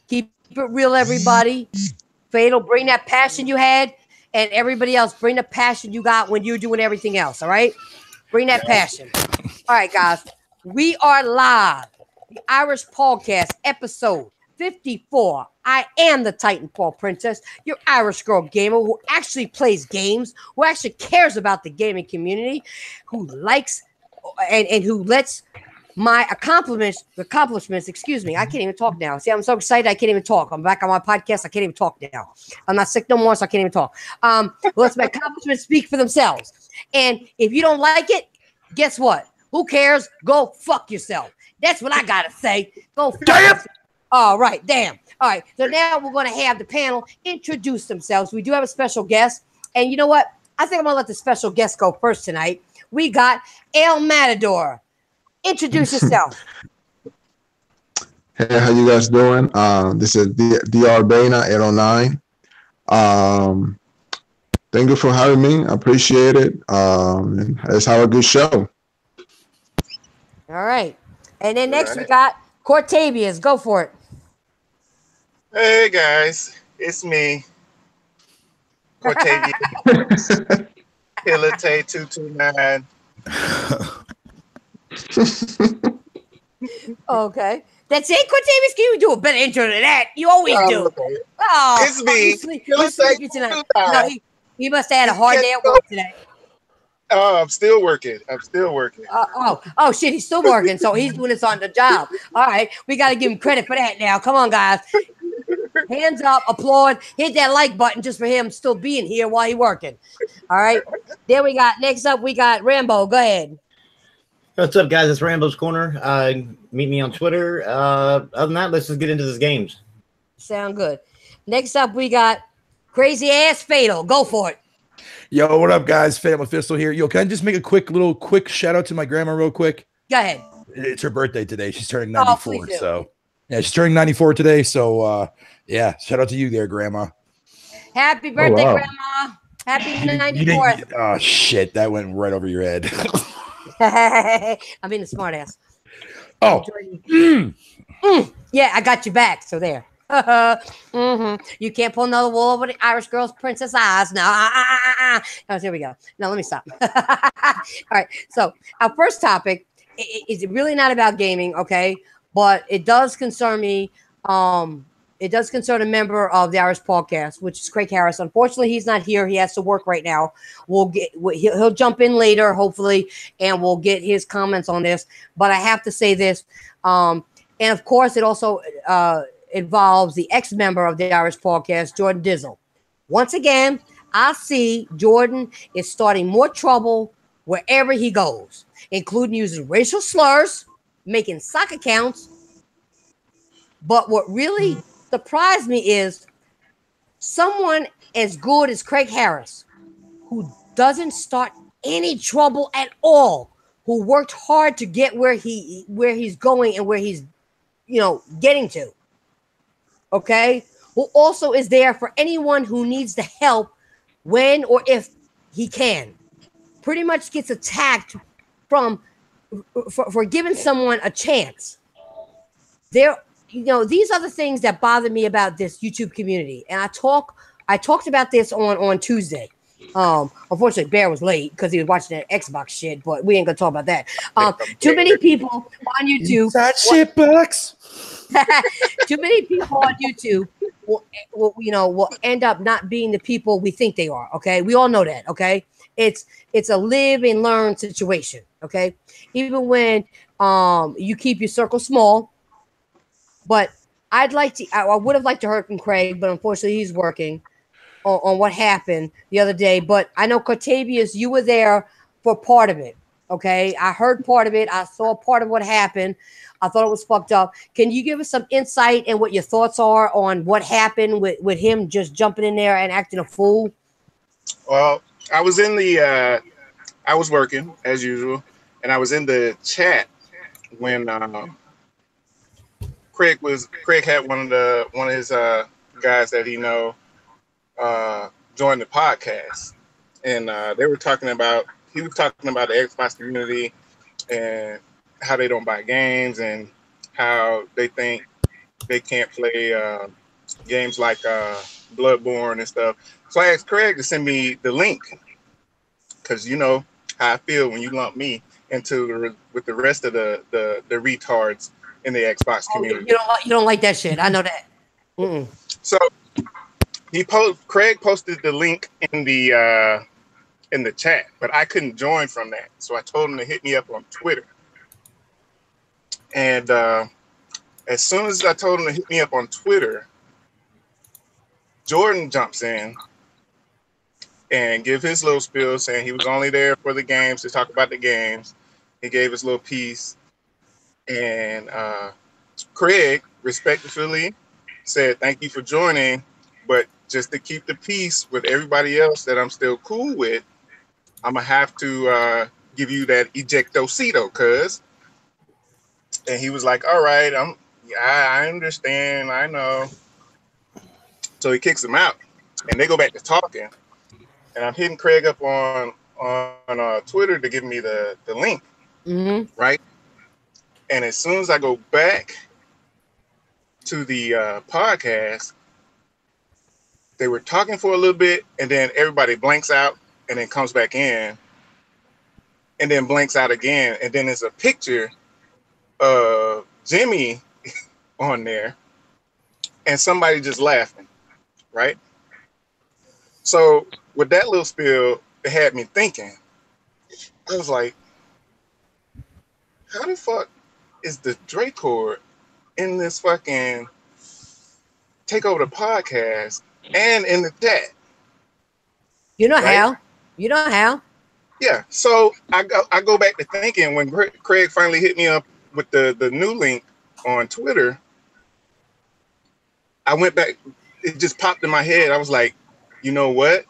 Keep it real, everybody. Fatal, bring that passion you had, and everybody else, bring the passion you got when you're doing everything else. All right, bring that passion. All right, guys, we are live. The Irish Podcast, episode 54. I am the Titanfall Princess, your Irish girl gamer who actually plays games, who actually cares about the gaming community, who likes and who lets my accomplishments, excuse me, I can't even talk now. See, I'm so excited, I can't even talk. I'm back on my podcast, I can't even talk now. I'm not sick no more, so I can't even talk. Let's my accomplishments speak for themselves. And if you don't like it, guess what? Who cares? Go fuck yourself. That's what I gotta say. Go fuck yourself. All right, damn. All right, so now we're gonna have the panel introduce themselves. We do have a special guest, and you know what? I think I'm gonna let the special guest go first tonight. We got El Matador. Introduce yourself. Hey, how you guys doing? This is DR Bana 809. Thank you for having me. I appreciate it. And let's have a good show. All right. And then next we got Cortavius. Go for it. Hey guys, it's me, Cortavius. Hilate 229. Okay. That's it, Cortavius? Can you do a better intro than that? You always do. Okay. Oh, It's me. He's sleepy tonight. No, he must have had a hard day at work today. Oh, I'm still working. Oh, shit, he's still working, so he's doing this on the job. All right, we got to give him credit for that now. Come on, guys. Hands up, applaud, hit that like button just for him still being here while he's working. All right, there we got, next up, we got Rambo. Go ahead. What's up, guys? It's Rambo's Corner. Meet me on Twitter. Other than that, let's just get into this games. Sound good. Next up, we got Crazy Ass Fatal. Go for it. Yo, what up, guys? Fatal Mephisto here. Yo, can I just make a quick shout out to my grandma real quick? Go ahead. It's her birthday today. She's turning 94. Please do. So, yeah, she's turning 94 today. So, yeah, shout out to you there, Grandma. Happy birthday, Grandma. Happy 94th. Oh, shit. That went right over your head. I mean, the smart ass. Oh. Yeah, I got you back. So there. You can't pull another wool over the Irish girl's princess eyes. No. Oh, here we go. Now let me stop. All right. So our first topic is really not about gaming, okay? But it does concern me. It does concern a member of the Irish Podcast, which is Craig Harris. Unfortunately, he's not here. He has to work right now. He'll jump in later, hopefully, and we'll get his comments on this. But I have to say this, and of course, it also involves the ex-member of the Irish Podcast, Jordan Dizzle. Once again, I see Jordan is starting more trouble wherever he goes, including using racial slurs, making sock accounts. But what really surprised me is someone as good as Craig Harris, who doesn't start any trouble at all, who worked hard to get where he's going and where he's getting to. Okay, who also is there for anyone who needs the help when or if he can. Pretty much gets attacked for giving someone a chance. These are the things that bother me about this YouTube community. And I talked about this on Tuesday. Unfortunately, Bear was late because he was watching that Xbox shit, but we ain't gonna talk about that. Too many people on YouTube. That shit box. Too many people on YouTube will end up not being the people we think they are. Okay, we all know that. Okay, it's a live and learn situation. Okay, even when you keep your circle small. But I would have liked to hear from Craig, but unfortunately he's working on what happened the other day. But I know, Cortavius, you were there for part of it, okay? I heard part of it. I saw part of what happened. I thought it was fucked up. Can you give us some insight and what your thoughts are on what happened with him just jumping in there and acting a fool? Well, I was working as usual, and I was in the chat when Craig had one of his guys that he joined the podcast, and he was talking about the Xbox community and how they don't buy games and how they think they can't play games like Bloodborne and stuff. So I asked Craig to send me the link because you know how I feel when you lump me into with the rest of the retards in the Xbox community. You don't like that shit. I know that. Mm-mm. So Craig posted the link in the chat, but I couldn't join from that. So I told him to hit me up on Twitter. And as soon as I told him to hit me up on Twitter, Jordan jumps in and give his little spiel saying he was only there for the games, to talk about the games. He gave his little piece. And Craig respectfully said, thank you for joining, but just to keep the peace with everybody else that I'm still cool with, I'm going to have to give you that ejectocito, cuz. And he was like, all right, I understand, I know. So he kicks him out, and they go back to talking. And I'm hitting Craig up on Twitter to give me the link, right? And as soon as I go back to the podcast, they were talking for a little bit, and then everybody blanks out, and then comes back in, and then blanks out again, and then there's a picture of Jimmy on there, and somebody just laughing, right? So with that little spiel, it had me thinking. I was like, how the fuck is the Dracor in this fucking Take Over the Podcast and in the chat? You know right? how? You know how? Yeah. So I go back to thinking when Craig finally hit me up with the new link on Twitter. I went back. It just popped in my head. I was like, you know what?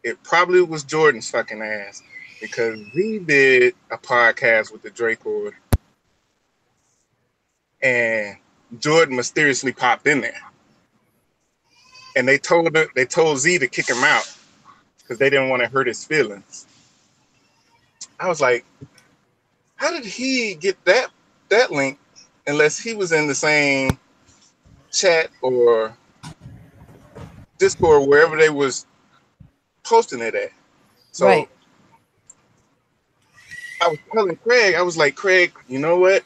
It probably was Jordan's fucking ass, because we did a podcast with the Dracor, and Jordan mysteriously popped in there, and they told Z to kick him out because they didn't want to hurt his feelings. I was like, how did he get that link unless he was in the same chat or Discord, wherever they was posting it at? So right. I was telling Craig, I was like, Craig, you know what?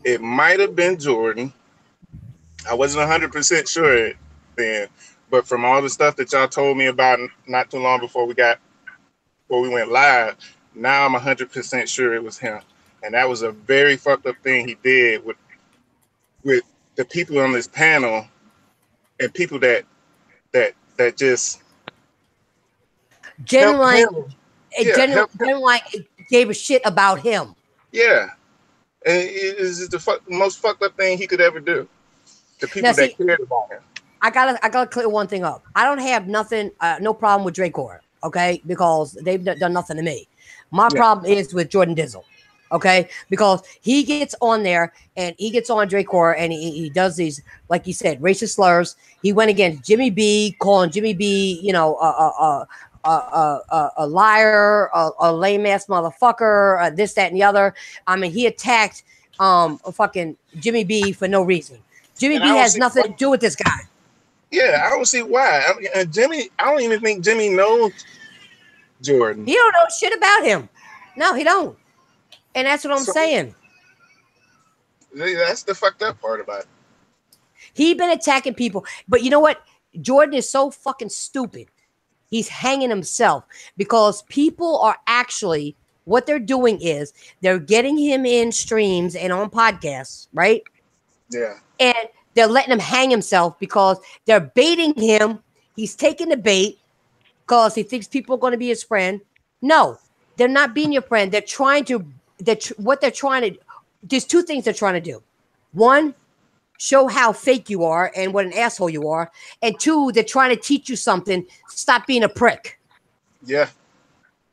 It might have been Jordan. I wasn't 100% sure then, but from all the stuff that y'all told me about not too long before we went live, now I'm 100% sure it was him. And that was a very fucked up thing he did with the people on this panel and people that just genuinely gave a shit about him. Yeah. And it is the most fucked up thing he could ever do. The people that cared about him. I gotta clear one thing up. I don't have nothing, no problem with Dracor, okay? Because they've done nothing to me. My problem is with Jordan Dizzle, okay? Because he gets on there and he gets on Dracor and he does these, like you said, racist slurs. He went against Jimmy B, calling Jimmy B, you know, a liar, a lame ass motherfucker, this, that, and the other. I mean, he attacked fucking Jimmy B for no reason. Jimmy B has nothing to do with this guy. Yeah, I don't see why. I don't even think Jimmy knows Jordan. He don't know shit about him. No, he don't. And that's what I'm saying. That's the fucked up part about it. He been attacking people. But you know what? Jordan is so fucking stupid. He's hanging himself because people are actually, what they're doing is they're getting him in streams and on podcasts, right? Yeah. And they're letting him hang himself because they're baiting him. He's taking the bait because he thinks people are going to be his friend. No, they're not being your friend. They're trying to, there's two things they're trying to do. One, show how fake you are and what an asshole you are. And two, they're trying to teach you something. Stop being a prick. Yeah.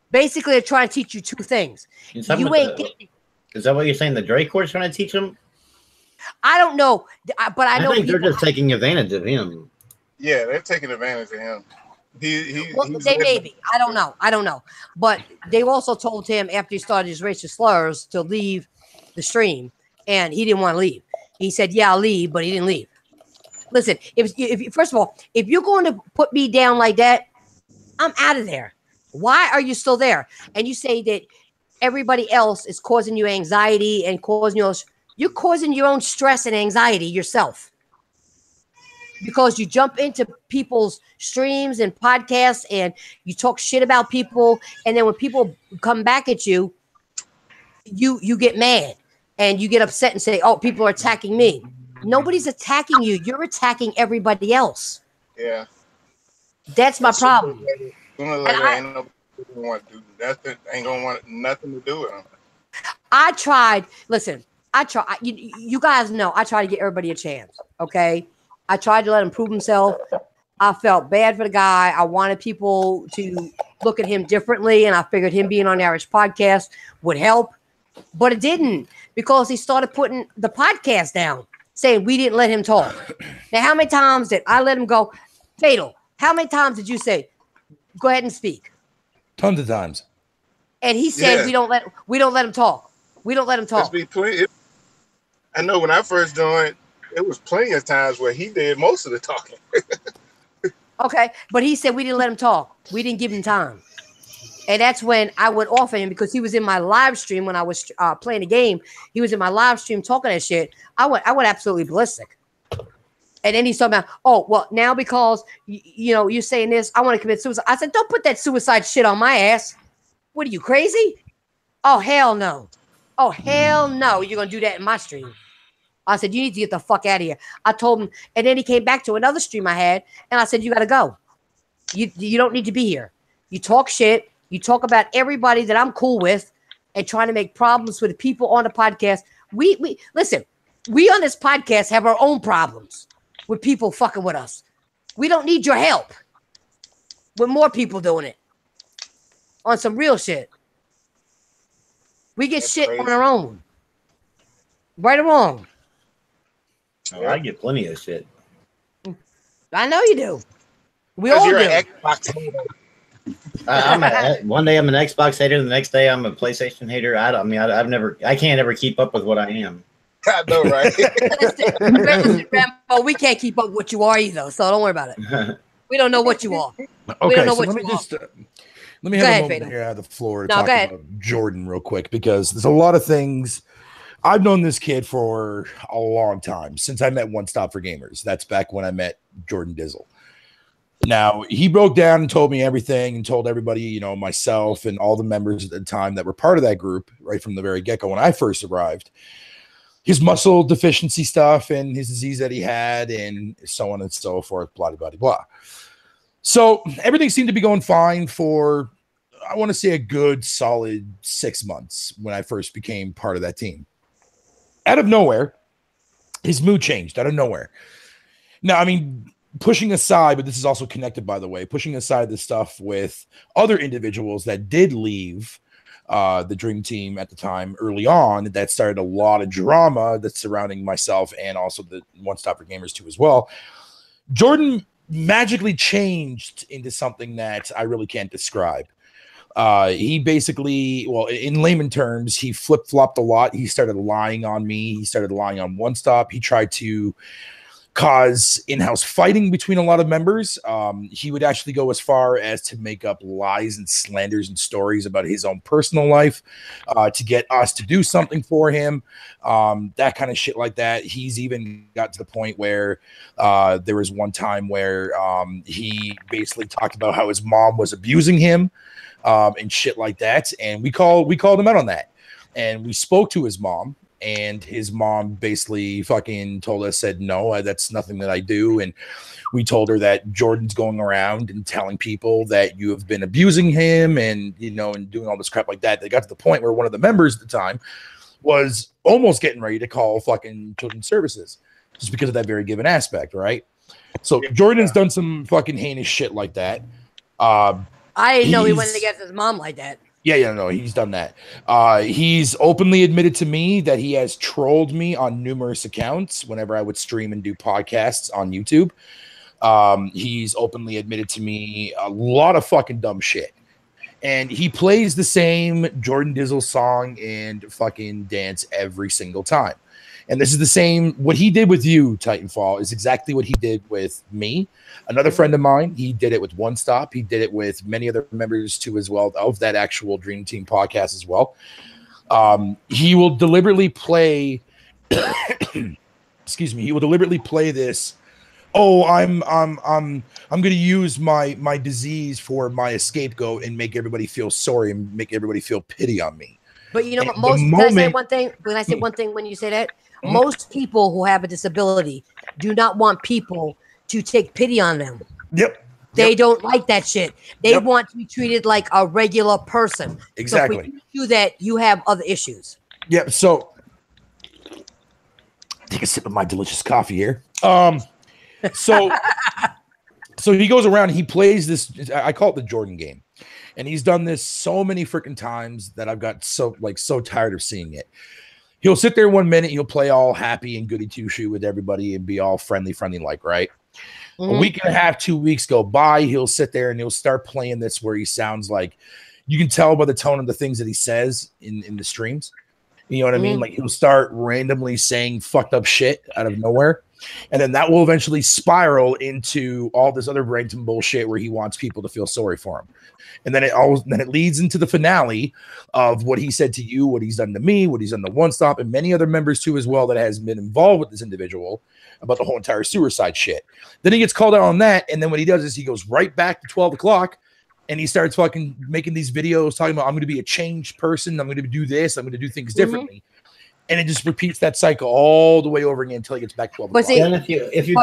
Basically, they're trying to teach you two things. Is that what you're saying? The Dracor's trying to teach him? I don't know, but I know think they're just taking advantage of him. Yeah, they're taking advantage of him. They may be. I don't know. But they also told him after he started his racist slurs to leave the stream, and he didn't want to leave. He said, "Yeah, I'll leave," but he didn't leave. Listen, if first of all, if you're going to put me down like that, I'm out of there. Why are you still there? And you say that everybody else is causing you anxiety and you're causing your own stress and anxiety yourself. Because you jump into people's streams and podcasts and you talk shit about people, and then when people come back at you, you get mad and you get upset and say, "Oh, people are attacking me." Nobody's attacking you. You're attacking everybody else. Yeah, that's my problem. Sooner or later, ain't nobody want to do nothing. Ain't gonna want nothing to do with them. I tried. Listen, I tried. You guys know I try to get everybody a chance. Okay. I tried to let him prove himself. I felt bad for the guy. I wanted people to look at him differently, and I figured him being on the Irish podcast would help. But it didn't, because he started putting the podcast down, saying we didn't let him talk. Now, how many times did I let him go? Fatal. How many times did you say, go ahead and speak? Tons of times. And he said, we don't let him talk. We don't let him talk. I know when I first joined, it was plenty of times where he did most of the talking. Okay, but he said we didn't let him talk. We didn't give him time. And that's when I went off on him, because he was in my live stream when I was playing the game. He was in my live stream talking that shit. I went absolutely ballistic. And then he's talking about, oh, well, now because, you're saying this, I want to commit suicide. I said, don't put that suicide shit on my ass. What are you, crazy? Oh, hell no. Oh, hell no. You're going to do that in my stream. I said, you need to get the fuck out of here. I told him, and then he came back to another stream I had, and I said, you got to go. You don't need to be here. You talk shit. You talk about everybody that I'm cool with and trying to make problems with the people on the podcast. We listen, we on this podcast have our own problems with people fucking with us. We don't need your help with more people doing it on some real shit. We get shit on our own. Right or wrong? Oh, I get plenty of shit. I know you do. We all do. One day I'm an Xbox hater, the next day I'm a PlayStation hater. I can't ever keep up with what I am. I know, right? Listen, Rambo, we can't keep up with what you are either, so don't worry about it. We don't know what you are. We don't know what you are. Let me have a moment here out of the floor to talk about Jordan real quick, because there's a lot of things. I've known this kid for a long time, since I met One Stop for Gamers. That's back when I met Jordan Dizzle. Now, he broke down and told me everything and told everybody, myself and all the members at the time that were part of that group right from the very get-go when I first arrived, his muscle deficiency stuff and his disease that he had and so on and so forth, blah, blah, blah, blah. So everything seemed to be going fine for, I want to say, a good solid 6 months when I first became part of that team. Out of nowhere, his mood changed out of nowhere. Now, I mean, pushing aside, but this is also connected, by the way, pushing aside the stuff with other individuals that did leave the Dream Team at the time early on, that started a lot of drama that's surrounding myself and also the One Stop for Gamers too as well. Jordan magically changed into something that I really can't describe. He basically, well, in layman terms, he flip-flopped a lot. He started lying on me. He started lying on One Stop. He tried to cause in-house fighting between a lot of members. He would actually go as far as to make up lies and slanders and stories about his own personal life to get us to do something for him. That kind of shit like that. He's even got to the point where there was one time where he basically talked about how his mom was abusing him and shit like that. And we called him out on that. And we spoke to his mom. And his mom basically fucking told us, said, no, that's nothing that I do. And we told her that Jordan's going around and telling people that you have been abusing him and, and doing all this crap like that. They got to the point where one of the members at the time was almost getting ready to call fucking children's services just because of that very given aspect, right? So Jordan's done some fucking heinous shit like that. I didn't know he went against his mom like that. Yeah, no, he's done that. He's openly admitted to me that he has trolled me on numerous accounts whenever I would stream and do podcasts on YouTube. He's openly admitted to me a lot of fucking dumb shit. And he plays the same Jordan Dizzle song and fucking dance every single time. And this is the same, what he did with you, Titanfall, is exactly what he did with me. Another friend of mine, he did it with One Stop. He did it with many other members too as well of that actual Dream Team podcast as well. He will deliberately play, excuse me, he will deliberately play this, oh, I'm going to use my disease for my scapegoat and make everybody feel sorry and make everybody feel pity on me. But you know what? Can I say one thing? When I say one thing, when you say that, most people who have a disability do not want people to take pity on them. Yep. They don't like that shit. They want to be treated like a regular person. Exactly. So for you to do that, you have other issues. Yep. So take a sip of my delicious coffee here. So he goes around, he plays this, I call it the Jordan game. And he's done this so many freaking times that I've got so tired of seeing it. He'll sit there 1 minute, he'll play all happy and goody two-shoe with everybody and be all friendly like, right? A week and a half, 2 weeks go by, he'll sit there and he'll start playing this where he sounds like, you can tell by the tone of the things that he says in the streams. You know what I mean? Like he'll start randomly saying fucked up shit out of nowhere. And then that will eventually spiral into all this other random bullshit where he wants people to feel sorry for him. And then it leads into the finale of what he said to you, what he's done to me, what he's done to One Stop, and many other members too as well that has been involved with this individual about the whole entire suicide shit. Then he gets called out on that, and then what he does is he goes right back to 12 o'clock and he starts fucking making these videos talking about, I'm going to be a changed person, I'm going to do this, I'm going to do things differently. And it just repeats that cycle all the way over again until he gets back 12 o'clock. And if you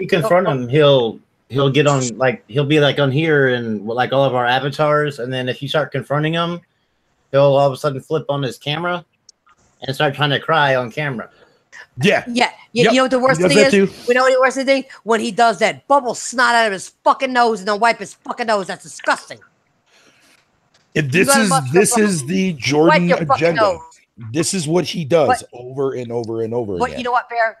confront him, he'll get on, like, he'll be like on here and like all of our avatars, and then if you start confronting him, he'll all of a sudden flip on his camera and start trying to cry on camera. Yeah. You know what the worst thing is? We know what the worst thing? When he does that, bubble snot out of his fucking nose and then wipe his fucking nose. That's disgusting. This is the Jordan agenda. This is what he does over and over and over again. But you know what, Bear?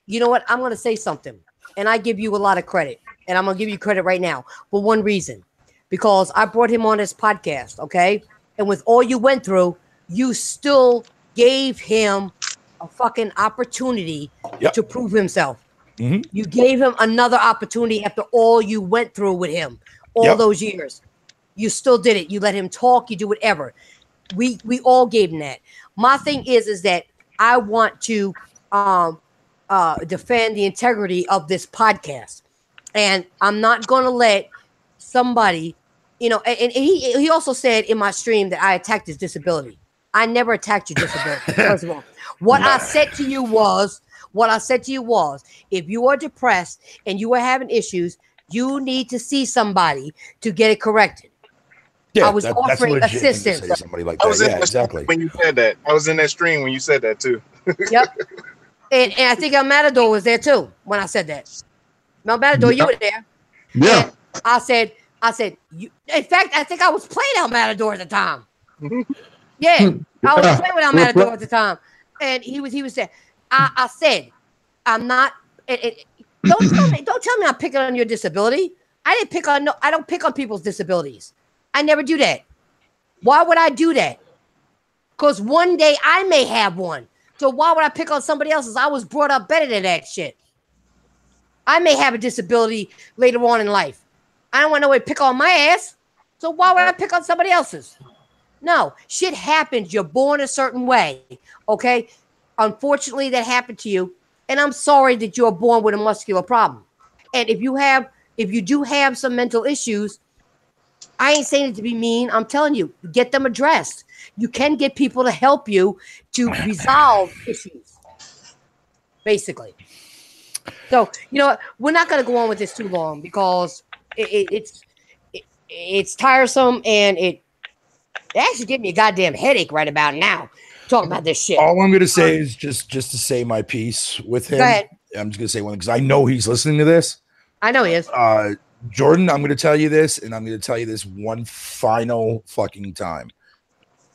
You know what? I'm going to say something, and I give you a lot of credit, and I'm going to give you credit right now for one reason, because I brought him on this podcast, okay? And with all you went through, you still gave him a fucking opportunity to prove himself. You gave him another opportunity after all you went through with him all those years. You still did it. You let him talk. You do whatever. We all gave him that. My thing is that I want to defend the integrity of this podcast, and I'm not going to let somebody, you know. And he also said in my stream that I attacked his disability. I never attacked your disability. First of all, what I said to you was, if you are depressed and you are having issues, you need to see somebody to get it corrected. Yeah, I was offering assistance. Like that. Exactly. When you said that, I was in that stream when you said that too. Yep. And I think El Matador was there too when I said that. Mel Matador, you were there. Yeah. And I said, you. In fact, I think I was playing El Matador at the time. Yeah, I was playing with El Matador at the time, and he was there. I said, I'm not. Don't tell me I'm picking on your disability. I don't pick on people's disabilities. I never do that. Why would I do that? Because one day I may have one. So why would I pick on somebody else's? I was brought up better than that shit. I may have a disability later on in life. I don't want nobody to pick on my ass. So why would I pick on somebody else's? No, shit happens. You're born a certain way. Okay? Unfortunately, that happened to you. And I'm sorry that you're born with a muscular problem. And if you do have some mental issues, I ain't saying it to be mean. I'm telling you, get them addressed. You can get people to help you to resolve issues, basically. So, you know what? We're not going to go on with this too long because it's tiresome, and it actually gave me a goddamn headache right about now talking about this shit. All I'm going to say is just to say my piece with him. Go ahead. I'm just going to say one because I know he's listening to this. I know he is. Jordan, I'm going to tell you this, and I'm going to tell you this one final fucking time.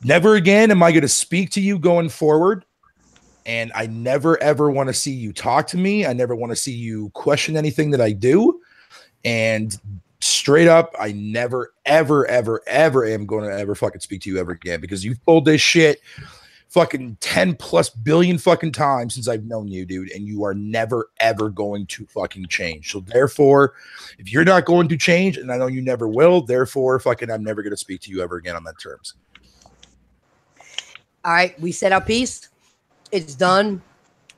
Never again am I going to speak to you going forward, and I never, ever want to see you talk to me. I never want to see you question anything that I do, and straight up, I never, ever, ever, ever am going to ever fucking speak to you ever again because you've pulled this shit fucking 10 plus billion fucking times since I've known you, dude, and you are never ever going to fucking change. So therefore, if you're not going to change, and I know you never will, therefore fucking I'm never going to speak to you ever again on that terms. All right, we said our piece. It's done.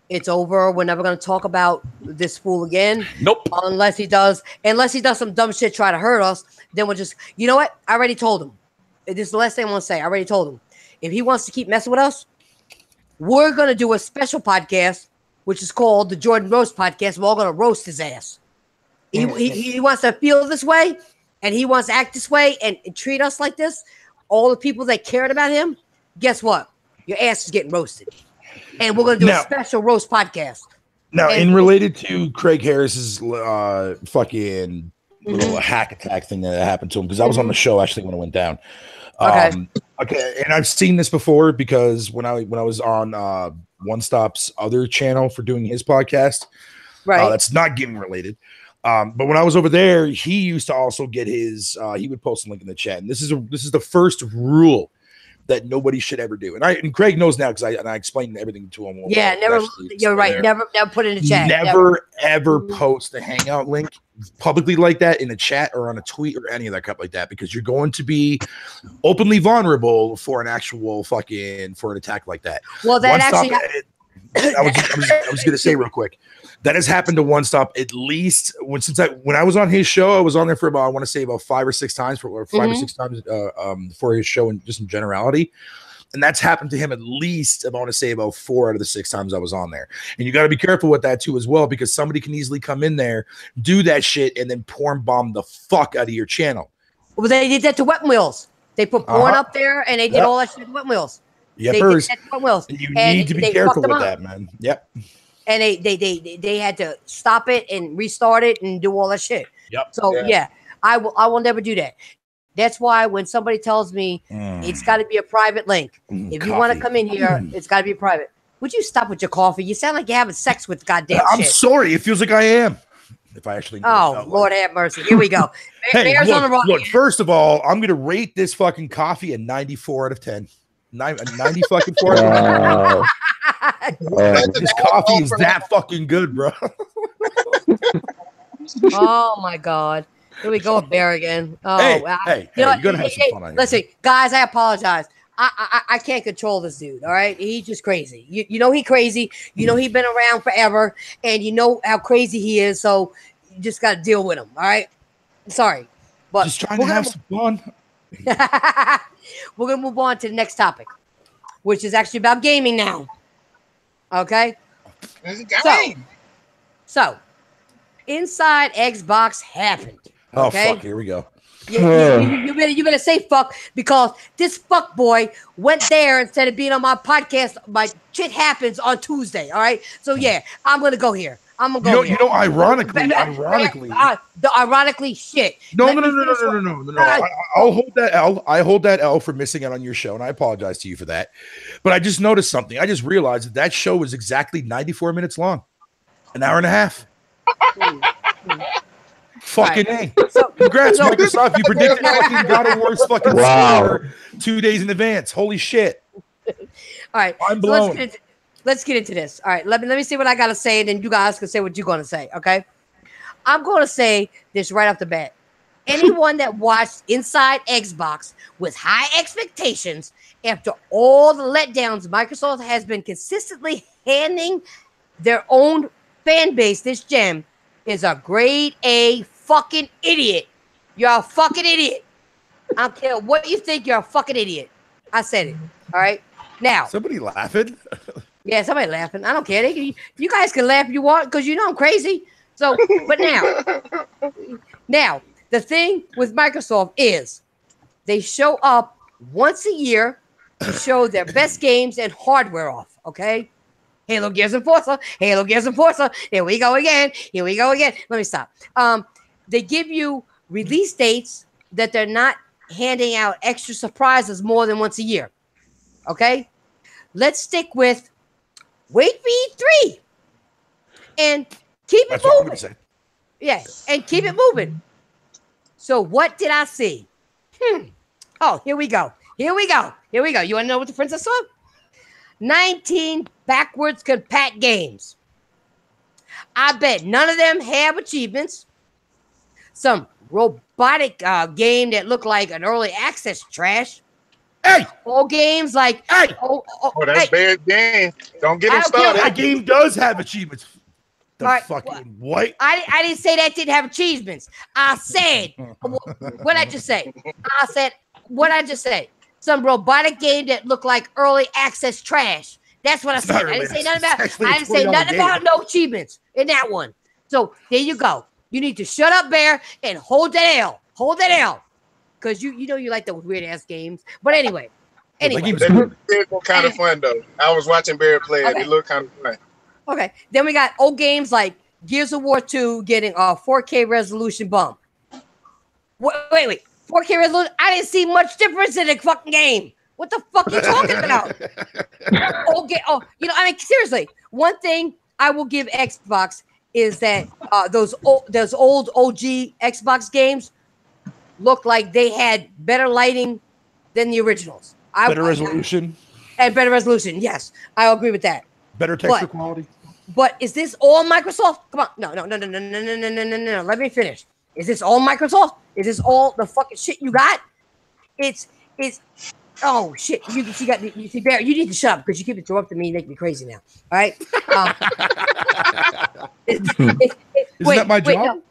It's over. We're never going to talk about this fool again. Nope. Unless he does some dumb shit, try to hurt us, then we'll just, you know what? I already told him. This is the last thing I want to say. I already told him. If he wants to keep messing with us, we're going to do a special podcast, which is called the Jordan Roast Podcast. We're all going to roast his ass. He wants to feel this way, and he wants to act this way and treat us like this. All the people that cared about him, guess what? Your ass is getting roasted. And we're going to do a special roast podcast. Now, in related to Craig Harris's fucking little hack attack thing that happened to him, because I was on the show actually when it went down. Okay, and I've seen this before because when I was on One Stop's other channel for doing his podcast, right? That's not gaming related. But when I was over there, he used to also get his. He would post a link in the chat, and this is the first rule that nobody should ever do. And Craig knows now because I explained everything to him. Yeah, never. You're right. Never put it in the chat. Never ever post a Hangout link publicly like that in a chat or on a tweet or any of that crap like that, because you're going to be openly vulnerable for an actual for an attack like that. Well, that actually. I was going to say real quick that has happened to One Stop at least when I was on his show. I was on there for about, I want to say about 5 or 6 times for his show and just in generality. And that's happened to him at least, I want to say about 4 out of the 6 times I was on there. And you got to be careful with that too as well, because somebody can easily come in there, do that shit, and then porn bomb the fuck out of your channel. Well, they did that to Wet Wheels. They put porn up there and they did all that shit to Wet Wheels. Yep, and you need to be careful with that, man. Yep. And they had to stop it and restart it and do all that shit. Yep. So yeah, I will never do that. That's why when somebody tells me it's got to be a private link, if you want to come in here, it's got to be private. Would you stop with your coffee? You sound like you're having sex with goddamn shit. I'm sorry. It feels like I am. If I actually Lord have mercy. Here we go. Hey, look, first of all, I'm going to rate this fucking coffee a 94 out of 10. 90 fucking 4 out of 10. This coffee is that fucking good, bro. Oh, my God. Here we go with Bear again. Oh, hey, you're going to have some fun on here. Listen, guys, I apologize. I can't control this dude, all right? He's just crazy. You know he crazy. You know he's been around forever, and you know how crazy he is, so you just got to deal with him, all right? Sorry. But just trying to have some fun. We're going to move on to the next topic, which is actually about gaming now. Okay? So Inside Xbox happened. Okay? Oh, fuck. Here we go. You better say fuck, because this fuck boy went there instead of being on my podcast. My shit happens on Tuesday. All right. So yeah, I'm gonna go here. I'm gonna go. You know, ironically, the ironically shit. No. I'll hold that L. I hold that L for missing out on your show, and I apologize to you for that. But I just noticed something. I just realized that show was exactly 94 minutes long, an hour and a half. Fucking A. So, congrats, Microsoft. You predicted fucking GodofWar's fucking score 2 days in advance. Holy shit. All right. I'm blown. So let's get into this. All right. Let me see what I got to say, and then you guys can say what you're going to say. Okay. I'm going to say this right off the bat. Anyone that watched Inside Xbox with high expectations after all the letdowns Microsoft has been consistently handing their own fan base this gem is a grade A fucking idiot. You're a fucking idiot. I don't care what you think. You're a fucking idiot. I said it. All right. Now. Somebody laughing? Yeah, somebody laughing. I don't care. You guys can laugh if you want, because you know I'm crazy. So, but now, the thing with Microsoft is they show up once a year to show their best games and hardware off. Okay. Halo, Gears, and Forza. Halo, Gears, and Forza. Here we go again. Here we go again. Let me stop. They give you release dates that they're not handing out extra surprises more than once a year. Okay? Let's stick with Wait for E3 and keep it moving. Yeah, and keep it moving. So what did I see? Oh, here we go. You want to know what the princess saw? 19 backwards compat games. I bet none of them have achievements. Some robotic game that looked like an early access trash. Hey! All games like... Hey! That's bad game. Don't get him started. That game does have achievements. What? I didn't say that didn't have achievements. I said... what I just say? What I just say? Some robotic game that looked like early access trash. That's what I said. I didn't say nothing about... I didn't say nothing about no achievements in that one. So, there you go. You need to shut up, Bear, and hold that L. Hold that L. Because you know you like those weird ass games. But anyway. It looked kind of fun though. I was watching Barry play it. It looked kind of fun. Okay. Then we got old games like Gears of War 2 getting a 4K resolution bump. Wait. 4K resolution? I didn't see much difference in the fucking game. What the fuck are you talking about? Seriously. One thing I will give Xbox is that those old OG Xbox games looked like they had better lighting than the originals. Better resolution. Better resolution, yes. I agree with that. Better texture quality. But is this all Microsoft? Come on. No. Let me finish. Is this all Microsoft? Is this all the fucking shit you got? It's oh shit. You see, Barry, you need to shut up because you keep interrupting me and make me crazy now. All right? Isn't that my job?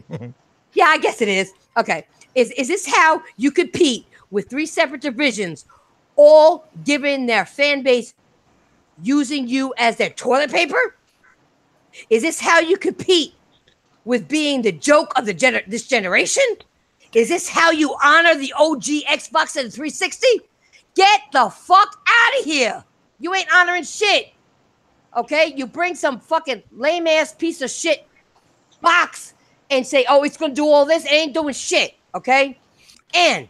No. Yeah, I guess it is. Okay. Is this how you compete with 3 separate divisions, all giving their fan base using you as their toilet paper? Is this how you compete with being the joke of this generation? Is this how you honor the OG Xbox and 360? Get the fuck out of here. You ain't honoring shit. Okay? You bring some fucking lame-ass piece of shit box and say, oh, it's going to do all this. It ain't doing shit. Okay? And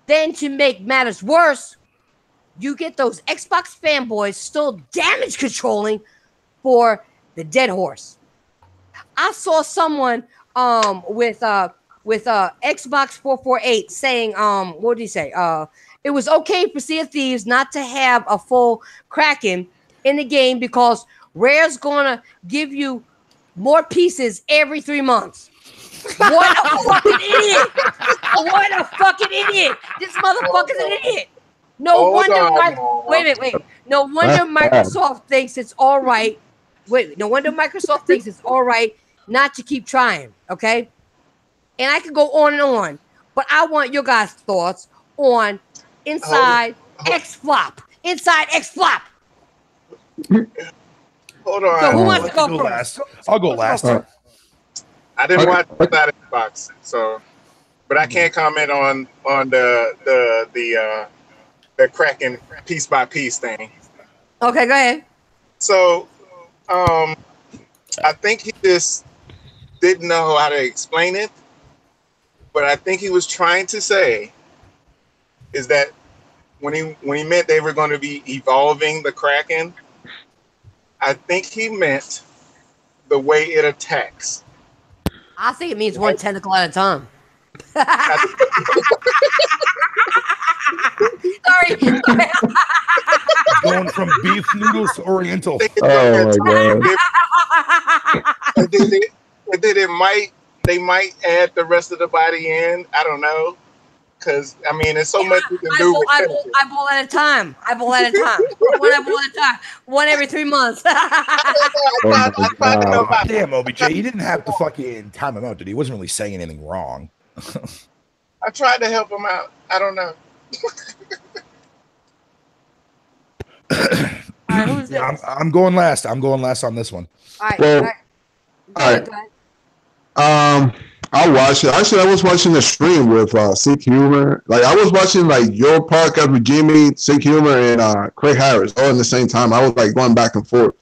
then to make matters worse, you get those Xbox fanboys still damage controlling for the dead horse. I saw someone with Xbox 448 saying, what did he say? It was okay for Sea of Thieves not to have a full Kraken in the game because Rare's gonna give you more pieces every 3 months. What a fucking idiot! What a fucking idiot! This motherfucker's an idiot. No wonder Microsoft thinks it's all right. No wonder Microsoft thinks it's all right not to keep trying. Okay, and I could go on, but I want your guys' thoughts on InsideXFlop. InsideXFlop. Hold on. So who wants to go first? I'll go last. I didn't watch that Xbox, but I can't comment on the Kraken piece by piece thing. Okay, go ahead. So, I think he just didn't know how to explain it, but I think he was trying to say is that when he meant they were going to be evolving the Kraken, I think he meant the way it attacks. I think it means one tentacle at a time. Sorry. Going from beef noodles to Oriental. Oh my god. And then they might add the rest of the body in. I don't know. Because, I mean, there's so much you can do. Eyeball at a time. Eyeball at a time. One eyeball at a time. One every 3 months. Damn, OBJ, you didn't have to fucking time him out, did he? He wasn't really saying anything wrong. I tried to help him out. I don't know. I'm going last. I'm going last on this one. All right. I watched it. Actually, I was watching the stream with Sick Humor. Like I was watching like your podcast with Jimmy, Sick Humor, and Craig Harris all in the same time. I was like going back and forth.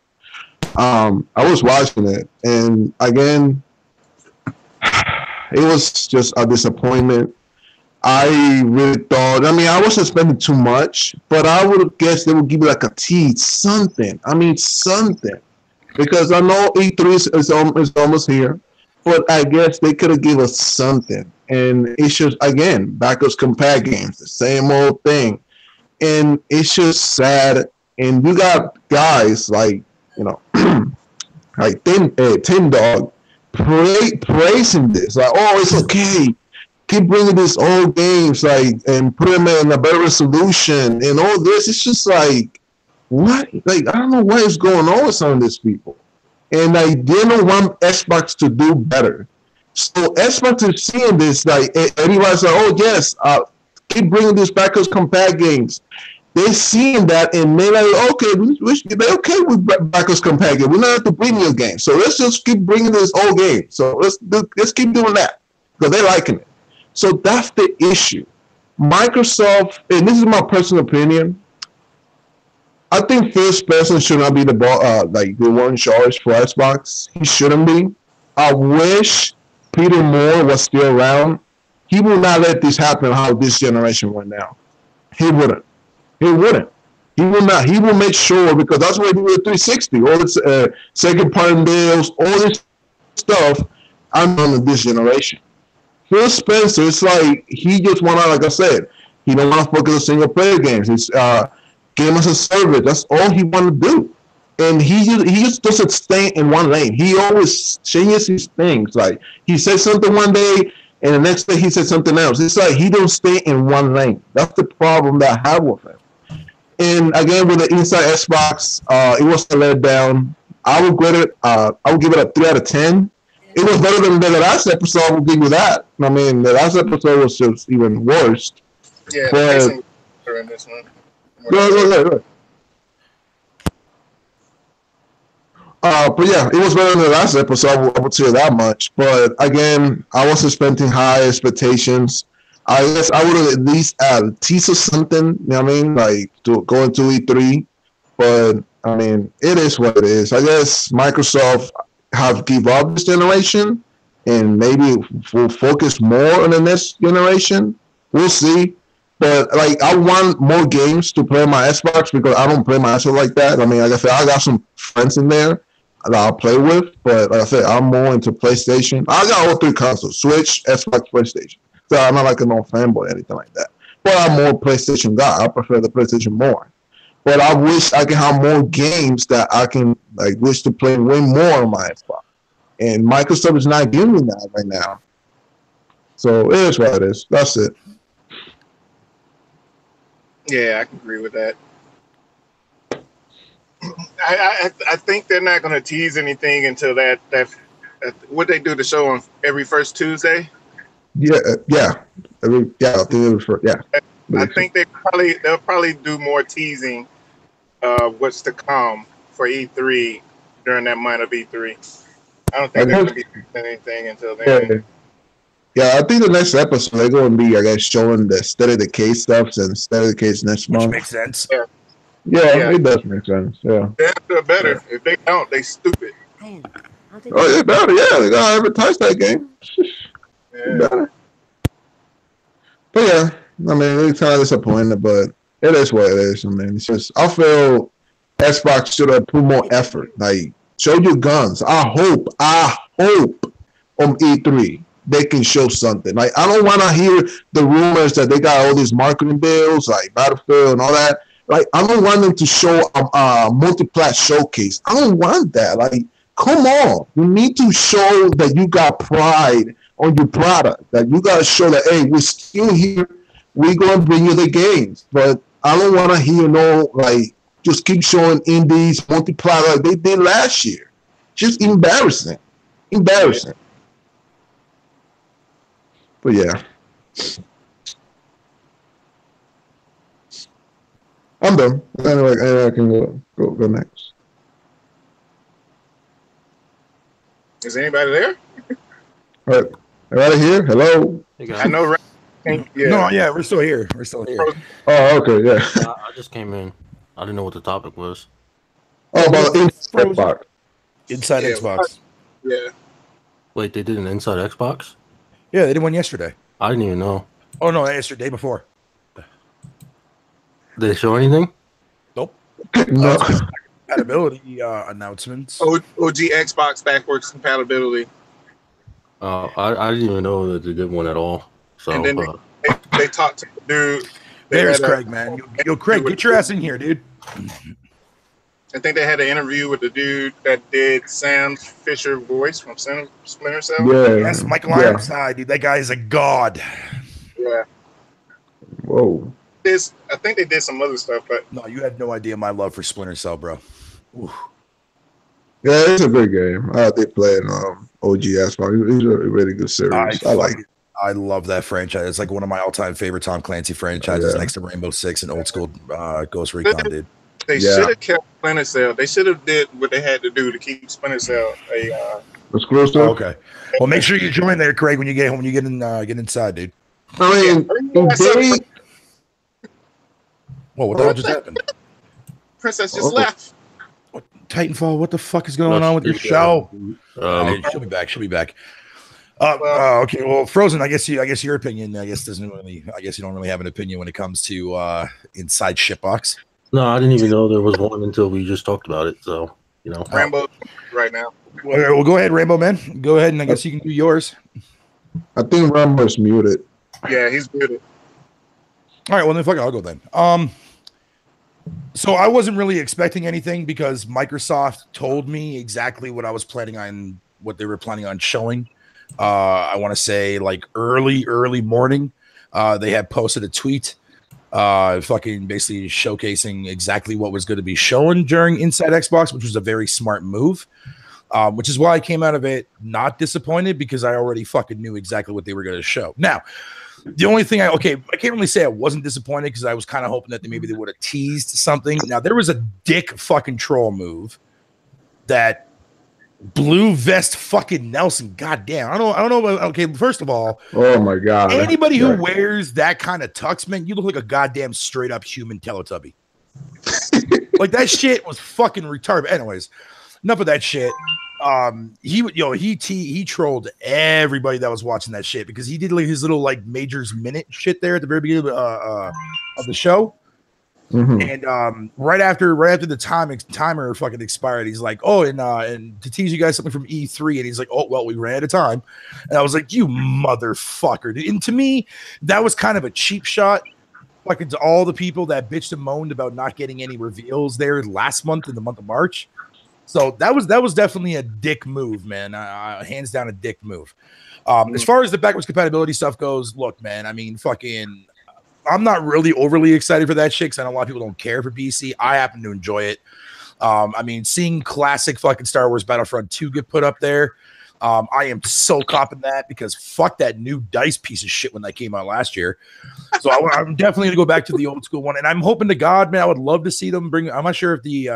I was watching it, and again, it was just a disappointment. I really thought. I mean, I wasn't spending too much, but I would have guessed they would give me like a tease, something. I mean, something, because I know E3 is almost here. But I guess they could have given us something. And it's just, again, backwards compact games, the same old thing. and it's just sad. And you got guys like, you know, like Tim Dog praising this, like, oh, it's okay, keep bringing these old games, like, and put them in a better resolution and all this. It's just like, what? Like, I don't know what is going on with some of these people, and they didn't want Xbox to do better. So Xbox is seeing this, like, everybody's like, oh yes, keep bringing these backwards compact games. They're seeing that, and they're like, okay, they're okay with backwards compact games. We don't have to bring new games, so let's just keep bringing this old game. So let's keep doing that because they're liking it. So that's the issue. Microsoft, and this is my personal opinion, I think Phil Spencer should not be the one in charge for Xbox. He shouldn't be. I wish Peter Moore was still around. He will not let this happen how this generation went now. He wouldn't. He wouldn't. He will not. He will make sure, because that's what he did with 360. All this second-party deals, all this stuff, I'm on this generation. Phil Spencer, it's like he just want to, like I said, he don't want to focus on single-player games. It's game as a service. That's all he want to do. And he just doesn't stay in one lane. He always changes his things. Like, he says something one day, and the next day he said something else. It's like he don't stay in one lane. That's the problem that I have with him. And again, with the Inside Xbox, it was a letdown. I would give it a 3 out of 10. It was better than the last episode. I will give you that. I mean, the last episode was just even worse. Yeah, but in this one. Good. But yeah, it was better than the last episode. I would say that much. But again, I was expecting high expectations. I guess I would have at least teased us something, you know what I mean, like to go into E3. But I mean, it is what it is. I guess Microsoft have give up this generation and maybe will focus more on the next generation. We'll see. But like, I want more games to play on my Xbox because I don't play my Xbox like that. I mean, like I said, I got some friends in there that I'll play with, but like I said, I'm more into PlayStation. I got all 3 consoles: Switch, Xbox, PlayStation. So I'm not like an old fanboy or anything like that. But I'm more PlayStation guy. I prefer the PlayStation more. But I wish I could have more games that I can like wish to play way more on my Xbox. And Microsoft is not giving me that right now. So it is what it is. That's it. Yeah, I can agree with that. I think they're not going to tease anything until that what they do the show on every first Tuesday. Yeah. I think it was I think they'll probably do more teasing of what's to come for E3 during that month of E3. I don't think they're going to be doing anything until then. Yeah, I think the next episode they're going to be, I guess, showing the State of the Case stuff and State of the Case next month. Which makes sense. Yeah, it does make sense. Yeah. They have to do better. Yeah. If they don't, they stupid. Oh, they better. Yeah, they gotta advertise that game. Better. But yeah, I mean, it's kind of disappointed, but it is what it is. I mean, it's just, I feel Xbox should have put more effort. Like, show your guns. I hope on E3 they can show something. Like, I don't want to hear the rumors that they got all these marketing deals, like Battlefield and all that. Like, I don't want them to show a multi-plat showcase. I don't want that. Like, come on. You need to show that you got pride on your product. That you got to show that, hey, we're still here. We're going to bring you the games. But I don't want to hear just keep showing indies, multi-plat like they did last year. Just embarrassing. But yeah. I'm done. Anyway, I can go next. Is anybody there? All right. Everybody here? Hello? I know. Yeah, we're still here. Oh, okay, yeah. I just came in. I didn't know what the topic was. Oh, about Inside Xbox. Inside Xbox. Yeah. Wait, they did an Inside Xbox? Yeah, they did one yesterday. I didn't even know. Oh, no, yesterday, day before. Did they show anything? Nope. No. Compatibility announcements. OG Xbox backwards compatibility. I didn't even know that they did one at all. So, and then they talked to the dude There's Craig, man. Yo, Craig, get your ass in here, dude. I think they had an interview with the dude that did Sam Fisher voice from Splinter Cell. Yeah. Yes, Michael Ironside, dude. That guy is a god. Yeah. Whoa. I think they did some other stuff, but no, you have no idea my love for Splinter Cell, bro. Ooh. Yeah, it's a good game. I did play in OGS. It's a really good series. I like it. I love that franchise. It's like one of my all-time favorite Tom Clancy franchises, next to Rainbow Six and old school Ghost Recon, dude. They should have kept Splinter Cell. They should have did what they had to do to keep Splinter Cell a exclusive. Okay. Well, make sure you join there, Craig, when you get home. When you get inside, dude. I mean, Whoa, what the hell just happened? Princess just left. What, Titanfall, what the fuck is going on with your show? She'll be back. Okay, well, Frozen, I guess your opinion, doesn't really, I guess you don't really have an opinion when it comes to inside shitbox. No, I didn't even know there was one until we just talked about it. So, Rambo right now. Well, go ahead, Rainbow Man. Go ahead, and I guess you can do yours. I think Rambo's muted. Yeah, he's muted. All right, well then fuck it, I'll go then. So I wasn't really expecting anything because Microsoft told me exactly what I was planning on, what they were planning on showing. I want to say like early morning. They had posted a tweet, fucking basically showcasing exactly what was going to be shown during Inside Xbox, which was a very smart move. Which is why I came out of it not disappointed because I already fucking knew exactly what they were going to show. Now, the only thing I can't really say I wasn't disappointed because I was kind of hoping that maybe they would have teased something. Now, there was a dick fucking troll move that blue vest fucking Nelson. Goddamn. I don't know. Okay, first of all, oh my god, anybody who wears that kind of tux, man, you look like a goddamn straight up human Teletubby. Like that shit was fucking retarded. Anyways, enough of that shit. He trolled everybody that was watching that shit because he did like his little like Majors Minute shit there at the very beginning of the show. Mm-hmm. And right after the timer fucking expired, he's like, "Oh, and to tease you guys something from E3," and he's like, "Oh, well, we ran out of time." And I was like, "You motherfucker!" And to me, that was kind of a cheap shot. Fucking to all the people that bitched and moaned about not getting any reveals there last month in the month of March. So that was definitely a dick move, man. Hands down a dick move. As far as the backwards compatibility stuff goes, look, man, I mean, fucking, I'm not really overly excited for that shit because I know a lot of people don't care for BC. I happen to enjoy it. I mean, seeing classic fucking Star Wars Battlefront 2 get put up there, I am so copping that because fuck that new DICE piece of shit when that came out last year. So I'm definitely gonna go back to the old school one, and I'm hoping to God, man, I would love to see them bring. I'm not sure if the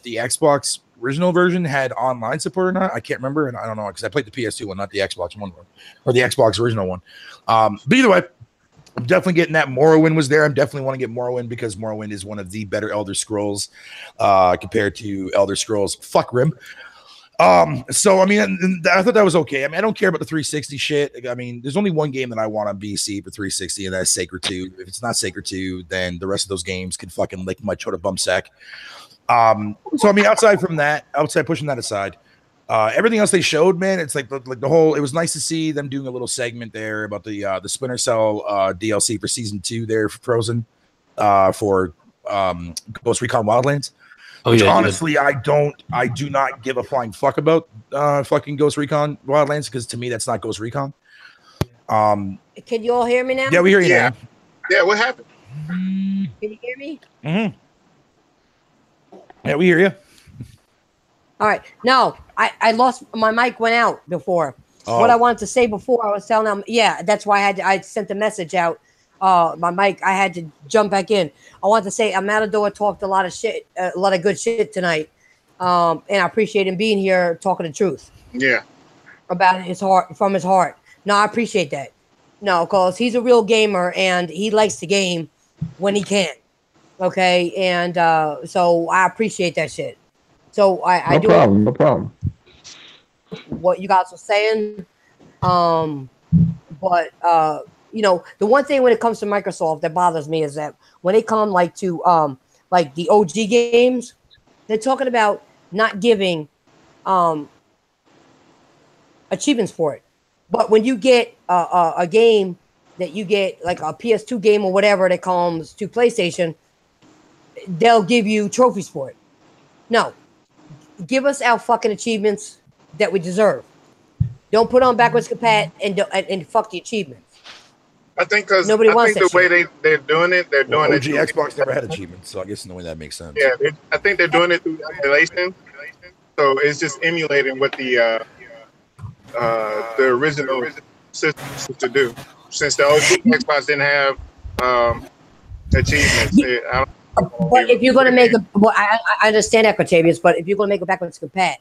Xbox original version had online support or not. I can't remember, and I don't know because I played the PS2 one, not the Xbox one, or the Xbox original one. But either way, I'm definitely getting that. Morrowind was there. I'm definitely want to get Morrowind because Morrowind is one of the better Elder Scrolls compared to Elder Scrolls. Fuck Rim. So I mean, I thought that was okay. I mean, I don't care about the 360 shit. I mean, there's only one game that I want on BC for 360, and that's Sacred 2. If it's not Sacred 2, then the rest of those games can fucking lick my chota bum sack. So I mean, outside pushing that aside, everything else they showed, man, it's like the whole. It was nice to see them doing a little segment there about the Splinter Cell DLC for season 2 there for Frozen, for Ghost Recon Wildlands. Which honestly, I do not give a flying fuck about fucking Ghost Recon Wildlands because to me that's not Ghost Recon. Can you all hear me now? Yeah, we hear you now. Yeah, what happened? Can you hear me? Mm-hmm. Yeah, we hear you. All right. No, I lost my mic. Went out before. Oh. What I wanted to say before, I was telling them. Yeah, that's why I sent the message out. My mic, I had to jump back in. I want to say Matador talked a lot of shit, a lot of good shit tonight. And I appreciate him being here talking the truth. Yeah. About his heart, from his heart. No, I appreciate that. No, because he's a real gamer and he likes the game when he can. Okay. And so I appreciate that shit. So I do. No problem. What you guys were saying. But you know, the one thing when it comes to Microsoft that bothers me is that when they come like to like the OG games, they're talking about not giving achievements for it. But when you get a game that you get like a PS2 game or whatever that comes to PlayStation, they'll give you trophies for it. No, give us our fucking achievements that we deserve. Don't put on backwards compat and fuck the achievements. I think because nobody wants the way they're doing it, they're doing it. OG Xbox never had achievements, so I guess in the way that makes sense. Yeah, I think they're doing it through emulation. So it's just emulating what the original system used to do. Since the OG Xbox didn't have achievements, but if you're going to make I understand that, Octavius, but if you're going to make a backwards compat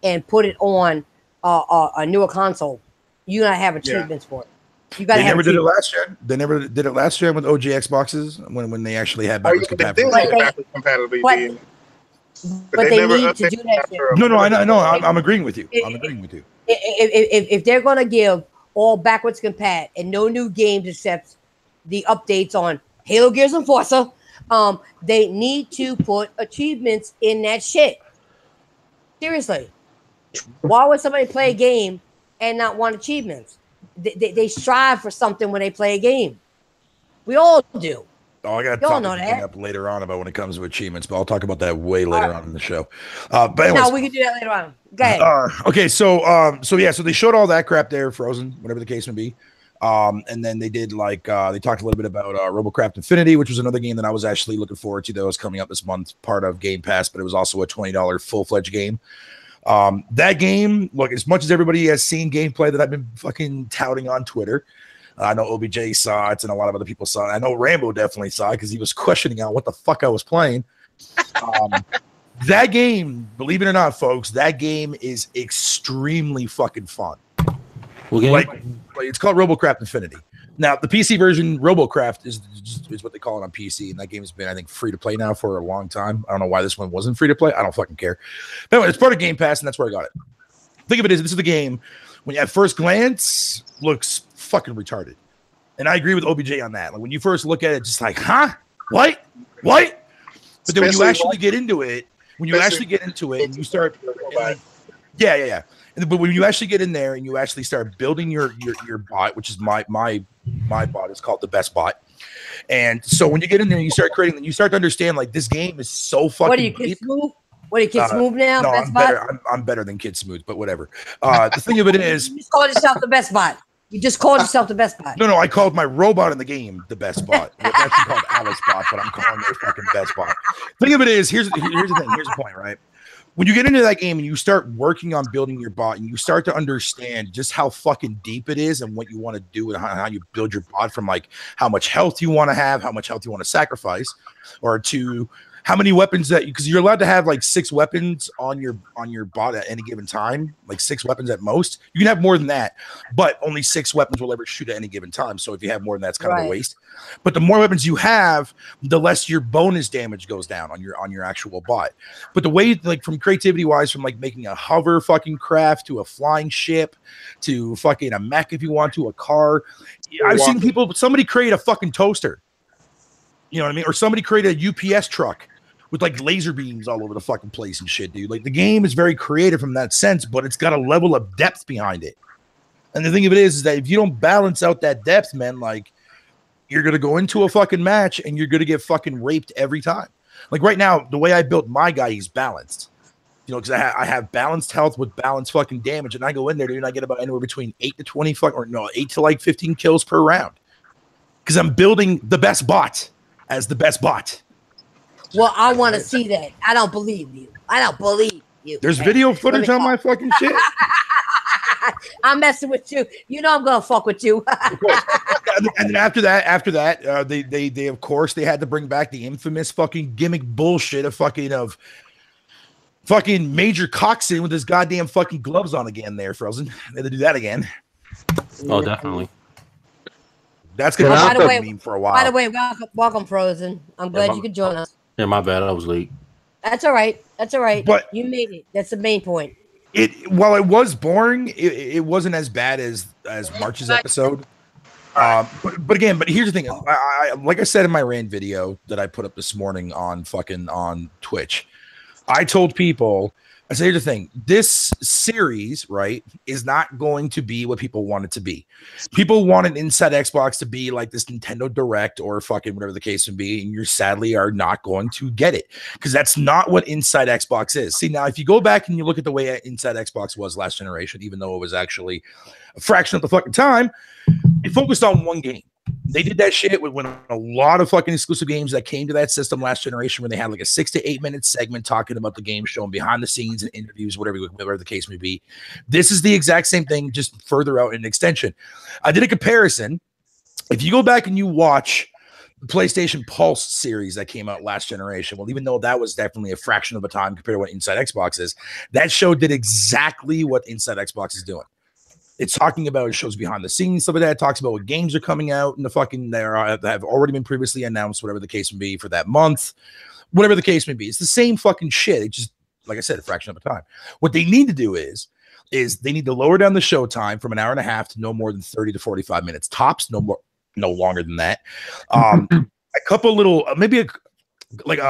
and put it on a newer console, you gotta have achievements for it. You gotta. They never did it last year. They never did it last year with OG Xboxes when they actually had backwards compatibility. But they need to do that shit. No, I know. I'm agreeing with you. If they're gonna give all backwards compat and no new games except the updates on Halo, Gears, and Forza, they need to put achievements in that shit. Seriously, why would somebody play a game and not want achievements? They strive for something when they play a game. We all do. Oh, I got to talk up later on about when it comes to achievements, but I'll talk about that way later on in the show. But anyways, no, we can do that later on. Go ahead. Okay, so they showed all that crap there, Frozen, whatever the case may be. And then they did they talked a little bit about Robocraft Infinity, which was another game that I was actually looking forward to that was coming up this month, part of Game Pass, but it was also a $20 full-fledged game. That game, look, as much as everybody has seen gameplay that I've been fucking touting on Twitter, I know OBJ saw it and a lot of other people saw it. I know Rambo definitely saw it because he was questioning on what the fuck I was playing. That game, believe it or not, folks, that game is extremely fucking fun. Okay. Like it's called Robocraft Infinity. Now, the PC version, Robocraft, is what they call it on PC, and that game's been, I think, free to play now for a long time. I don't know why this one wasn't free to play. I don't fucking care. But anyway, it's part of Game Pass, and that's where I got it. Think of it as this is the game when at first glance looks fucking retarded, and I agree with OBJ on that. Like when you first look at it, just like, huh, what? But then when you actually get into it, and you start, yeah. But when you actually get in there and you actually start building your bot, which is my bot is called the best bot. And so when you get in there and you start creating, you start to understand like this game is so fucking. What are you, Kid Smooth? What are you, Kid Smooth now? No, I'm better. I'm better than Kid Smooth, but whatever. The thing of it is, you just called yourself the best bot. You just called yourself the best bot. No, I called my robot in the game the best bot. It's actually called Alice Bot, but I'm calling it fucking best bot. The thing of it is, here's the thing. Here's the point, right? When you get into that game and you start working on building your bot and you start to understand just how fucking deep it is and what you want to do and how you build your bot, from like how much health you want to have, how much health you want to sacrifice, or to how many weapons that because you're allowed to have like 6 weapons on your bot at any given time, like 6 weapons at most. You can have more than that, but only 6 weapons will ever shoot at any given time. So if you have more than that, it's kind of a waste. But the more weapons you have, the less your bonus damage goes down on your actual bot. But the way, like from creativity wise, from like making a hover fucking craft to a flying ship to fucking a mech if you want to, a car. I've seen somebody create a fucking toaster. You know what I mean? Or somebody created a UPS truck with like laser beams all over the fucking place and shit, dude. Like the game is very creative from that sense, but it's got a level of depth behind it. And the thing of it is that if you don't balance out that depth, man, like you're going to go into a fucking match and you're going to get fucking raped every time. Like right now, the way I built my guy, he's balanced. You know, because I have balanced health with balanced fucking damage, and I go in there, dude, and I get about anywhere between 8 to like 15 kills per round. Because I'm building the best bot as the best bot. Well, I want to see that. I don't believe you. There's video footage on my fucking shit. I'm messing with you. You know I'm gonna fuck with you. And then after that, they of course they had to bring back the infamous fucking gimmick bullshit of fucking Major Coxon with his goddamn fucking gloves on again. There, Frozen. They had to do that again. Oh, definitely. That's gonna be a meme for a while. By the way, welcome, Frozen. I'm glad you could join us. Yeah, my bad. I was late. That's all right. But you made it. That's the main point. While it was boring, it wasn't as bad as March's episode. But here's the thing. I like I said in my rant video that I put up this morning on Twitch, I told people So here's the thing. This series, right, is not going to be what people want it to be. People wanted Inside Xbox to be like this Nintendo Direct or fucking whatever the case would be, and you sadly are not going to get it because that's not what Inside Xbox is. See, now if you go back and you look at the way Inside Xbox was last generation, even though it was actually a fraction of the fucking time, it focused on one game. They did that shit with a lot of fucking exclusive games that came to that system last generation, where they had like a 6 to 8 minute segment talking about the game, showing behind the scenes and interviews, whatever the case may be. This is the exact same thing, just further out in extension. I did a comparison. If you go back and you watch the PlayStation Pulse series that came out last generation, well, even though that was definitely a fraction of a time compared to what Inside Xbox is, that show did exactly what Inside Xbox is doing. It's talking about, it shows behind the scenes, stuff like that. It talks about what games are coming out and the fucking that have already been previously announced, whatever the case may be for that month, whatever the case may be. It's the same fucking shit. It just, like I said, a fraction of a time. What they need to do is they need to lower down the show time from an hour and a half to no more than 30 to 45 minutes tops, no longer than that. A couple little, maybe a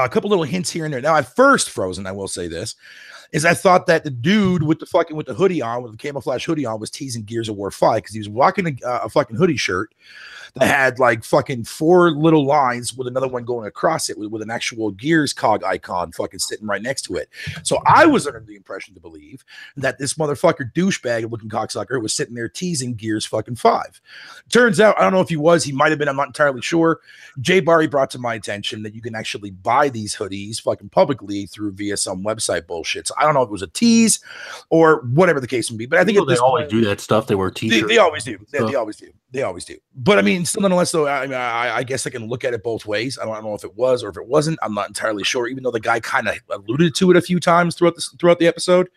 couple little hints here and there. Now, at first, Frozen, I will say this, is I thought that the dude with the hoodie on, with the camouflage hoodie on, was teasing Gears of War 5 because he was rocking a fucking hoodie shirt that had like fucking 4 little lines with another one going across it with an actual Gears cog icon fucking sitting right next to it. So I was under the impression to believe that this motherfucker douchebag looking cocksucker was sitting there teasing Gears fucking 5. Turns out, I don't know if he might have been, I'm not entirely sure. Jay Barry brought to my attention that you can actually buy these hoodies fucking publicly via some website bullshit. So I don't know if it was a tease or whatever the case may be, but I think they always do that stuff. They wear t-shirts. They always do. They always do. But I mean, still, nonetheless, though, I guess I can look at it both ways. I don't know if it was or if it wasn't. I'm not entirely sure, even though the guy kind of alluded to it a few times throughout the episode.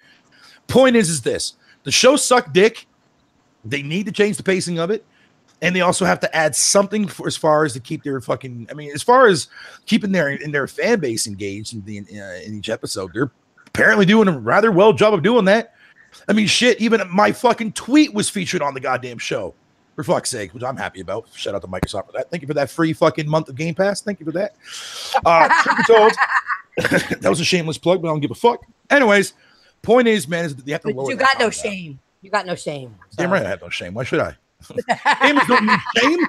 Point is this: the show sucked dick. They need to change the pacing of it, and they also have to add something as far as to keep their fucking. I mean, as far as keeping their fan base engaged in each episode, they're apparently doing a rather well job of doing that. I mean, shit, even my fucking tweet was featured on the goddamn show, for fuck's sake, which I'm happy about. Shout out to Microsoft for that. Thank you for that free fucking month of Game Pass. Thank you for that. That was a shameless plug, but I don't give a fuck. Anyways, point is, man, is that you have to lower. You got no shame. You got no shame. Damn right I have no shame. Why should I? Gamers don't need shame.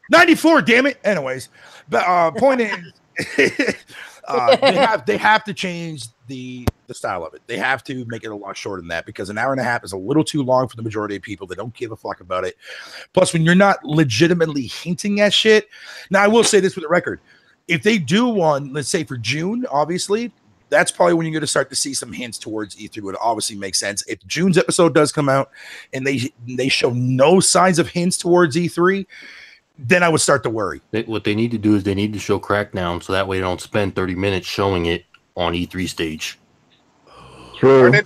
94, damn it. Anyways, but point is, they have to change the style of it. They have to make it a lot shorter than that because an hour and a half is a little too long for the majority of people. They don't give a fuck about it. Plus, when you're not legitimately hinting at shit. Now, I will say this for the record. If they do one, let's say for June, obviously, that's probably when you're going to start to see some hints towards E3. Would obviously make sense. If June's episode does come out and they show no signs of hints towards E3, then I would start to worry. What they need to do is they need to show Crackdown so that way they don't spend 30 minutes showing it on E3 stage. True. No,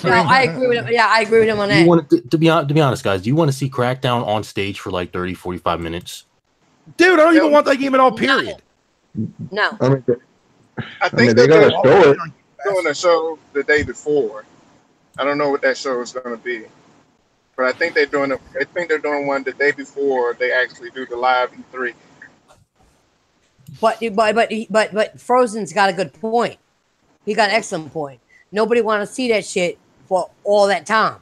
I agree with him. Yeah, I agree with him on that. You want to be honest, guys, do you want to see Crackdown on stage for like 30, 45 minutes? Dude, I don't even want that game at all, period. No. I think they gotta show it. Doing a show the day before. I don't know what that show is going to be, but I think they're doing one the day before they actually do the live E3. But Frozen's got a good point. He got an excellent point. Nobody want to see that shit for all that time.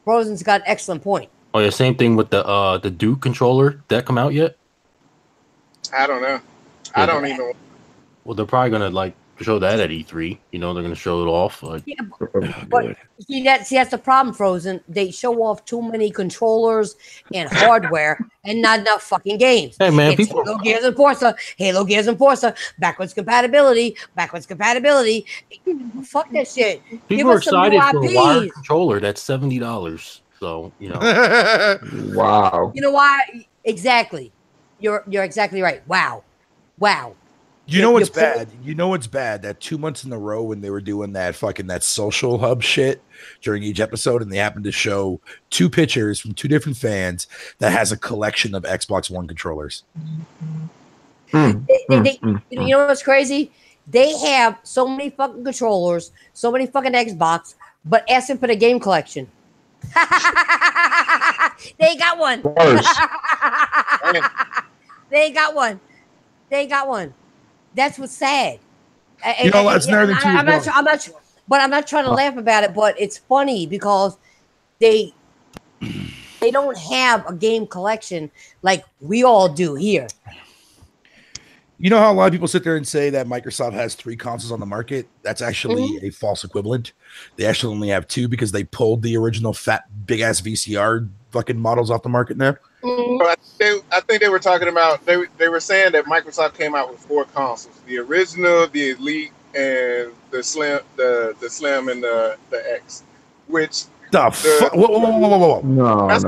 Frozen's got an excellent point. Oh yeah, same thing with the Duke controller. Did that come out yet? I don't know. I don't even. Well, they're probably gonna like show that at E3. You know, they're gonna show it off. Like, yeah, but see that's the problem, Frozen. They show off too many controllers and hardware and not enough fucking games. Hey man, it's Halo Gears and Forza, backwards compatibility. Fuck that shit. People are excited for a wired controller that's $70. So you know. Wow. You know why? Exactly. You're exactly right. Wow. You know what's bad? You know what's bad? That 2 months in a row when they were doing that social hub shit during each episode, and they happened to show 2 pictures from 2 different fans that has a collection of Xbox One controllers. You know what's crazy? They have so many fucking controllers, so many fucking Xbox, but ask them for the game collection. They got one. They got one. That's what's sad. You know, it's another than 2. I'm not sure. But I'm not trying to laugh about it, but it's funny because they don't have a game collection like we all do here. You know how a lot of people sit there and say that Microsoft has 3 consoles on the market? That's actually a false equivalent. They actually only have 2 because they pulled the original fat, big-ass VCR fucking models off the market now. I think they were talking about, they were saying that Microsoft came out with 4 consoles. The original, the Elite, and the Slim, the Slim and the X. Which... Whoa. No. That's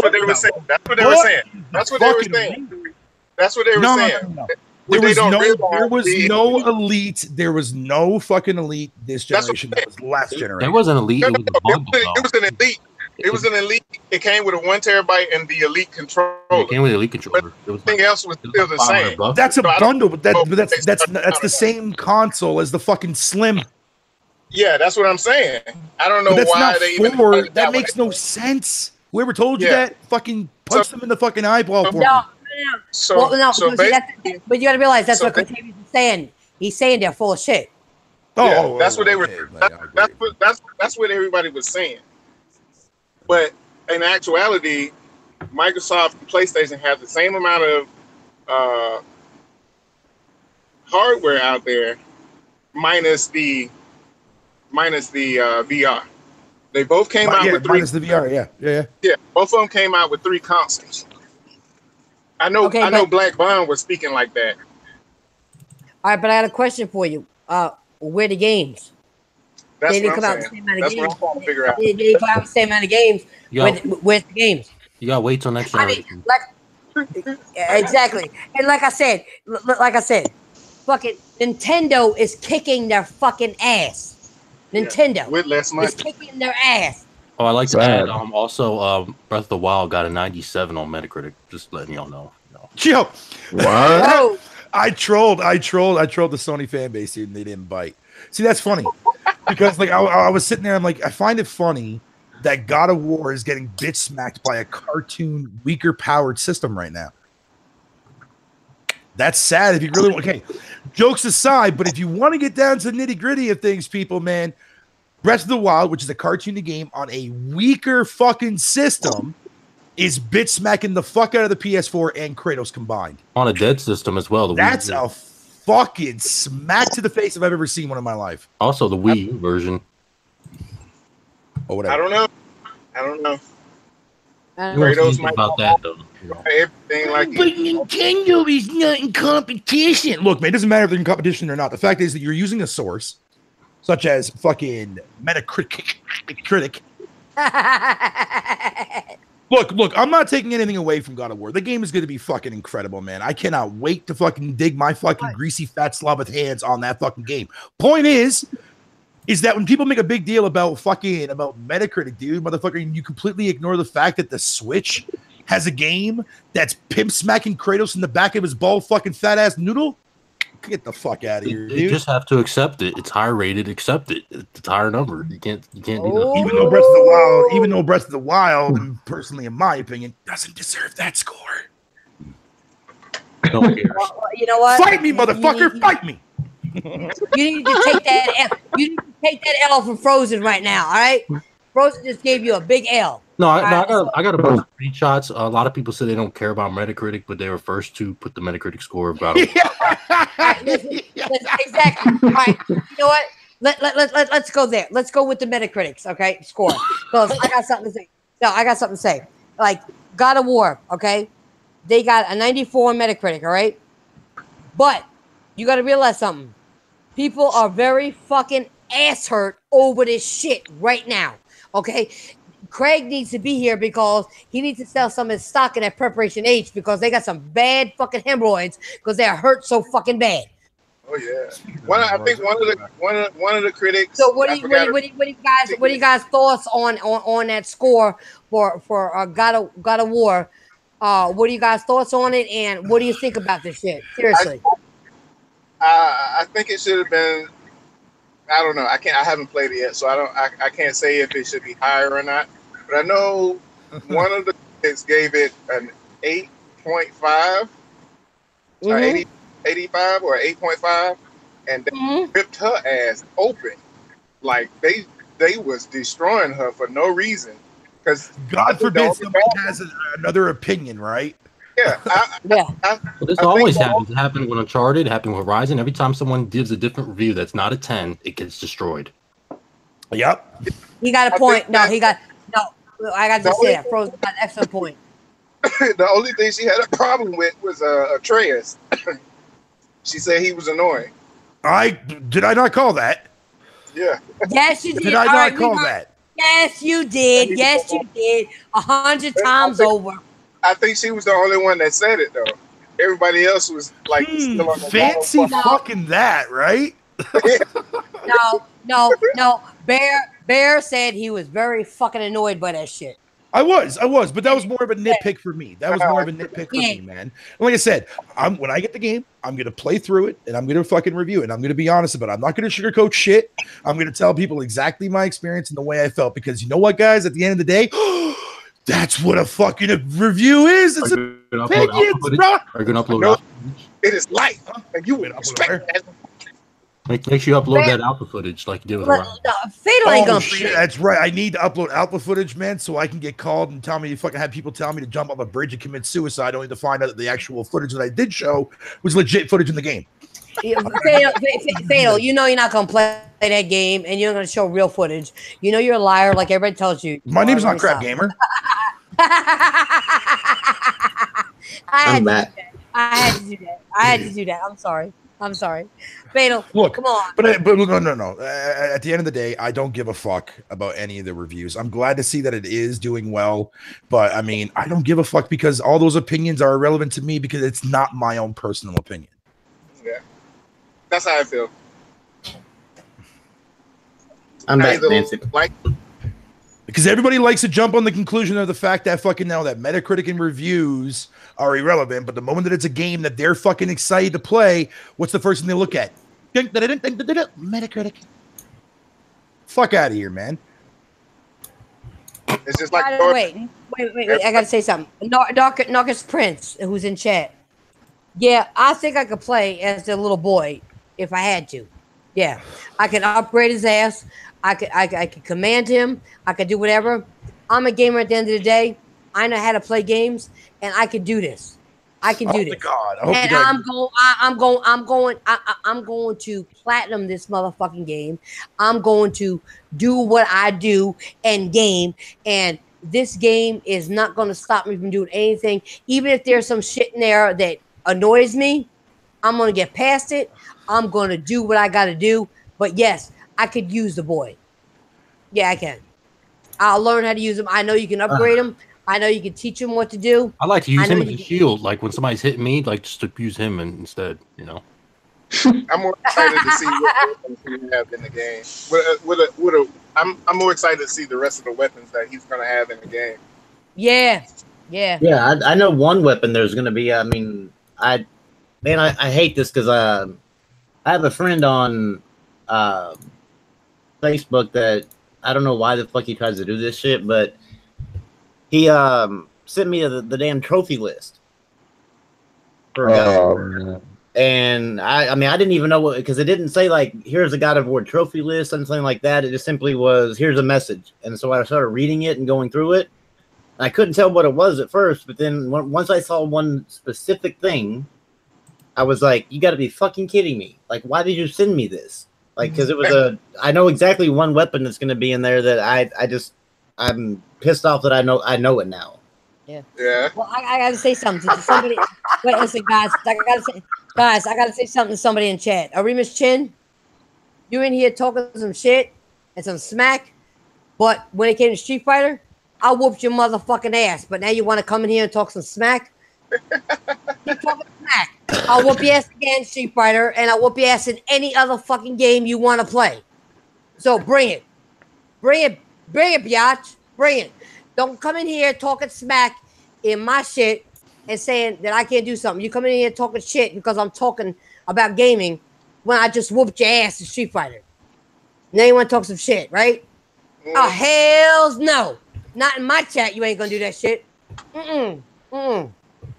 what they were saying. That's what they were saying. That's what they were saying. That's what they were saying. No. There was no Elite. There was no fucking Elite this generation. That was last generation. That wasn't Elite. It was an Elite. It was an Elite. It came with a 1 terabyte and the Elite controller. It came with the Elite controller. Everything else was still the same. That's a bundle, but that's the same console as the fucking Slim. Yeah, that's what I'm saying. I don't know why they even. That makes no sense. Whoever told you that, fucking punch them in the fucking eyeball for me. So but you got to realize that's what Octavius is saying. He's saying they're full of shit. That's what they were. That's what everybody was saying. But in actuality, Microsoft and PlayStation have the same amount of hardware out there, minus the VR. They both came out with 3. Minus the VR, yeah. Both of them came out with 3 consoles. I know Black Bond was speaking like that. All right, but I got a question for you. Where the games? That's they didn't what come out the same amount of games. What I'm trying to figure out. They didn't come out the same amount of games. Where's the games? You gotta wait till next generation. Exactly. And like I said, fucking Nintendo is kicking their fucking ass. Nintendo with less money is kicking their ass. Oh, I like to add. Also, Breath of the Wild got a 97 on Metacritic. Just letting y'all know. Yo, what? I trolled the Sony fan base here, and they didn't bite. See, that's funny because like I was sitting there, I'm like, I find it funny that God of War is getting bitch smacked by a cartoon, weaker powered system right now. That's sad. If you really want, okay, jokes aside, but if you want to get down to the nitty gritty of things, people, man, Breath of the Wild, which is a cartoony game on a weaker fucking system, is bitch smacking the fuck out of the PS4 and Kratos combined. On a dead system as well. That's a fucking smack to the face if I've ever seen one in my life. Also, the Wii U version. Or whatever. I don't know. Kratos might about that though. Everything like but Nintendo is not in competition. Look, man, it doesn't matter if they're in competition or not. The fact is that you're using a source such as fucking Metacritic. Look, I'm not taking anything away from God of War. The game is going to be fucking incredible, man. I cannot wait to fucking dig my fucking greasy fat slob with hands on that fucking game. Point is that when people make a big deal about Metacritic, dude, motherfucker, you completely ignore the fact that the Switch has a game that's pimp smacking Kratos in the back of his bald fucking fat ass noodle. Get the fuck out of here, dude. You just have to accept it. It's higher rated. Accept it. It's a higher number. You can't do that. Even though Breath of the Wild, personally, in my opinion, doesn't deserve that score. Don't care. Well, you know what? Fight me, motherfucker! Fight me! You need to take that L. You need to take that L from Frozen right now. All right, Frozen just gave you a big L. No, I got a bunch of screenshots. A lot of people say they don't care about Metacritic, but they were first to put the Metacritic score of God of War. Listen, exactly. All right, you know what? Let's go there. Let's go with the Metacritic's score. Because I got something to say. No, I got something to say. Like God of War, okay? They got a 94 on Metacritic, all right? But you got to realize something. People are very fucking ass hurt over this shit right now, okay? Craig needs to be here because he needs to sell some of his stock in that Preparation H because they got some bad fucking hemorrhoids because they are hurt so fucking bad. Oh yeah, I think one of the critics. So what do you guys thoughts on that score for God of War? What are you guys thoughts on it, and what do you think about this shit? Seriously, I think it should have been. I don't know. I haven't played it yet, so I can't say if it should be higher or not. But I know one of the critics gave it an 8.5, 85 or 8.5, and they ripped her ass open. like they was destroying her for no reason. Because God forbid somebody has another opinion, right? Yeah, this always happens. It happened with Uncharted. It happened with Horizon. Every time someone gives a different review that's not a 10, it gets destroyed. Yep. He got a point. I got to say that. Frozen got an excellent point. The only thing she had a problem with was Atreus. She said he was annoying. Did I not call that? Yeah. Yes, you did. Did I not call that? Yes, you did. Yes, you did. 100 times over. I think she was the only one that said it, though. Everybody else was like still on the fancy fucking that, right? No. Bear said he was very fucking annoyed by that shit. I was, but that was more of a nitpick for me. That was more of a nitpick for me, man. And like I said, when I get the game, I'm gonna play through it and I'm gonna fucking review it. And I'm gonna be honest about it. I'm not gonna sugarcoat shit. I'm gonna tell people exactly my experience and the way I felt, because you know what, guys? At the end of the day, that's what a fucking review is. It's opinions, bro. Are you gonna upload? It is light, and you would expect that. Make sure you upload that alpha footage like you did with Ryan. Fatal ain't gonna shit, that's right. I need to upload alpha footage, man, so I can get called and tell me you fucking have people tell me to jump off a bridge and commit suicide, only to find out that the actual footage that I did show was legit footage in the game. Fatal, you know you're not gonna play that game, and you're gonna show real footage. You know you're a liar, like everybody tells you. My name's not Crap Gamer. I had to do that. I'm sorry. Fatal. Look, come on. But no. At the end of the day, I don't give a fuck about any of the reviews. I'm glad to see that it is doing well, but I mean, I don't give a fuck because all those opinions are irrelevant to me because it's not my own personal opinion. Yeah, that's how I feel. I'm back, Nancy. Because everybody likes to jump on the conclusion of the fact that fucking now that Metacritic and reviews are irrelevant, but the moment that it's a game that they're fucking excited to play, what's the first thing they look at? Metacritic. Fuck out of here, man. It's just like wait. I gotta say something. Narcus Prince, who's in chat. Yeah, I think I could play as the little boy if I had to. Yeah, I could upgrade his ass. I could command him. I could do whatever. I'm a gamer at the end of the day. I know how to play games, and I can do this. I can do this. God. And I'm going to platinum this motherfucking game. I'm going to do what I do and game, and this game is not going to stop me from doing anything. Even if there's some shit in there that annoys me, I'm going to get past it. I'm going to do what I got to do. But yes, I could use the boy. Yeah, I can. I'll learn how to use him. I know you can upgrade him. I know you can teach him what to do. I like to use him as a shield. Like when somebody's hitting me, like just to use him instead, you know. I'm more excited to see what weapons he have in the game. I'm more excited to see the rest of the weapons that he's going to have in the game. Yeah. I know one weapon there's going to be. I mean, I hate this because I have a friend on Facebook that I don't know why the fuck he tries to do this shit, but he sent me the damn trophy list for and I mean I didn't even know what, because it didn't say like here's a God of War trophy list and something like that. It just simply was here's a message, and so I started reading it and going through it. I couldn't tell what it was at first, but then once I saw one specific thing, I was like, you got to be fucking kidding me. Like, why did you send me this? Like, because it was I know exactly one weapon that's going to be in there that I'm pissed off that I know it now. Yeah. Well, I got to say something to somebody. Wait, listen, guys. I got to say something to somebody in chat. Arima's Chin, you in here talking some shit and some smack, but when it came to Street Fighter, I whooped your motherfucking ass. But now you want to come in here and talk some smack? Keep talking smack. I'll whoop your ass again, Street Fighter, and I'll whoop your ass in any other fucking game you want to play. So bring it, biatch, bring it. Don't come in here talking smack in my shit and saying that I can't do something. You come in here talking shit because I'm talking about gaming when I just whooped your ass in Street Fighter. Now you want to talk some shit, right? Oh, hells no. Not in my chat. You ain't going to do that shit.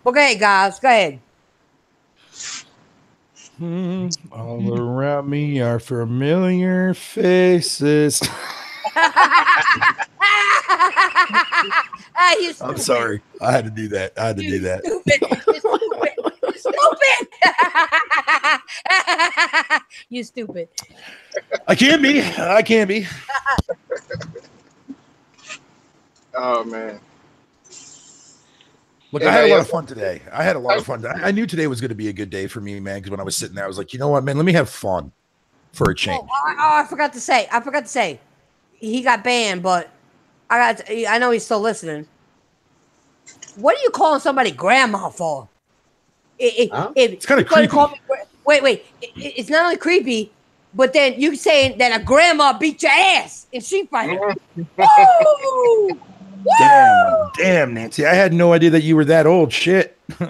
Okay, guys, go ahead. All around me are familiar faces. I'm sorry. I had to do that. You stupid. I can be. Oh man. Look, I had a lot of fun today. I knew today was going to be a good day for me, man, because when I was sitting there, I was like, you know what, man, let me have fun for a change. I forgot to say. He got banned, but I know he's still listening. What are you calling somebody grandma for? It's kind of creepy. Wait. It's not only creepy, but then you saying that a grandma beat your ass in Street Fighter. Woo! Damn, Nancy. I had no idea that you were that old. Shit. You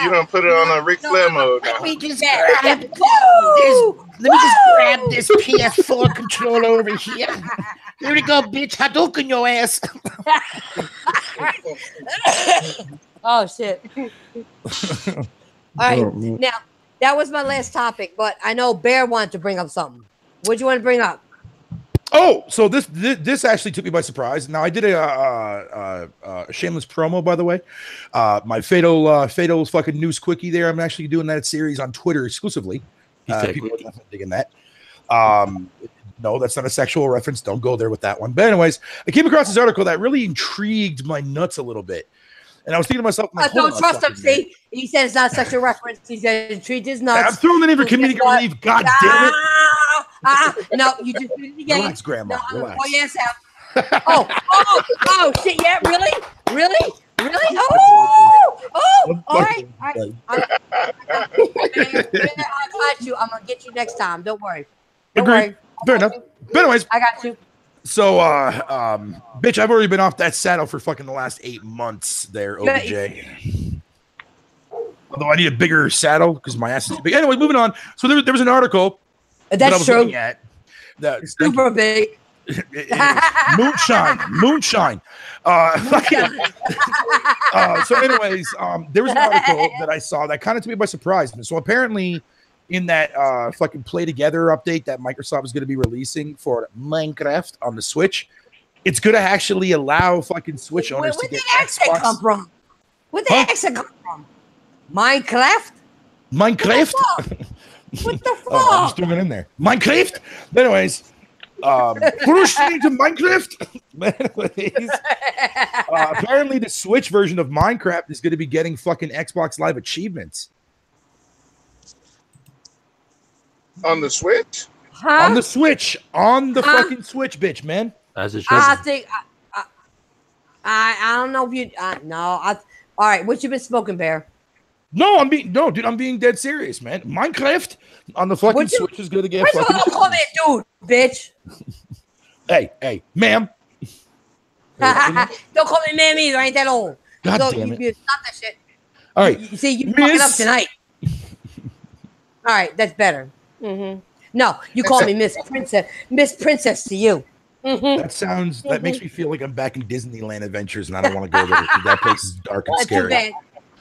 don't put it on a Ric Flair mode. Let me just grab this PS4 controller over here. Here we go, bitch. Hadouken your ass. Oh, shit. All right. Now, that was my last topic, but I know Bear wanted to bring up something. What do you want to bring up? Oh, so this actually took me by surprise. Now I did a shameless promo, by the way. My Fatal's fucking news quickie there. I'm actually doing that series on Twitter exclusively. People are definitely digging that. No, that's not a sexual reference. Don't go there with that one. But anyways, I came across this article that really intrigued my nuts a little bit. And I was thinking to myself, don't trust him, see? He said it's not a sexual reference. He said intrigued his nuts. I'm throwing the name for comedic relief. God damn it. No, you just did it again. Relax, Grandma. Relax. Oh, yes, oh, shit, yeah, really? Oh, all right. I got you. I'm going to get you next time. Don't worry. Agreed. Fair enough. But anyways. I got you. So, bitch, I've already been off that saddle for fucking the last 8 months there, OBJ. Although I need a bigger saddle because my ass is too big. Anyway, moving on. So there was an article that I was looking at. Super big. Moonshine. So anyways, there was an article that I saw that kind of took me by surprise. So apparently in that fucking Play Together update that Microsoft is going to be releasing for Minecraft on the Switch, it's going to actually allow fucking Switch owners to get Xbox. Come from? Where the accent come from? Minecraft? What the fuck? I'm just throwing it in there. Minecraft? Anyways, push me to Minecraft. Anyways, apparently the Switch version of Minecraft is going to be getting fucking Xbox Live achievements. On the Switch? Huh? On the Switch. On the fucking Switch, bitch, man. As it should. I think I don't know if you no. All right, what you been smoking, Bear? No, dude, I'm being dead serious, man. Minecraft on the fucking Switch is gonna get fucking. Don't call me a dude, bitch. Hey, ma'am. Don't call me ma'am either. I ain't that old. God damn it. Stop that shit. All right. You see, you fucking up tonight. All right, that's better. Mm-hmm. No, you call me Miss Princess to you. Mm-hmm. That makes me feel like I'm back in Disneyland Adventures, and I don't want to go there. That place is dark and scary.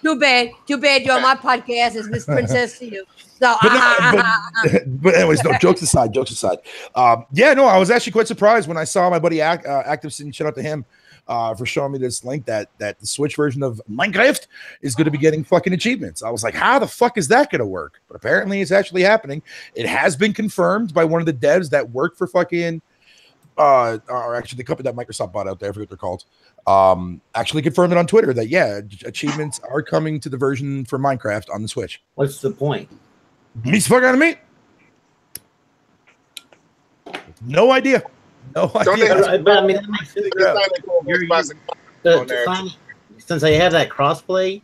Too bad. You're on my podcast as Miss Princess to you. So, but anyways, no, jokes aside. I was actually quite surprised when I saw my buddy Active. Shout out to him for showing me this link that the Switch version of Minecraft is going to be getting fucking achievements. I was like, how the fuck is that going to work? But apparently it's actually happening. It has been confirmed by one of the devs that work for fucking or actually the company that Microsoft bought out there, I forget what they're called, actually confirmed it on Twitter that achievements are coming to the version for Minecraft on the Switch. What's the point? Beats the fuck out of me. No idea. But I mean, that makes sense. Since they have that crossplay,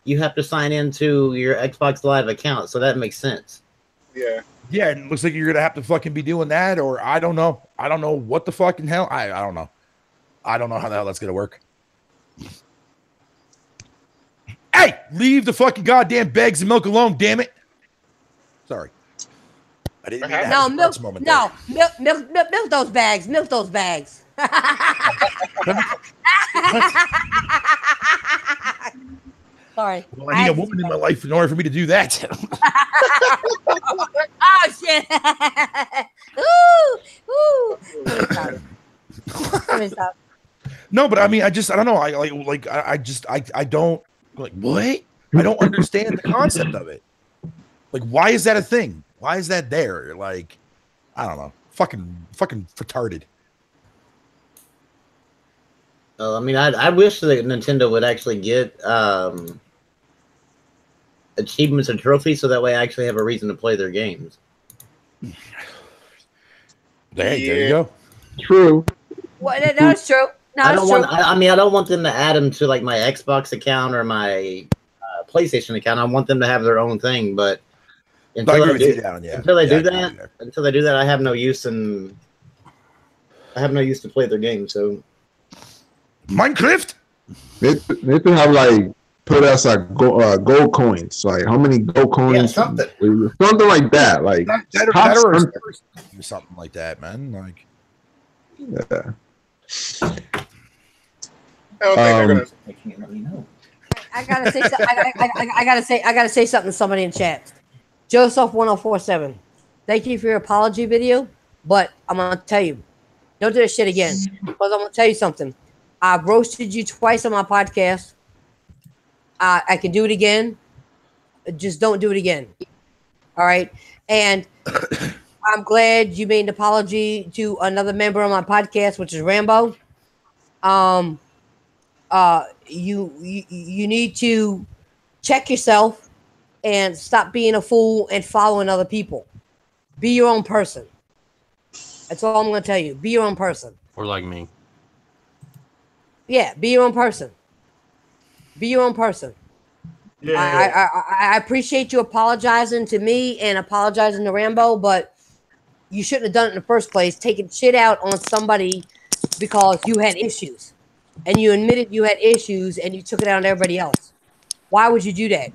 you have to sign into your Xbox Live account, so that makes sense. Yeah. Yeah, and it looks like you're gonna have to fucking be doing that, or I don't know. I don't know what the fucking hell. I don't know. I don't know how the hell that's gonna work. Hey, leave the fucking goddamn bags of milk alone, damn it. Sorry. I didn't mean to have a milk moment. No, milk those bags. Milk those bags. Sorry. Well, I need a woman in my life in order for me to do that. Oh shit! Ooh. Let me stop. No, but I mean, I don't know. I don't like what? I don't understand the concept of it. Like, why is that a thing? Why is that there? Like, I don't know. Fucking retarded. I mean, I wish that Nintendo would actually get achievements and trophies, so that way I actually have a reason to play their games. There you go. True. Well, that's true. No, I don't want them to add them to like my Xbox account or my PlayStation account. I want them to have their own thing, but until they do that, I have no use to play their game. So Minecraft. They could have like put us like gold coins. Like how many gold coins? Yeah, something like that. Like that or something like that, man. Like, yeah. I gotta say something. I gotta say something to somebody in chat. Joseph1047. Thank you for your apology video, but I'm gonna tell you, don't do this shit again. Because I'm gonna tell you something. I've roasted you twice on my podcast. I can do it again. Just don't do it again. All right. And I'm glad you made an apology to another member on my podcast, which is Rambo. You need to check yourself and stop being a fool and following other people. Be your own person. That's all I'm going to tell you. Be your own person. Or like me. Yeah, be your own person. Be your own person. Yeah. I appreciate you apologizing to me and apologizing to Rambo, but you shouldn't have done it in the first place, taking shit out on somebody because you had issues. And you admitted you had issues and you took it out on everybody else. Why would you do that?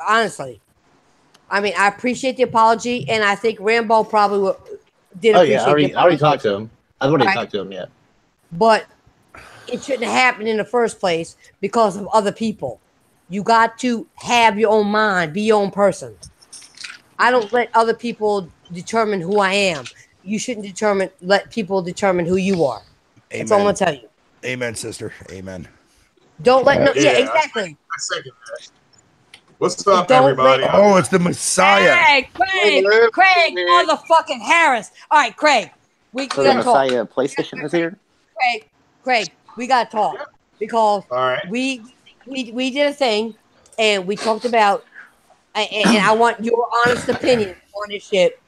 Honestly. I mean, I appreciate the apology, and I think Rambo probably did appreciate I already talked to him. I've already talked to him, yeah. But it shouldn't have happened in the first place because of other people. You got to have your own mind, be your own person. I don't let other people determine who I am. You shouldn't let people determine who you are. Amen. That's all I'm going to tell you. Amen, sister. Amen. Don't let yeah, exactly. I second that. What's up, everybody? It's the Messiah. Hey, Craig, motherfucking Harris. All right, Craig. We the gotta Messiah talk. PlayStation is here. Craig, we gotta talk because right. we did a thing and we talked about and I want your honest opinion on this shit.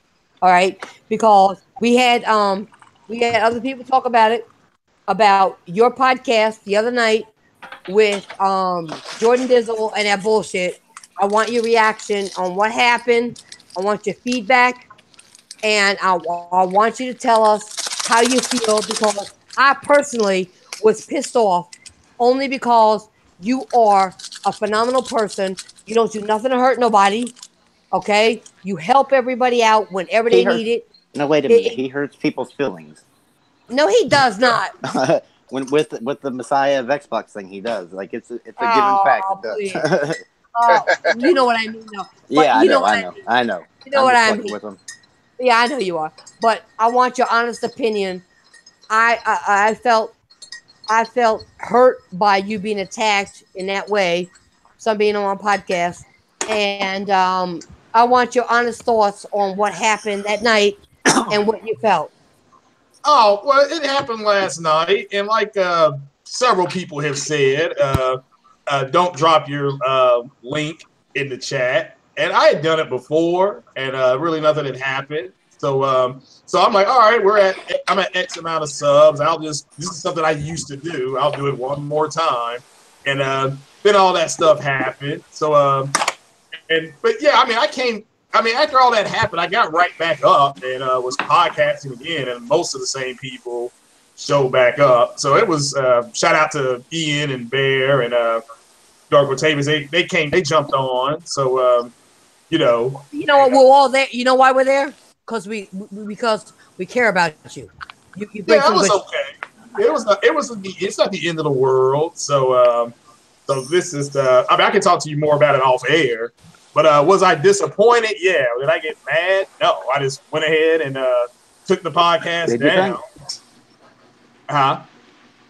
All right, because we had other people talk about it, about your podcast the other night with Jordan Dizzle and that bullshit. I want your reaction on what happened. I want your feedback, and I want you to tell us how you feel, because I personally was pissed off only because you are a phenomenal person. You don't do nothing to hurt nobody. Okay? You help everybody out whenever they need it. No, wait a minute. He hurts people's feelings. No, he does not. with the Messiah of Xbox thing, he does. Like it's a given fact. It does. You know what I mean, though. Yeah, I know. You know what I mean. With him. Yeah, I know you are. But I want your honest opinion. I felt hurt by you being attacked in that way, some being on my podcast, and I want your honest thoughts on what happened that night and what you felt. Oh, well, it happened last night, and like several people have said, don't drop your link in the chat. And I had done it before, and really nothing had happened. So I'm like, all right, I'm at X amount of subs. this is something I used to do. I'll do it one more time. And then all that stuff happened. So, but yeah, after all that happened, I got right back up and was podcasting again, and most of the same people showed back up. So it was shout out to Ian and Bear and Dark Octavius. They jumped on. So you know what, we're all there. You know why we're there? Because we care about you. You bring it was okay. It's not the end of the world. So So this is the. I mean, I can talk to you more about it off air. But was I disappointed? Yeah. Did I get mad? No. I just went ahead and took the podcast down. Huh?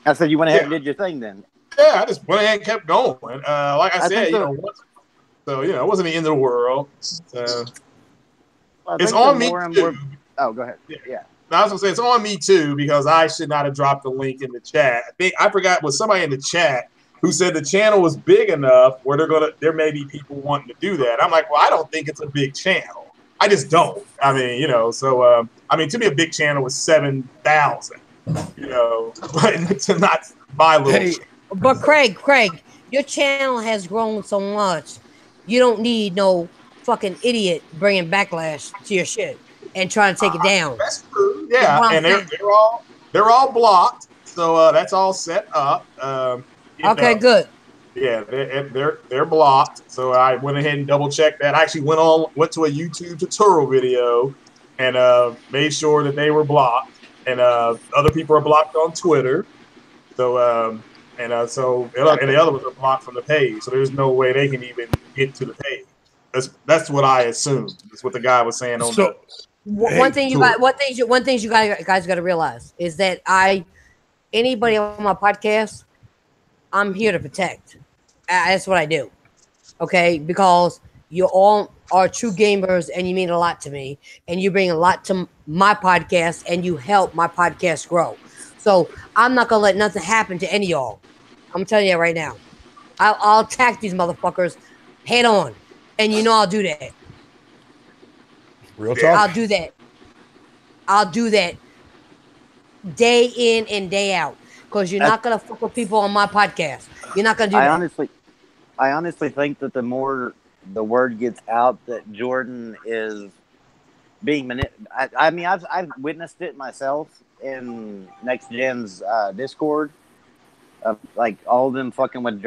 I said you went ahead and did your thing then. Yeah, I just went ahead and kept going. Like I said, so it wasn't the end of the world. It's on me too. Oh, go ahead. Yeah. I was gonna say it's on me too because I should not have dropped the link in the chat. I forgot was somebody in the chat who said the channel was big enough where there may be people wanting to do that. I'm like, well, I don't think it's a big channel. I just don't. I mean, so to me a big channel was 7,000. But to not my little. But Craig, your channel has grown so much. You don't need no fucking idiot bringing backlash to your shit and trying to take it down. That's true. Yeah, and they're all blocked, so that's all set up. Okay, good. Yeah, they're blocked. So I went ahead and double checked that. I actually went to a YouTube tutorial video and made sure that they were blocked. And other people are blocked on Twitter. So and the other ones are blocked from the page. So there's no way they can even get to the page. That's what I assumed. That's what the guy was saying on the. One thing you guys got to realize is that anybody on my podcast, I'm here to protect. That's what I do. Okay, because you all are true gamers and you mean a lot to me and you bring a lot to my podcast and you help my podcast grow. So I'm not gonna let nothing happen to any of y'all. I'm telling you right now. I'll attack these motherfuckers head on, and I'll do that. Real talk. I'll do that day in and day out because you're not gonna fuck with people on my podcast. You're not gonna do that. I honestly think that the more the word gets out that Jordan is being manipulated. I mean, I've witnessed it myself in Next Gen's Discord. Like all of them fucking with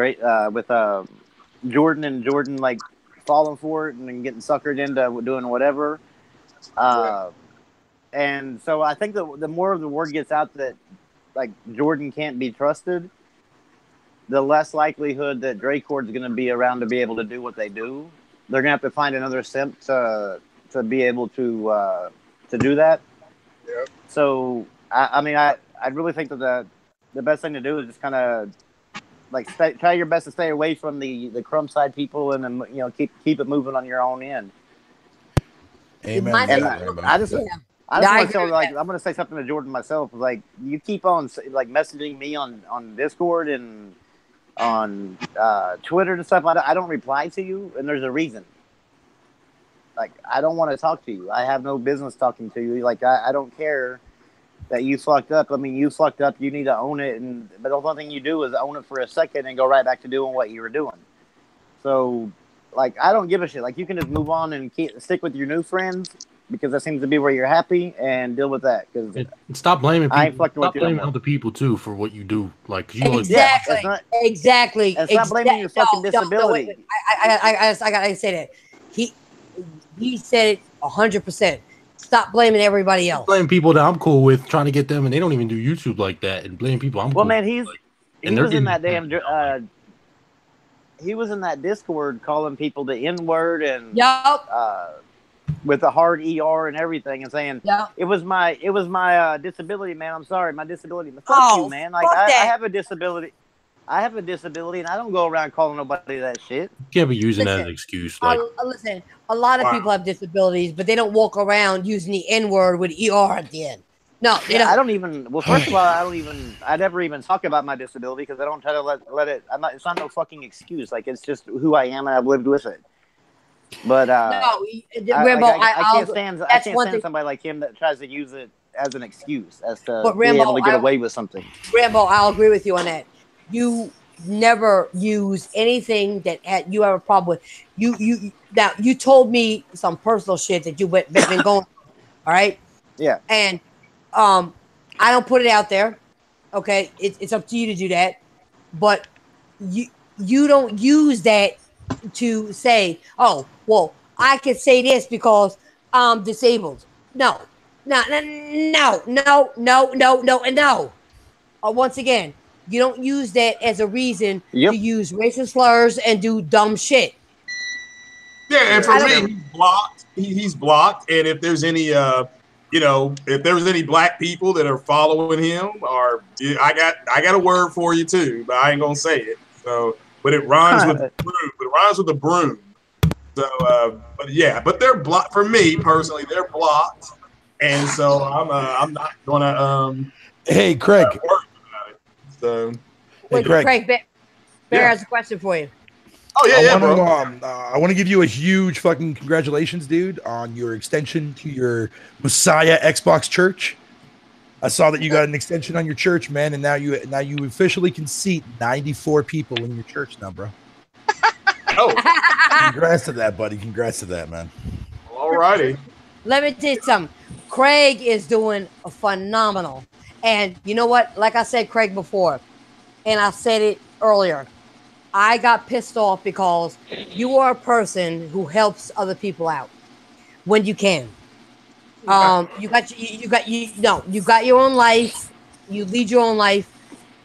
Jordan and Jordan like falling for it and then getting suckered into doing whatever. And so I think that the more the word gets out that like Jordan can't be trusted, the less likelihood that Dracord's going to be around to be able to do what they do. They're going to have to find another simp to be able to do that. Yep. So I really think that the best thing to do is just kind of like try your best to stay away from the crumb side people and then keep it moving on your own end. Amen. And I just want to tell I'm going to say something to Jordan myself. Like you keep on like messaging me on Discord and on Twitter and stuff. I don't reply to you, and there's a reason. Like I don't want to talk to you. I have no business talking to you. Like I don't care that you fucked up. I mean, you fucked up. You need to own it. But the only thing you do is own it for a second and go right back to doing what you were doing. So, like, I don't give a shit. Like, you can just move on and stick with your new friends because that seems to be where you're happy and deal with that. Because stop blaming people. I ain't fucking stop with you blaming other people too for what you do. Like exactly. And stop blaming your fucking disability. Wait. I gotta say that he said it 100%. Stop blaming everybody else. Blame people that I'm cool with, trying to get them, and they don't even do YouTube like that. And blame people I'm cool. Well, man, he was in that damn. That. He was in that Discord calling people the N-word and with a hard ER and everything, and saying it was my disability, man. I'm sorry, my disability. Fuck you, man. Like I have a disability. And I don't go around calling nobody that shit. You can't be using that as an excuse. Like, listen, a lot of people have disabilities, but they don't walk around using the N-word with ER at the end. No, I don't even. Well, first of all, I never even talk about my disability because I don't try to let it. It's not no fucking excuse. Like it's just who I am, and I've lived with it. But Rambo, I can't stand somebody like him that tries to use it as an excuse as to be able to get away with something. Rambo, I'll agree with you on that. You never use anything that you have a problem with. You told me some personal shit that you've been going. All right. Yeah. And I don't put it out there. Okay, it's up to you to do that. But you don't use that to say, oh, well, I could say this because I'm disabled. No. Once again, You don't use that as a reason to use racist slurs and do dumb shit. Yeah, and for me, he's blocked. He's blocked. And if there's any, if there's any black people that are following him, or I got a word for you too, but I ain't gonna say it. So, but it rhymes with the broom. It rhymes with the broom. So, but they're blocked. For me personally, they're blocked, and so I'm not gonna. Hey, Craig. Worry about it. So, wait, Craig, Bear has a question for you. Oh yeah, bro. I want to give you a huge fucking congratulations, dude, on your extension to your Messiah Xbox church. I saw that you got an extension on your church, man, and now you officially can seat 94 people in your church now, bro. Oh, congrats to that, buddy. Congrats to that, man. All righty. Let me tell you something. Craig is doing a phenomenal. And you know what? Like I said, Craig, before, and I said it earlier, I got pissed off because you are a person who helps other people out when you can. You got your own life. You lead your own life,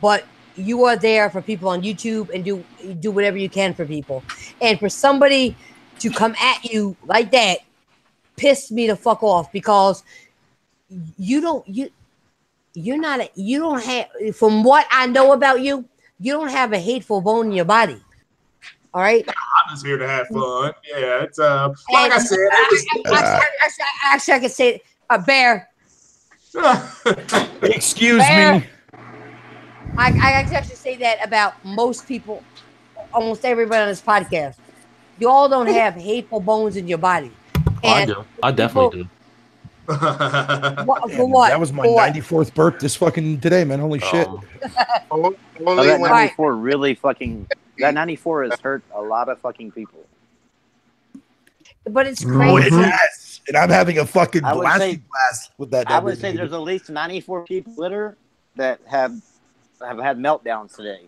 but you are there for people on YouTube and do whatever you can for people. And for somebody to come at you like that pissed me the fuck off, because you don't have, from what I know about you, you don't have a hateful bone in your body. All right. I'm just here to have fun. Yeah, it's like I said. Actually, I can say Bear. Excuse me. I can actually say that about most people, almost everybody on this podcast. You all don't have hateful bones in your body. I do. I definitely do. For what? That was my 94th burp this fucking today, man. Holy shit. That 94 really fucking. That 94 has hurt a lot of fucking people. But it's crazy. And I'm having a fucking blasting blast with that. I would say there's at least 94 people that have had meltdowns today.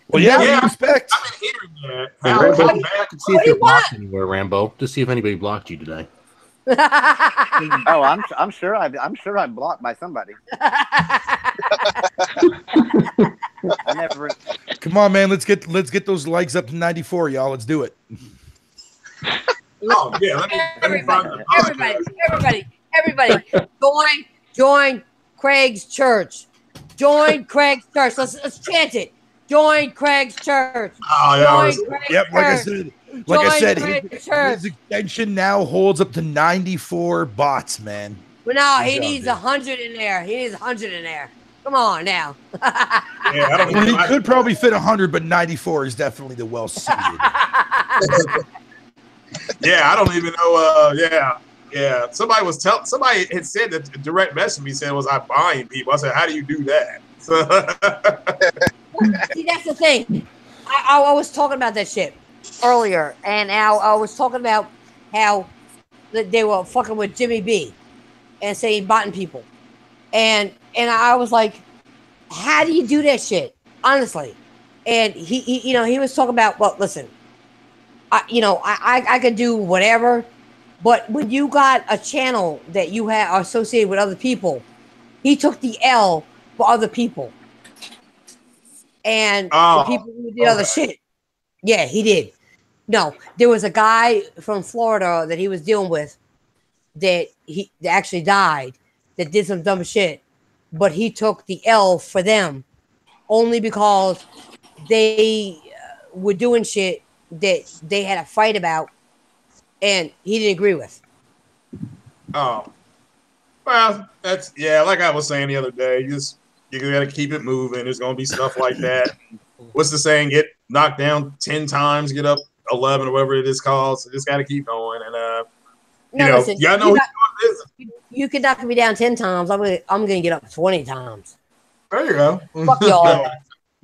Well, yeah, what do you expect? I've been hearing that. Hey, Rambo, I can see if you're blocked anywhere, Rambo, to see if anybody blocked you today. Oh, I'm sure I'm blocked by somebody. I never. Come on, man. Let's get those likes up to 94, y'all. Let's do it. Oh yeah, let me find the everybody, join Craig's church. Join Craig's church. Let's chant it. Join Craig's church. Oh yeah. Like I said, his extension now holds up to 94 bots, man. Well, no, he needs 100 in there. He needs 100 in there. Come on now. He could probably fit 100, but 94 is definitely the well suited. Yeah, I don't even know. Yeah. Somebody had said that direct message me said, was I buying people? I said, how do you do that? So see, that's the thing. I was talking about that shit earlier, and I was talking about how they were fucking with Jimmy B and saying botting people, and I was like, how do you do that shit, honestly? And he was talking about, well, listen, I could do whatever, but when you got a channel that you are associated with other people, he took the L for other people, and the people who did other shit. Yeah, he did. No, there was a guy from Florida that he was dealing with that actually died, that did some dumb shit, but he took the L for them only because they were doing shit that they had a fight about, and he didn't agree with. Oh, well, that's like I was saying the other day, you got to keep it moving. There's gonna be stuff like that. What's the saying? Get knocked down 10 times, get up 11 or whatever it is called. So just got to keep going. And listen, y'all know you can knock me down 10 times. I'm gonna get up 20 times. There you go. Fuck y'all.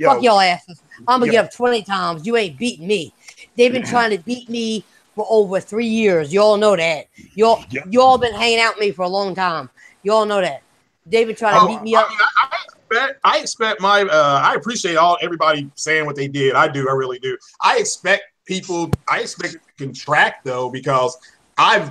Fuck y'all asses. I'm gonna get up 20 times. You ain't beating me. They've been trying to beat me for over 3 years. Y'all know that. Y'all been hanging out with me for a long time. Y'all know that. They've been trying to beat me up. I expect I appreciate everybody saying what they did. I do. I really do. I expect it to contract though, because I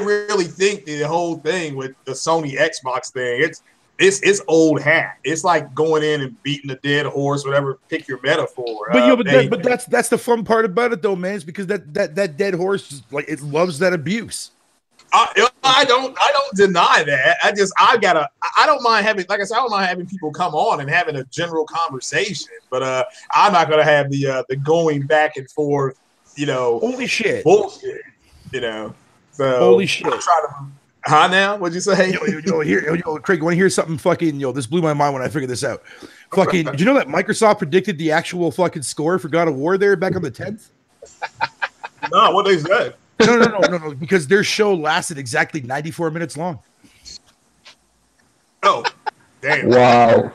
really think the whole thing with the Sony Xbox thing, it's old hat. It's like going in and beating a dead horse, whatever. Pick your metaphor. But that's the fun part about it, though, man. Is because that dead horse it loves that abuse. I don't deny that. I don't mind having, like I said, I don't mind having people come on and having a general conversation. But I'm not gonna have the going back and forth. Holy shit, bullshit. So holy shit. Now? What'd you say? Craig, you want to hear something fucking, this blew my mind when I figured this out. Fucking, did you know that Microsoft predicted the actual fucking score for God of War there back on the 10th? No, what they said? No, because their show lasted exactly 94 minutes long. Oh, damn. Wow.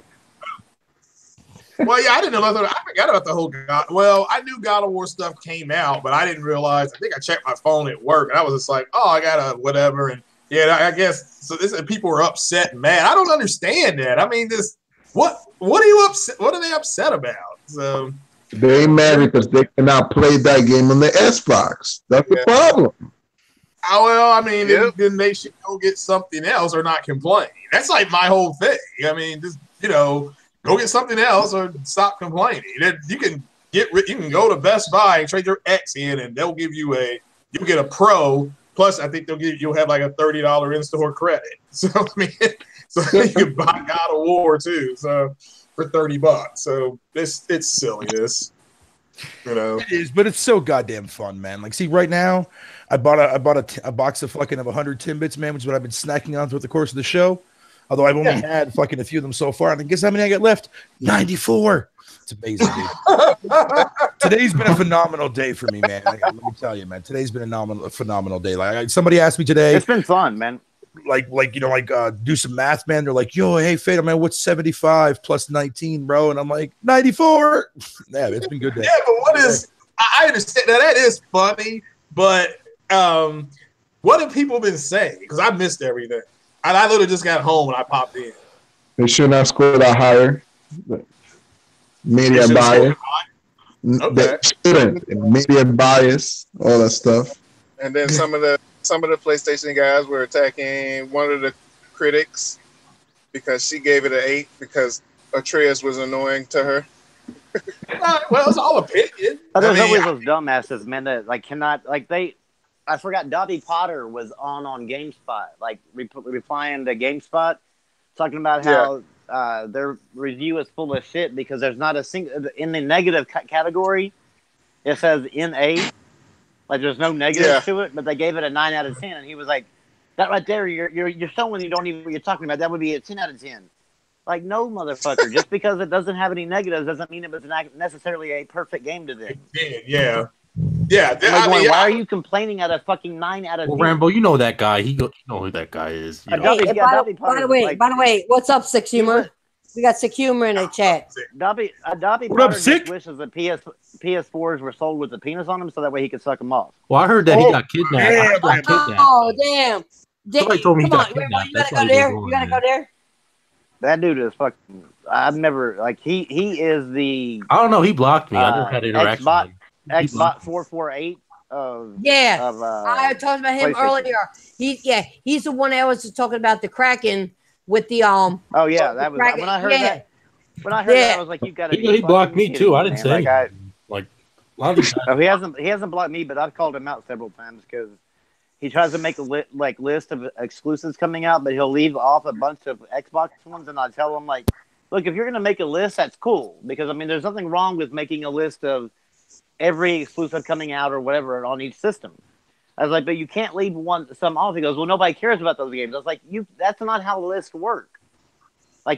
Well, yeah, I didn't know. I forgot about the whole God. Well, I knew God of War stuff came out, but I didn't realize. I think I checked my phone at work, and I was just like, "Oh, I got a whatever." And yeah, I guess so. People were upset, and mad. I don't understand that. I mean, what are you upset? What are they upset about? So they ain't mad because they cannot play that game on the Xbox. That's the problem. Well, I mean, then they should go get something else or not complain. That's like my whole thing. I mean, just go get something else or stop complaining. You can go to Best Buy and trade your X in, and they'll give you you'll get a Pro. Plus, I think you'll have like a $30 in-store credit. So I mean, you can buy God of War too. So for $30. So it's silliness. It is, but it's so goddamn fun, man. Like, see, right now, I bought a box of 100 Timbits, man, which is what I've been snacking on throughout the course of the show. Although I've only had fucking a few of them so far, and I guess how many I got left? 94. It's amazing, dude. Today's been a phenomenal day for me, man. Let me tell you, man. Today's been a phenomenal day. Like somebody asked me today. It's been fun, man. Do some math, man. They're like, yo, hey, Fade, man, what's 75 plus 19, bro? And I'm like, 94. Yeah, it's been good day. Yeah, but I understand that is funny, but what have people been saying? Because I missed everything. I literally just got home and I popped in. They should not score that higher. Media bias. Okay. Media bias, all that stuff. And then some of the PlayStation guys were attacking one of the critics because she gave it an 8 because Atreus was annoying to her. Well, it's all opinion. There's always those dumbasses, man, that cannot I forgot Dobby Potter was on GameSpot, replying to GameSpot, talking about how their review is full of shit because there's not a single in the negative category. It says NA, there's no negative to it, but they gave it a 9 out of 10, and he was like, "That right there, you're showing you don't even what you're talking about. That would be a 10 out of 10." Like, no, motherfucker. Just because it doesn't have any negatives doesn't mean it was not necessarily a perfect game to them. Yeah. Why are you complaining at a fucking 9 out of 10? Well, Rambo, you know that guy. You know who that guy is. By the way, what's up, Six Humor? We got Sick Humor in the chat. Dobby Potter just wishes that PS4s were sold with a penis on them so that way he could suck them off. Well, I heard that he got kidnapped. Oh, damn. Somebody told me he got kidnapped. You gotta go there. You gotta go there. That dude is fucking. I've never he is the. I don't know. He blocked me. I never had an interaction. Xbot 448. I talked about him earlier. He's the one that was talking about the Kraken with the Oh yeah, that was when I heard that. When I heard that, I was like, "You got to." He blocked me too. I didn't say anything. He hasn't blocked me, but I've called him out several times because he tries to make a list of exclusives coming out, but he'll leave off a bunch of Xbox ones, and I tell him look, if you're gonna make a list, that's cool because I mean, there's nothing wrong with making a list of every exclusive coming out or whatever on each system. I was like, but you can't leave some off. He goes, well, nobody cares about those games. I was like, that's not how lists work.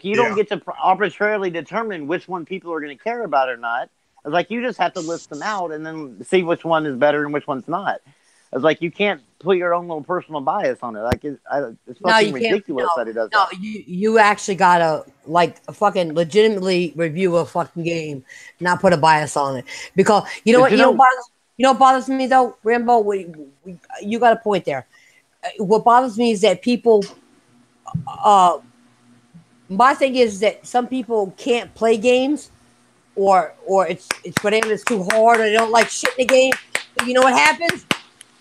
You don't get to arbitrarily determine which one people are going to care about or not. I was like, you just have to list them out and then see which one is better and which one's not. I was like, you can't put your own little personal bias on it. It's fucking ridiculous that he does that. No, you actually gotta fucking legitimately review a fucking game, not put a bias on it. Because you know what bothers me though, Rambo. You got a point there. What bothers me is that people. My thing is that some people can't play games, or it's for them it's too hard, or they don't like shit in the game. But you know what happens?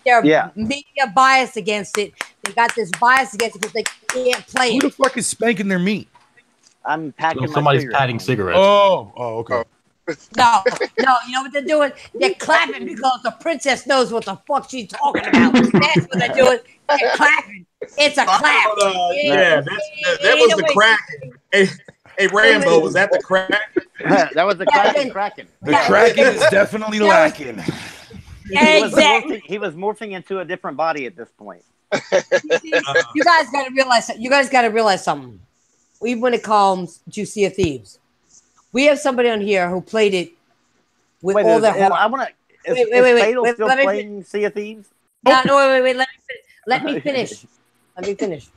They're media biased against it. They got this bias against it because they can't play it. Who the fuck is spanking their meat? I'm packing. Somebody's patting cigarettes. Oh, okay. No, you know what they're doing? They're clapping because the princess knows what the fuck she's talking about. That's what they're doing. They're clapping. It's a clap. Yeah, that was the Kraken. Hey, Rambo, was that the Kraken? That was the Kraken. The Kraken is definitely lacking. Exactly. He was morphing into a different body at this point. You guys got to realize that. You guys got to realize something. Even when it comes to Sea of Thieves, we have somebody on here who played it with all their heart. I want to. Is Fatal still playing Sea of Thieves? No, wait. Let me finish. Let me finish.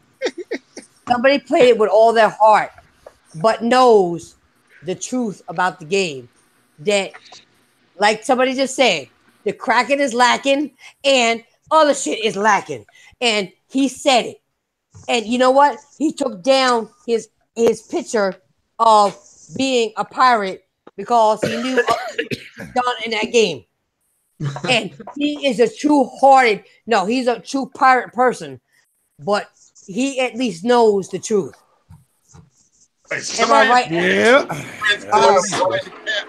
Somebody played it with all their heart, but knows the truth about the game. That, like somebody just said, the Kraken is lacking and other shit is lacking. And he said it. And you know what? He took down his picture of being a pirate because he knew what was done in that game. And he is a he's a true pirate person, but he at least knows the truth. Am I right? Yeah.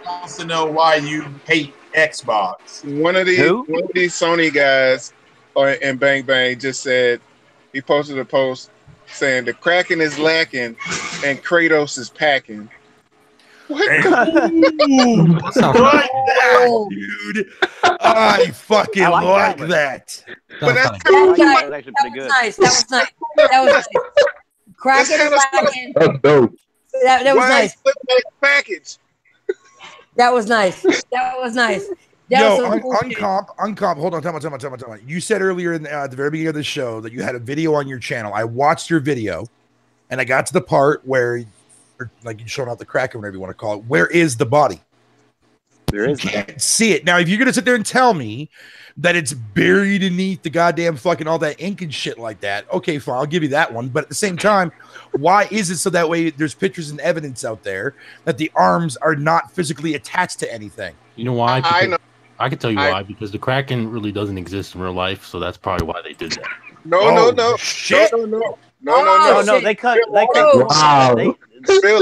Wants to know why you hate Xbox. One of these Sony guys in Bang Bang just said, he posted a post saying the Kraken is lacking and Kratos is packing. What? Dude, I fucking like that. But that's actually pretty good. Nice. That was nice. Kraken is lacking. That's dope. That was nice. Package. That was nice. Uncomp. Hold on. Time out. You said earlier at the very beginning of the show that you had a video on your channel. I watched your video, and I got to the part where, like, you showed out the Kraken, whatever you want to call it. Where is the body? You can't see it. Now, if you're gonna sit there and tell me that it's buried beneath the goddamn fucking all that ink and shit like that, okay, fine, I'll give you that one. But at the same time, why is it so that way there's pictures and evidence out there that the arms are not physically attached to anything? You know why? I know. I can tell you why. Because the Kraken really doesn't exist in real life, so that's probably why they did that. No. Shit. No. They cut. Wow. Real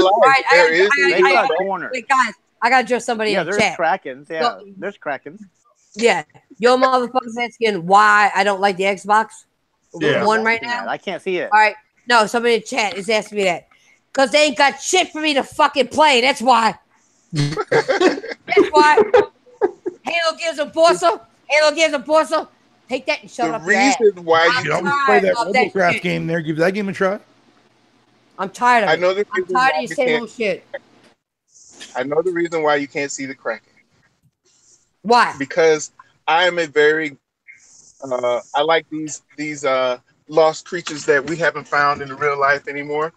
life. They cut corner. Wait, guys, I gotta address somebody in the chat. Krakens. Yeah, there's Krakens. Yeah, your motherfuckers asking why I don't like the Xbox One right now. I can't see it. All right, no, somebody in the chat is asking me that because they ain't got shit for me to fucking play. That's why. That's why. Halo Gears of Forza. Take that and shut up. The reason why you don't play that Robocraft game there, give that game a try. I'm tired of it. I know I'm tired of your same old shit. I know the reason why you can't see the Kraken. Why? Because I am a very I like these lost creatures that we haven't found in the real life anymore.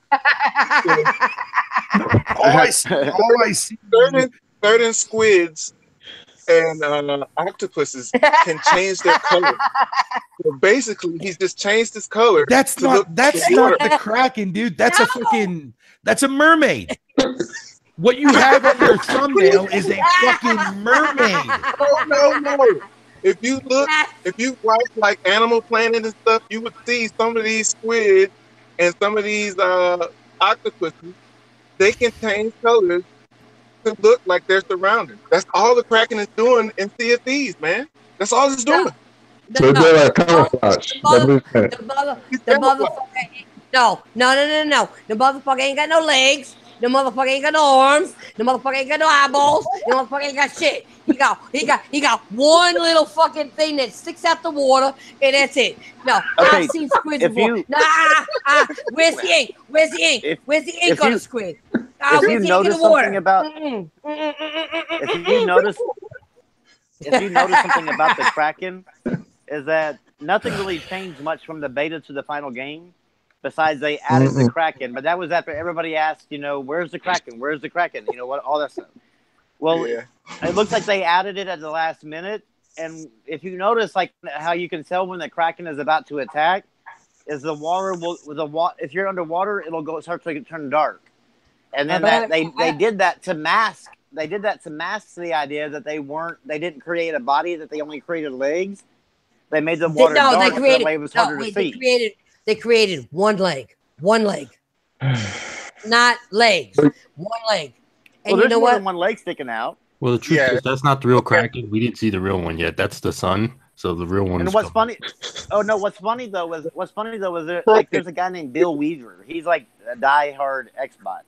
all I see certain squids and octopuses can change their color. So basically, he's just changed his color. That's not the Kraken, dude. That's a mermaid. What you have on your thumbnail is a fucking mermaid. No. If you watch like Animal Planet and stuff, you would see some of these squid and some of these octopuses. They can change colors to look like they're surrounded. That's all the Kraken is doing in Sea of Thieves, man. That's all it's doing. So they're like camouflage. The motherfucker. No. The motherfucker ain't got no legs. The motherfucker ain't got no arms. The motherfucker ain't got no eyeballs. The motherfucker ain't got shit. He got one little fucking thing that sticks out the water, and that's it. No, I've seen squids before. Where's the ink? Where's the ink on the squid? If you notice something about the Kraken, is that nothing really changed much from the beta to the final game. Besides, they added the Kraken, but that was after everybody asked, where's the Kraken? Where's the Kraken? All that stuff. Well, It looks like they added it at the last minute, and if you notice, like how you can tell when the Kraken is about to attack, is the water if you're underwater, it'll start to turn dark, and then they did that to mask. They did that to mask the idea that they didn't create a body, that they only created legs. They made the water dark, that way it was harder to see. They created one leg. not legs. One leg. And Well, you know more what? than one leg sticking out. Well, the truth is that's not the real Kraken. We didn't see the real one yet. That's the sun. So the real one. And what's funny? Oh no, what's funny though is like there's a guy named Bill Weaver. He's like a diehard Xbot,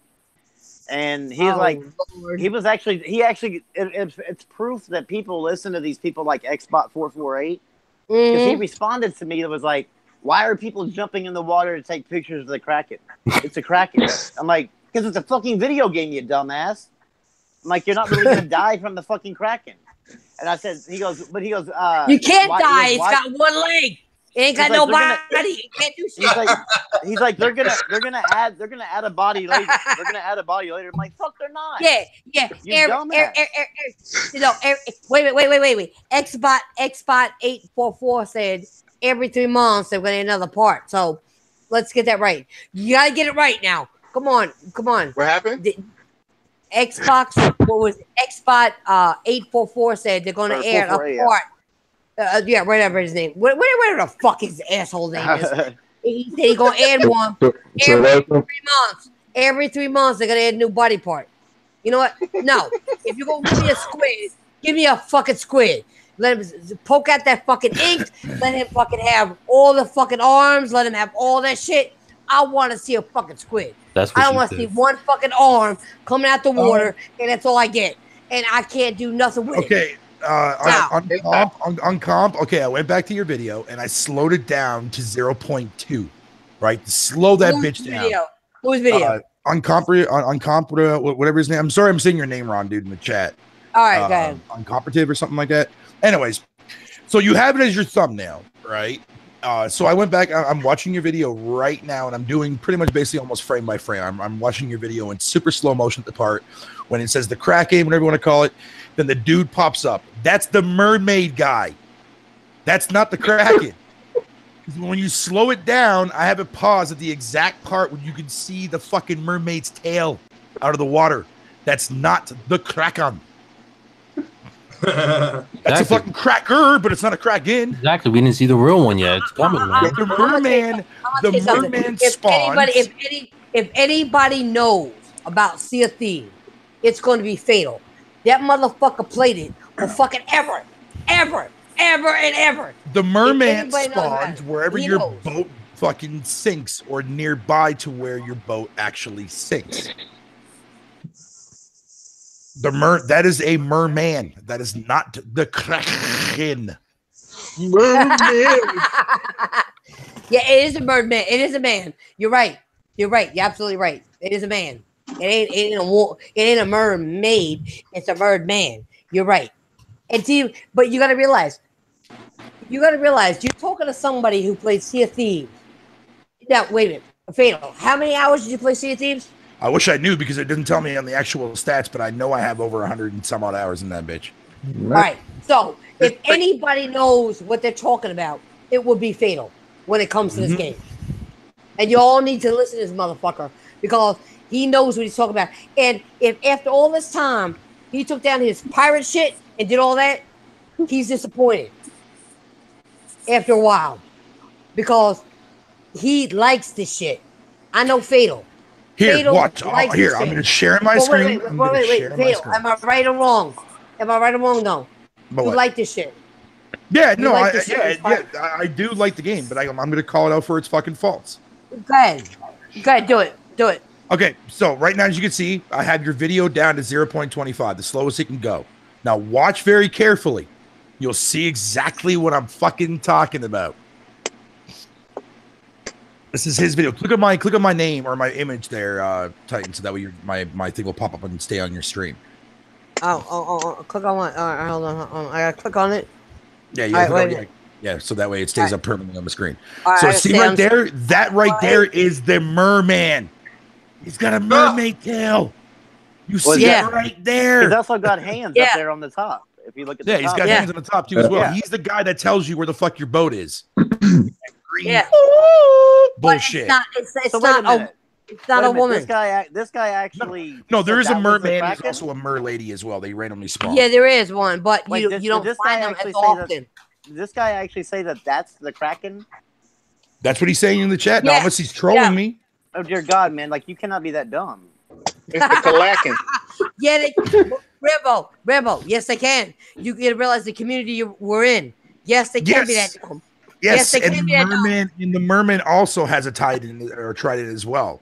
and he's Lord. it's proof that people listen to these people like Xbot 448 because he responded to me that was like, why are people jumping in the water to take pictures of the Kraken? It's a Kraken. I'm like, because it's a fucking video game, you dumbass. I'm like, you're not really gonna die from the fucking Kraken. And I said, he goes, you can't die. It's got one leg. It ain't got no body. It can't do shit. He's like, they're gonna add a body later. They're gonna add a body later. I'm like, fuck, they're not. Yeah. Wait. Xbot 844 said every 3 months they're gonna add another part. So let's get that right. You gotta get it right now. Come on. What happened? Xbox, what was it? Xbot 844 said they're going to add a part. Whatever his name. Whatever the fuck his asshole name is. He said he's going to add one every 3 months. Every 3 months they're going to add a new body part. You know what? No. If you're going to give me a squid, give me a fucking squid. Let him poke out that fucking ink. Let him fucking have all the fucking arms. Let him have all that shit. I want to see a fucking squid. I don't want to see one fucking arm coming out the water, and that's all I get. And I can't do nothing with it. On comp. Okay, I went back to your video and I slowed it down to 0.2. Right, slow that bitch down. Whose video? On comp, whatever his name. I'm sorry, I'm saying your name wrong, dude, in the chat. All right, go ahead. Uncomparative or something like that. Anyways, so you have it as your thumbnail, right? So I went back. I'm watching your video right now, and I'm doing pretty much basically almost frame by frame. I'm watching your video in super slow motion at the part when it says the Kraken, whatever you want to call it. Then the dude pops up. That's the mermaid guy. That's not the Kraken. When you slow it down, I have it pause at the exact part where you can see the fucking mermaid's tail out of the water. That's not the Kraken. That's a fucking cracker, but it's not a Kraken. Exactly. We didn't see the real one yet. It's coming, man. The merman spawned. If anybody knows about Sea of Thieves, it's going to be fatal. That motherfucker played it for fucking ever. The merman spawns wherever your boat fucking sinks or nearby to where your boat actually sinks. That is a merman. That is not the Kraken. Merman. Yeah, it is a merman. It is a man. You're right. You're absolutely right. It is a man. It ain't a mermaid. It's a merman. You're right. And see, but you gotta realize you're talking to somebody who played Sea of Thieves. Now, wait a minute. Fatal. How many hours did you play Sea of Thieves? I wish I knew because it didn't tell me on the actual stats, but I know I have over 100 and some odd hours in that bitch. All right. So if anybody knows what they're talking about, it will be Fatal when it comes to this game. And you all need to listen to this motherfucker because he knows what he's talking about. And if after all this time he took down his pirate shit and did all that, he's disappointed after a while because he likes this shit. I know Fatal. Here, Fatal watch. Here, I'm going to share my screen. Wait. Fatal. Am I right or wrong? No. You like this shit. Yeah, no, I do like the game, but I'm going to call it out for its fucking faults. Go ahead, do it. Okay, so right now, as you can see, I have your video down to 0.25, the slowest it can go. Now, watch very carefully. You'll see exactly what I'm fucking talking about. This is his video. Click on my name or my image there, Titan, so that way my thing will pop up and stay on your stream. Oh, click on one. All right, hold on. I gotta click on it. Yeah, so that way it stays up permanently on the screen. So see right there, that right there is the merman. He's got a mermaid tail. You see it right there. He's also got hands up there on the top. If you look at the top. He's got hands on the top too as well. He's the guy that tells you where the fuck your boat is. Yeah. Bullshit. It's not a woman. This guy actually. No, there is a merman. There's also a mer lady as well. They randomly spawn. Yeah, there is one, but you don't find them as often. Did this guy actually say that that's the Kraken? That's what he's saying in the chat. Now, unless he's trolling me. Oh dear God, man! Like you cannot be that dumb. It's the Kalackin. Yeah, Rambo. Yes, they can. You can realize the community we're in. Yes, they can be that dumb. Yes, they and can be that dumb. the merman also has a trident or trident as well.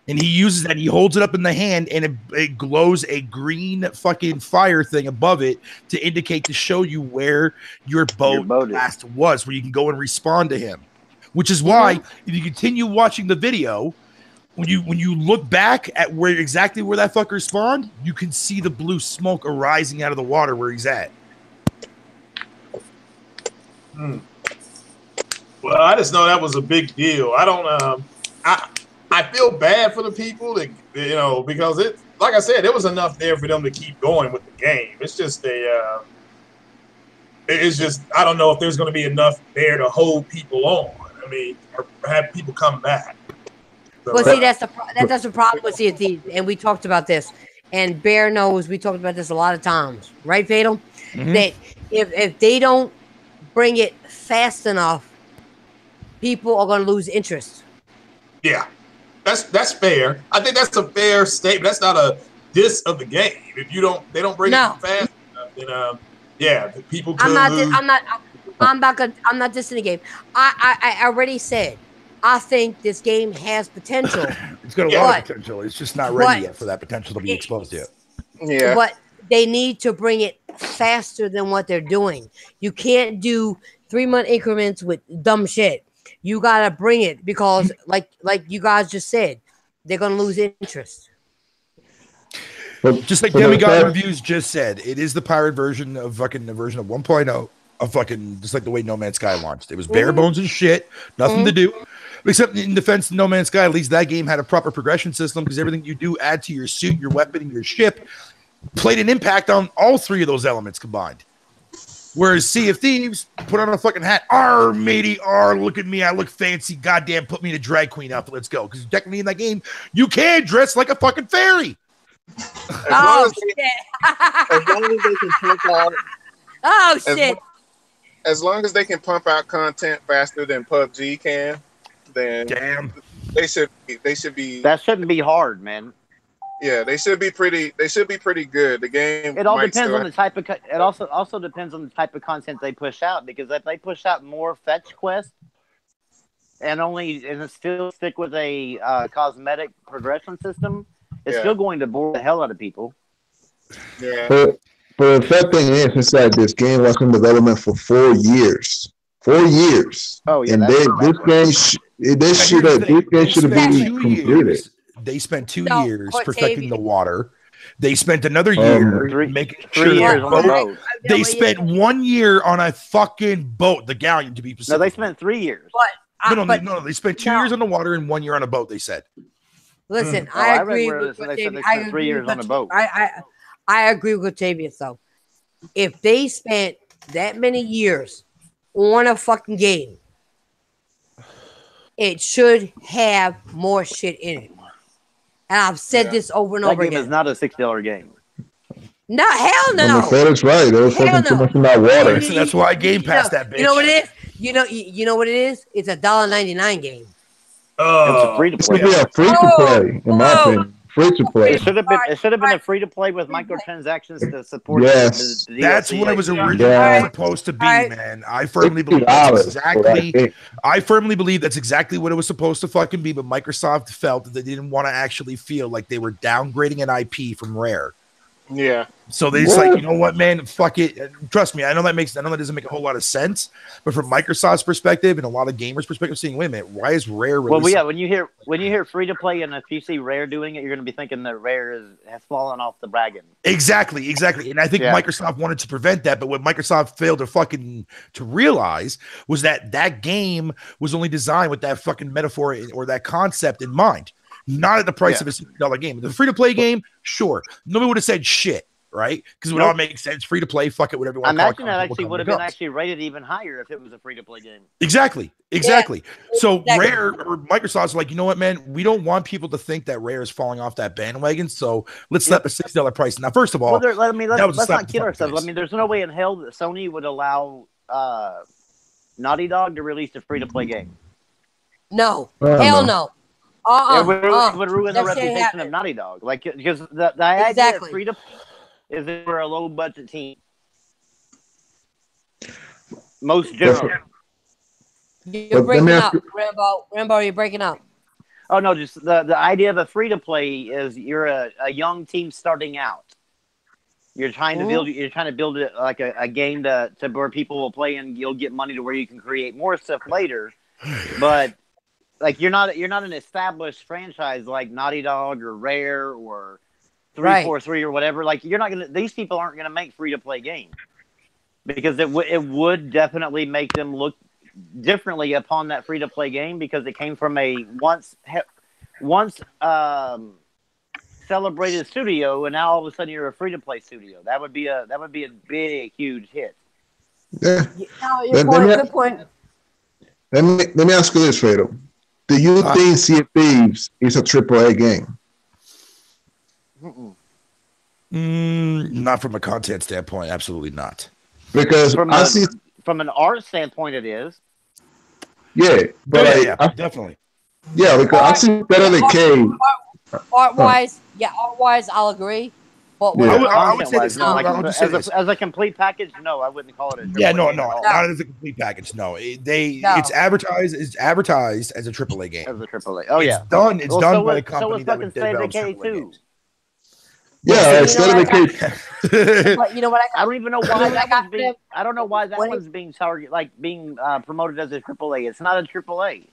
And he uses that. He holds it up in the hand, and it glows a green fucking fire thing above it to indicate, to show you where your boat last was, where you can go and respond to him. Which is why, if you continue watching the video, when you look back at where that fucker spawned, you can see the blue smoke arising out of the water where he's at. Well, I just know that was a big deal. I don't. I feel bad for the people that, because it, like I said, there was enough there for them to keep going with the game. It's just I don't know if there's going to be enough there to hold people on. I mean, or have people come back. So, well, see, that's the problem with Sea of Thieves, and we talked about this. And Bear knows we talked about this a lot of times, right, Fatal? Mm-hmm. That if they don't bring it fast enough, people are going to lose interest. Yeah. That's fair. I think that's a fair statement. That's not a diss of the game. If they don't bring it fast enough, then the people could lose. I'm not dissing the game. I already said I think this game has potential. It's got a lot of potential. It's just not ready yet for that potential to be exposed yet. Yeah. But they need to bring it faster than what they're doing. You can't do 3-month increments with dumb shit. You gotta bring it because, like you guys just said, they're gonna lose interest. Just like Demigod Reviews just said, it is the pirate version of fucking the version of 1.0 of fucking just like the way No Man's Sky launched. It was bare bones and shit, nothing to do. Except in defense of No Man's Sky, at least that game had a proper progression system because everything you do add to your suit, your weapon, and your ship played an impact on all three of those elements combined. Whereas Sea of Thieves, put on a fucking hat. Arr, matey, arr, look at me. I look fancy. Goddamn, put me in a drag queen outfit. Let's go. Because technically in that game, you can dress like a fucking fairy. As long as they can pump out. Oh, shit. As long as they can pump out content faster than PUBG can, then they should be. That shouldn't be hard, man. Yeah, they should be pretty good. The game. It all depends on the type of. It also depends on the type of content they push out, because if they push out more fetch quests and still stick with a cosmetic progression system, it's still going to bore the hell out of people. Yeah. But the sad thing is that this game was in development for 4 years. 4 years. Oh yeah. And this game should have been completed. They spent 2 years perfecting the water. They spent another year making sure 3 years on the boat. They spent 1 year on a fucking boat, the galleon to be specific. No, they spent 3 years. No, they spent 2 years on the water and 1 year on a boat, they said. Listen, I agree with what they spent 3 years on the boat. I agree with Tavius, though. If they spent that many years on a fucking game, it should have more shit in it. And I've said this over and over again. That game is not a $60 game. No, hell no. That's right. It was fucking too much in that water. That's why I Game Pass that bitch. You know what it is? You know what it is? It's a $1.99 game. It's a free to play. It should be a free to play, in my opinion. Free to play. It should have been a free to play with microtransactions to support. Yes, the DLC. That's what it was originally supposed to be, man. I firmly believe that's exactly what it was supposed to fucking be. But Microsoft felt that they didn't want to actually feel like they were downgrading an IP from Rare. Yeah. So they just like, you know what, man, fuck it. Trust me, I know that doesn't make a whole lot of sense, but from Microsoft's perspective and a lot of gamers' perspective, saying, wait a minute, why is Rare releasing? Well, yeah, when you hear free to play and if you see Rare doing it, you're going to be thinking that Rare has fallen off the wagon. Exactly. And I think Microsoft wanted to prevent that, but what Microsoft failed to realize was that game was only designed with that fucking metaphor or that concept in mind. Not at the price of a $60 game. The free-to-play game, sure. Nobody would have said shit, right? Because it would all make sense. Free-to-play, fuck it, whatever you want to call it. I imagine that actually would have been actually rated even higher if it was a free-to-play game. Exactly. Yeah. So Rare or Microsoft's like, you know what, man? We don't want people to think that Rare is falling off that bandwagon, so let's slap a $60 price. Now, first of all, let's not kid ourselves. I mean, there's no way in hell that Sony would allow Naughty Dog to release a free-to-play game. No. Hell no. It would ruin the reputation of Naughty Dog. Like, because the idea of free to play is that we're a low budget team. Most generally. You're breaking up, Rambo. Rambo, you're breaking up. Oh no, just the idea of a free to play is you're a young team starting out. You're trying to build. You're trying to build it like a game to where people will play and you'll get money to where you can create more stuff later. But like you're not an established franchise like Naughty Dog or Rare or 343 or whatever. Like you're not gonna. These people aren't gonna make free to play games because it would definitely make them look differently upon that free to play game because it came from a once celebrated studio and now all of a sudden you're a free to play studio. That would be a big huge hit. Yeah. Good point. Let me ask you this, Fredo. Do you think Sea of Thieves is a AAA game? Not from a content standpoint, absolutely not. Because from an art standpoint, it is. Yeah, but definitely. Yeah, because I see Better Than Cave. Art-wise, I'll agree. But I would say this, like, as a complete package, no, I wouldn't call it a AAA no, not as a complete package. No, it's advertised as a AAA game. As a AAA, it's done. It's done by a company that would develop AAA games. Yeah, it's Better Than Cave. But you know what? I don't even know why I don't know why that one's being being promoted as a AAA. It's not a AAA.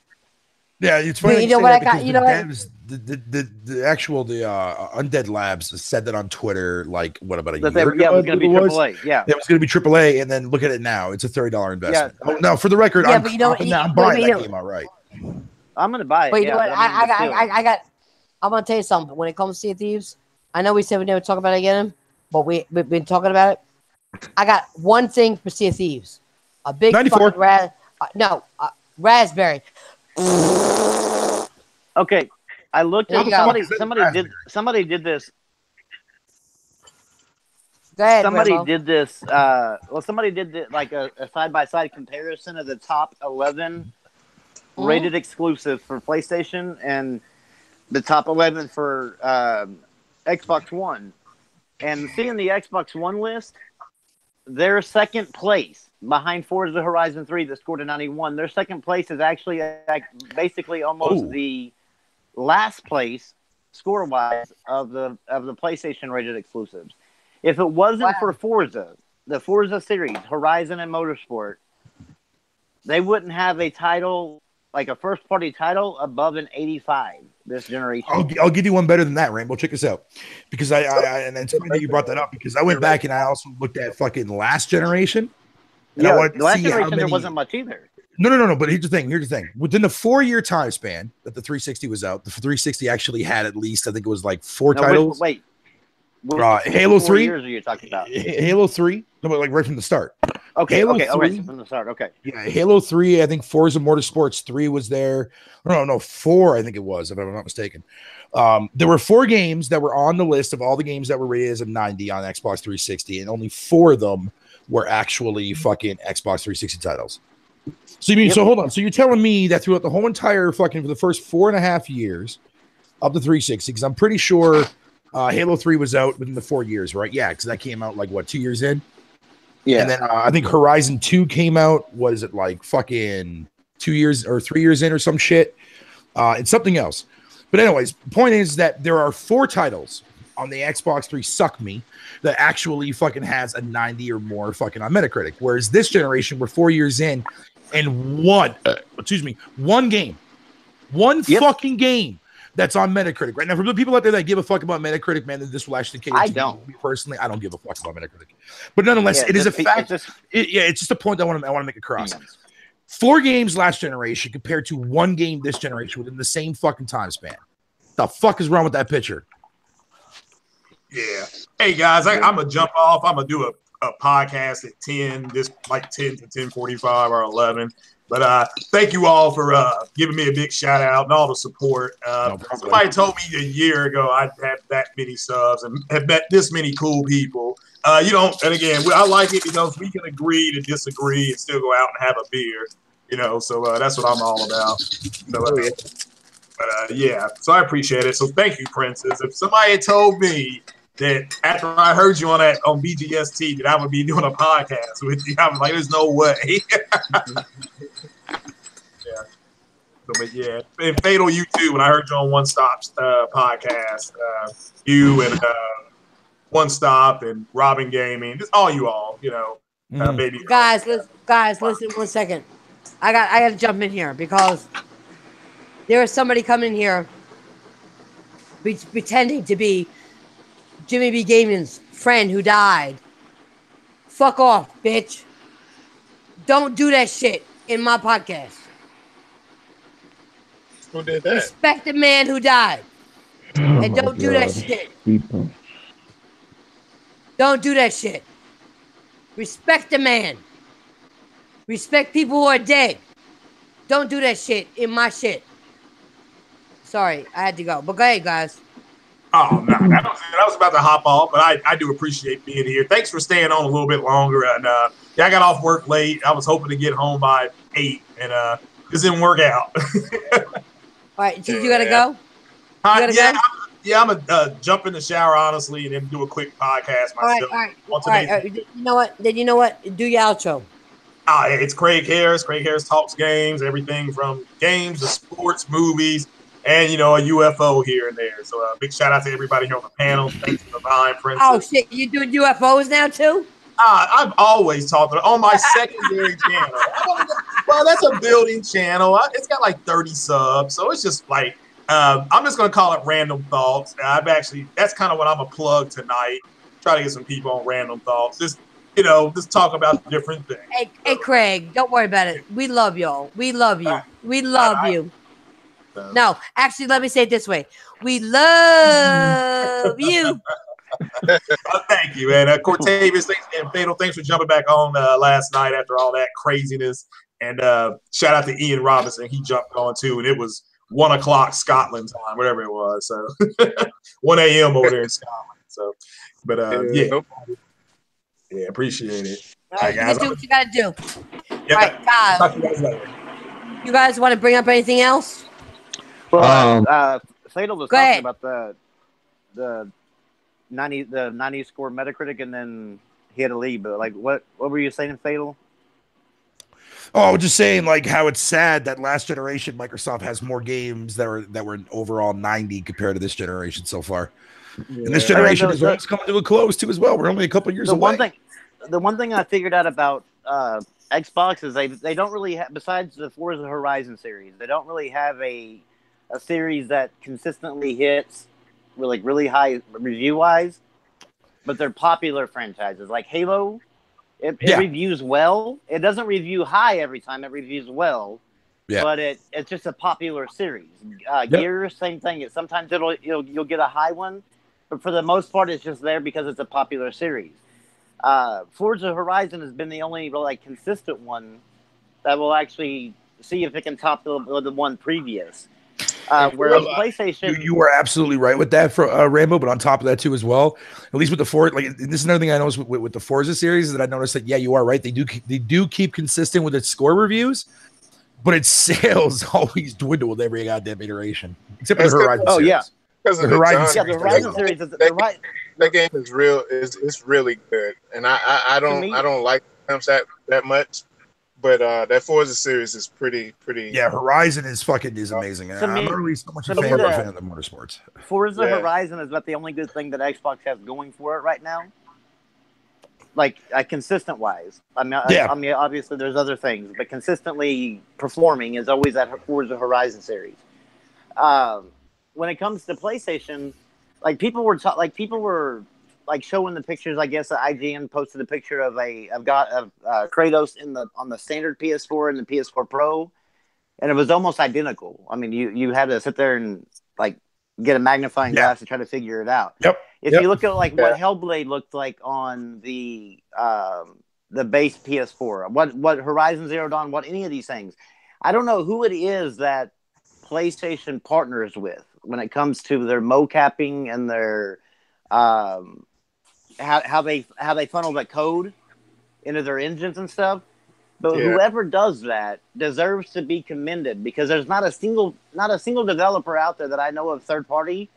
Yeah, it's funny. You know what I got? You know the actual Undead Labs said that on Twitter like about a year ago? Yeah, it was going to be AAA. Yeah, it was going to be AAA, and then look at it now. It's a $30 investment. Yeah. No, for the record, I'm buying that game outright. I'm going to buy it. But you know what? I'm going to tell you something. When it comes to Sea of Thieves, I know we said we never talk about it again, but we've been talking about it. I got one thing for Sea of Thieves: a big 94. raspberry. Okay, I looked at somebody did this. Go ahead, somebody Rambo. did this. Somebody did like a side-by-side comparison of the top 11 rated exclusive for PlayStation and the top 11 for Xbox One. And seeing the Xbox One list, their second place behind Forza Horizon 3 that scored a 91. Their second place is actually basically almost the last place score-wise of the PlayStation rated exclusives. If it wasn't for Forza, the Forza series, Horizon and Motorsport, they wouldn't have a title, like a first-party title, above an 85 this generation. I'll give you one better than that, Rainbow. Check this out. Because and it's funny that you brought that up, because I went back and I also looked at fucking last generation. And the last generation there wasn't much either. No. But here's the thing. Within the 4-year time span that the 360 was out, the 360 actually had at least, I think it was like 4 titles. Wait. Halo 3. Years are you talking about? Halo 3. No, but like right from the start. Okay. From the start. Okay. Yeah, Halo 3. I think Forza Motorsports 3 was there. No, 4. I think it was, if I'm not mistaken. There were 4 games that were on the list of all the games that were rated as a 90 on Xbox 360, and only 4 of them were actually fucking Xbox 360 titles. So you mean so hold on. So you're telling me that throughout the whole entire fucking for the first 4.5 years of the 360, because I'm pretty sure Halo 3 was out within the 4 years, right? Yeah, because that came out like 2 years in. Yeah. And then I think Horizon 2 came out. What is it, like fucking 2 years or 3 years in or some shit? It's something else. But anyways, the point is that there are 4 titles on the Xbox 3 Suck Me that actually fucking has a 90 or more fucking on Metacritic. Whereas this generation, we're 4 years in and one fucking game that's on Metacritic right now. For the people out there that give a fuck about Metacritic, man, this will actually cater to me personally. I don't give a fuck about Metacritic, but nonetheless, it is a fact. It's just a point I want to make across. 4 games last generation compared to 1 game this generation within the same fucking time span. The fuck is wrong with that picture? Yeah. Hey guys, I'm gonna jump off. I'm gonna do a podcast at 10, this like 10 to 10:45 or 11. But thank you all for giving me a big shout out and all the support. Somebody told me a year ago I'd have that many subs and have met this many cool people. And again, I like it because we can agree to disagree and still go out and have a beer. So that's what I'm all about. So, But yeah, so I appreciate it. So thank you, Princess. If somebody had told me that after I heard you on BGST that I would be doing a podcast with you, I was like, there's no way. Yeah. But yeah, and Fatal, you too. When I heard you on One Stop podcast, you and One Stop and Robin Gaming, just all you all, baby. Guys, listen 1 second. I got to jump in here because there is somebody coming here pretending to be Jimmy B. Gaming's friend who died. Fuck off, bitch. Don't do that shit in my podcast. Who did that? Respect the man who died. And don't do that shit. Don't do that shit. Respect the man. Respect people who are dead. Don't do that shit in my shit. Sorry, I had to go. But go ahead, guys. Oh, no. I was about to hop off, but I do appreciate being here. Thanks for staying on a little bit longer. And I got off work late. I was hoping to get home by 8, and this didn't work out. All right, you got to go? Yeah, I'm going to jump in the shower, honestly, and then do a quick podcast myself. All right. You know what? Then you know what? Do your outro. It's Craig Harris. Craig Harris talks games, everything from games to sports, movies, and, a UFO here and there. So big shout out to everybody here on the panel. Thanks to Divine Princess. Oh, shit. You doing UFOs now, too? I've always talked on my secondary channel. Well, that's a building channel. It's got like 30 subs. So it's just like, I'm just going to call it Random Thoughts. That's kind of what I'm a plug tonight. Try to get some people on Random Thoughts. Just talk about different things. Hey, Craig, don't worry about it. We love y'all. We love you. We love you. No, actually, let me say it this way. We love you. Thank you, man. Cortavius and Fatal, thanks for jumping back on last night after all that craziness. And shout out to Ian Robinson. He jumped on too, and it was 1 o'clock Scotland time, whatever it was. So 1 a.m. over there in Scotland. So, but yeah, appreciate it. All right, guys. You do what you got to do. Yeah, all right, guys. Talk to you guys later. You guys want to bring up anything else? Well, Fatal was talking ahead. about the 90 score Metacritic, and then he had to leave. But like, what were you saying, Fatal? Oh, I was just saying, like, how it's sad that last generation Microsoft has more games that were an overall 90 compared to this generation so far. Yeah. And this generation is almost coming to a close too, as well. We're only a couple years away. The one thing I figured out about Xbox is they don't really have, besides the Forza Horizon series, they don't really have a series that consistently hits really high review wise, but they're popular franchises like Halo. It reviews well. It doesn't review high every time. It reviews well, but it's just a popular series. Gears, same thing. Sometimes you'll get a high one, but for the most part, it's just there because it's a popular series. Forza Horizon has been the only consistent one that will actually see if it can top the one previous. Whereas PlayStation, you were absolutely right with that, for Rambo. But on top of that too, as well, at least with the Forza, this is another thing I noticed with the Forza series is that I noticed that you are right. They do keep consistent with its score reviews, but its sales always dwindle with every goddamn iteration, except for the Horizon series. Yeah, because the Horizon series. That game is real. It's really good, and I don't like that much. But that Forza series is pretty. Yeah, Horizon is amazing. I'm not really so much a fan of the motorsports. Forza Horizon is about the only good thing that Xbox has going for it right now. Consistent wise. I mean, obviously there's other things, but consistently performing is always that Forza Horizon series. When it comes to PlayStation, people were showing the pictures. I guess IGN posted a picture of Kratos on the standard PS4 and the PS4 Pro, and it was almost identical. I mean, you had to sit there and get a magnifying glass to try to figure it out. If you look at what Hellblade looked like on the base PS4, what Horizon Zero Dawn, what any of these things, I don't know who it is that PlayStation partners with when it comes to their mocapping and their how they funnel that code into their engines and stuff. But whoever does that deserves to be commended, because there's not a single developer out there that I know of, third party,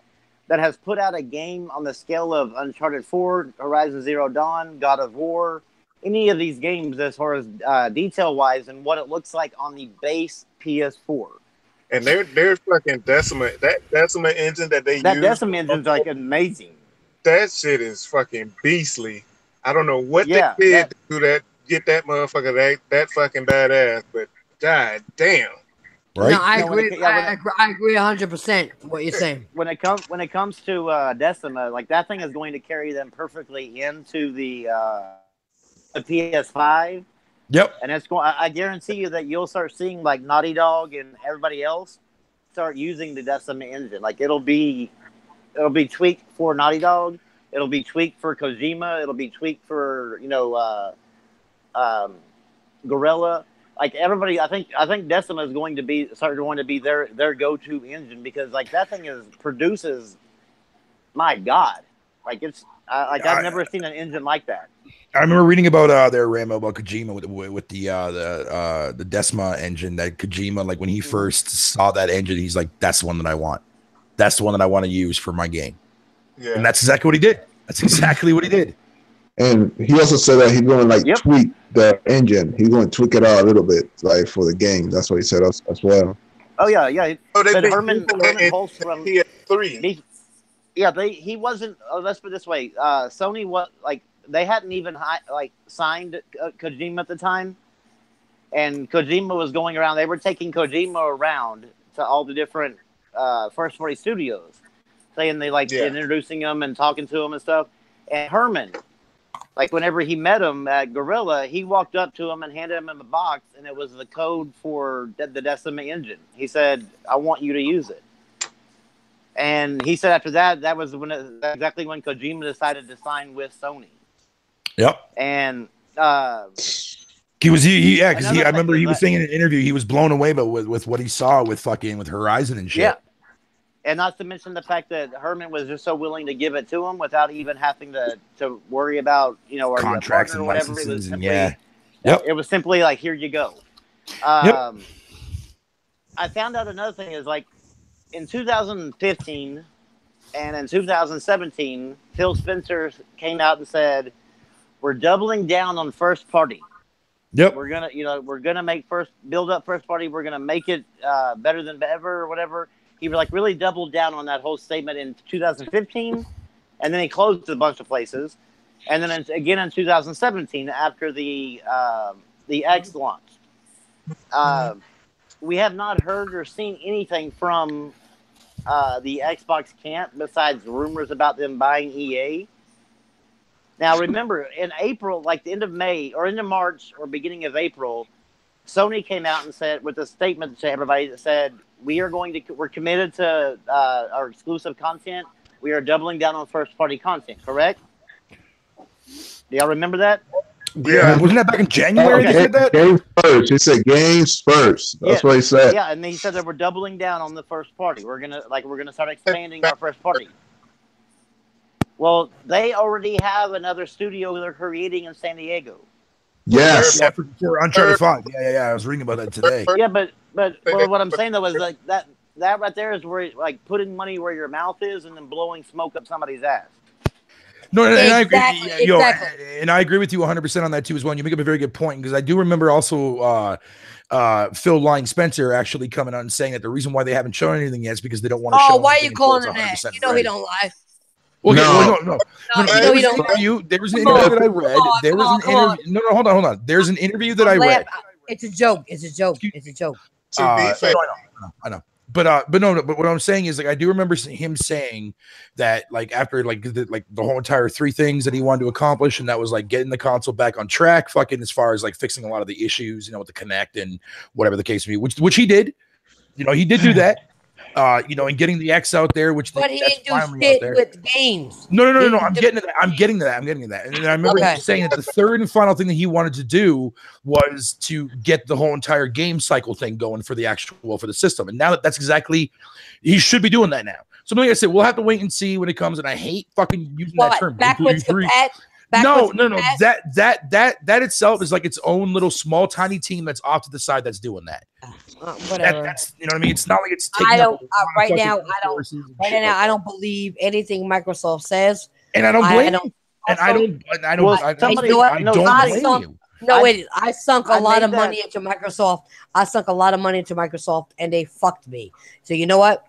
that has put out a game on the scale of Uncharted 4, Horizon Zero Dawn, God of War, any of these games as far as detail wise and what it looks like on the base PS4. And they're fucking Decima. That Decima engine that they use. That Decima engine's like amazing. That shit is fucking beastly. I don't know what they did to do that. Get that motherfucker that fucking badass, but god damn. Right? No, I agree. I agree 100% what you're saying. When it comes to Decima, like that thing is going to carry them perfectly into the PS5. Yep. And it's going. I guarantee you that you'll start seeing like Naughty Dog and everybody else start using the Decima engine. Like it'll be tweaked for Naughty Dog. It'll be tweaked for Kojima. It'll be tweaked for Gorilla. Like everybody, I think Decima is going to be their go-to engine, because like that thing produces. My God, like it's I've never seen an engine like that. I remember reading about their Rambo about Kojima with the Decima engine. That Kojima, like when he first saw that engine, he's like, "That's the one that I want. That's the one that I want to use for my game." Yeah, and that's exactly what he did. That's exactly what he did. And he also said that he's going to tweak the engine. He's going to tweak it out a little bit, like for the game. That's what he said as well. Oh yeah. Oh, but Herman Holtz from PS3. He wasn't. Let's put it this way: Sony they hadn't even signed Kojima at the time, and Kojima was going around. They were taking Kojima around to all the different first-party studios, saying they introducing him and talking to him and stuff. And Herman, like whenever he met him at Gorilla, he walked up to him and handed him a box, and it was the code for the Decima engine. He said, "I want you to use it." And he said after that was exactly when Kojima decided to sign with Sony. Yep. And I remember he was saying in an interview he was blown away with what he saw with Horizon and shit. Yeah. And not to mention the fact that Herman was just so willing to give it to him without even having to worry about, contracts and licenses. It was simply like, here you go. I found out another thing is like in 2015 and in 2017, Phil Spencer came out and said, "We're doubling down on first party. Yep. We're gonna build up first party. We're gonna make it better than ever or whatever." He really doubled down on that whole statement in 2015, and then he closed a bunch of places, and then again in 2017 after the X launch. We have not heard or seen anything from the Xbox camp besides rumors about them buying EA. Now, remember, in April, like the end of May or into March or beginning of April, Sony came out and said with a statement to everybody that said, we're committed to our exclusive content. We are doubling down on first-party content, correct? Do y'all remember that? Yeah, wasn't that back in January? They said that? Games first. He said games first. That's what he said. Yeah, and he said that we're doubling down on the first party. We're gonna start expanding our first party. Well, they already have another studio they're creating in San Diego. Yes. Yeah, for Uncharted 5. Yeah. I was reading about that today. Yeah, but what I'm saying though is like that right there is where like putting money where your mouth is and then blowing smoke up somebody's ass. No, and I agree. And I agree with you 100% on that too as well. And you make up a very good point, because I do remember also Phil Lying Spencer actually coming out and saying that the reason why they haven't shown anything yet is because they don't want to show. Oh, why are you calling him that? You know he don't lie. Okay, no. There was an interview that I read. There was an interview. No, hold on. There's an interview that I read. It's a joke. It's a joke. I know. But what I'm saying is, like, I do remember him saying that, like, after the whole entire 3 things that he wanted to accomplish, and that was like getting the console back on track, fucking as far as like fixing a lot of the issues, with the Kinect and whatever the case may be, which he did. He did do that. And getting the X out there, but he didn't do shit with games. No. I'm getting to that. I'm getting to that. And I remember him saying that the third and final thing that he wanted to do was to get the whole entire game cycle thing going for the system. And now that's exactly, he should be doing that now. So like I said, we'll have to wait and see when it comes. And I hate fucking using that term. Backwards No. That itself is like its own little small tiny team that's off to the side that's doing that. Whatever. That's you know what I mean. It's not like it's taking right now. I don't believe anything Microsoft says, and I don't blame you. And I don't. No, wait. I sunk a lot of money into Microsoft. And they fucked me. So you know what?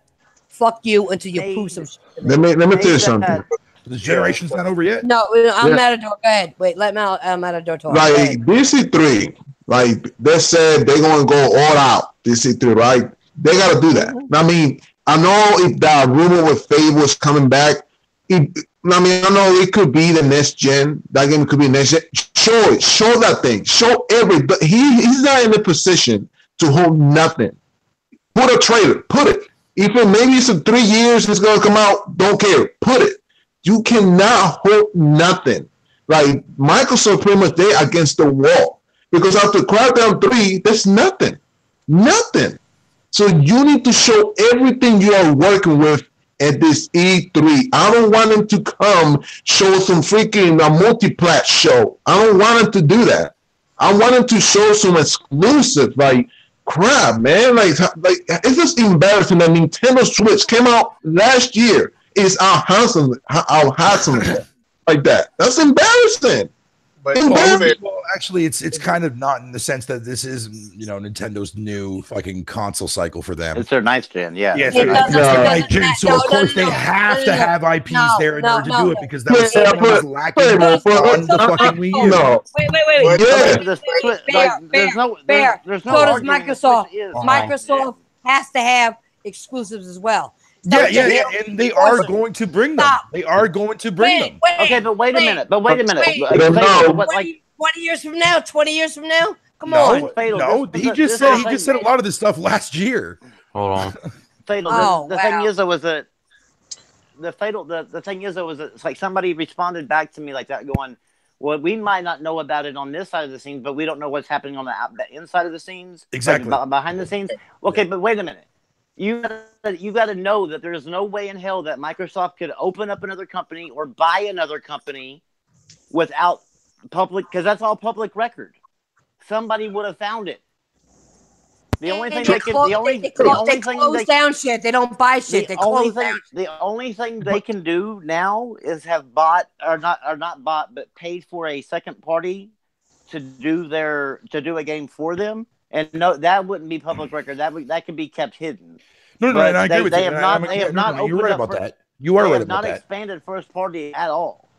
Fuck you until you prove some shit. Let me tell you something. The generation's not over yet. No, I'm Matador. Go ahead. Wait, let Matador talk. Like DC3, like they said they're gonna go all out. DC3, right? They gotta do that. I mean, I know if that rumor with Fable's coming back, I know it could be the next gen. That game could be next gen. Show it. Show that thing. Show but he's not in a position to hold nothing. Put a trailer. Put it. Even maybe it's in 3 years it's gonna come out. Don't care. Put it. You cannot hold nothing. Like Microsoft pretty much there against the wall. Because after Crackdown 3, there's nothing. Nothing. So you need to show everything you are working with at this E3. I don't want them to come show some freaking multi-plat show. I don't want them to do that. I want them to show some exclusive, like crap, man. Like it's just embarrassing that Nintendo Switch came out last year. It's our handsome like that. That's embarrassing. But actually, it's kind of not in the sense that this is Nintendo's new fucking console cycle for them. It's their ninth gen, yeah. Yeah, ninth gen. So of course they have to have IPs there in order to do it because that was lacking on the fucking Wii U. No. Wait. There's no. So does Microsoft. Microsoft has to have exclusives as well. Yeah, and they are going to bring them. They are going to bring them. Okay, but wait a minute. 20 years from now? Come on. No, he just said a lot of this stuff last year. Hold on. The thing is, it's like somebody responded back to me like that, going, "Well, we might not know about it on this side of the scenes, but we don't know what's happening on the inside of the scenes, exactly behind the scenes." Okay, but wait a minute. You got to know that there's no way in hell that Microsoft could open up another company or buy another company without public, because that's all public record. Somebody would have found it. The only thing they close down shit. They don't buy shit. The only thing they can do now is have bought or not bought, but paid for a second party to do a game for them. And no, that wouldn't be public record. That could be kept hidden. No, and I agree with you. They have not. You're right about that. You are right about that. Not expanded first party at all.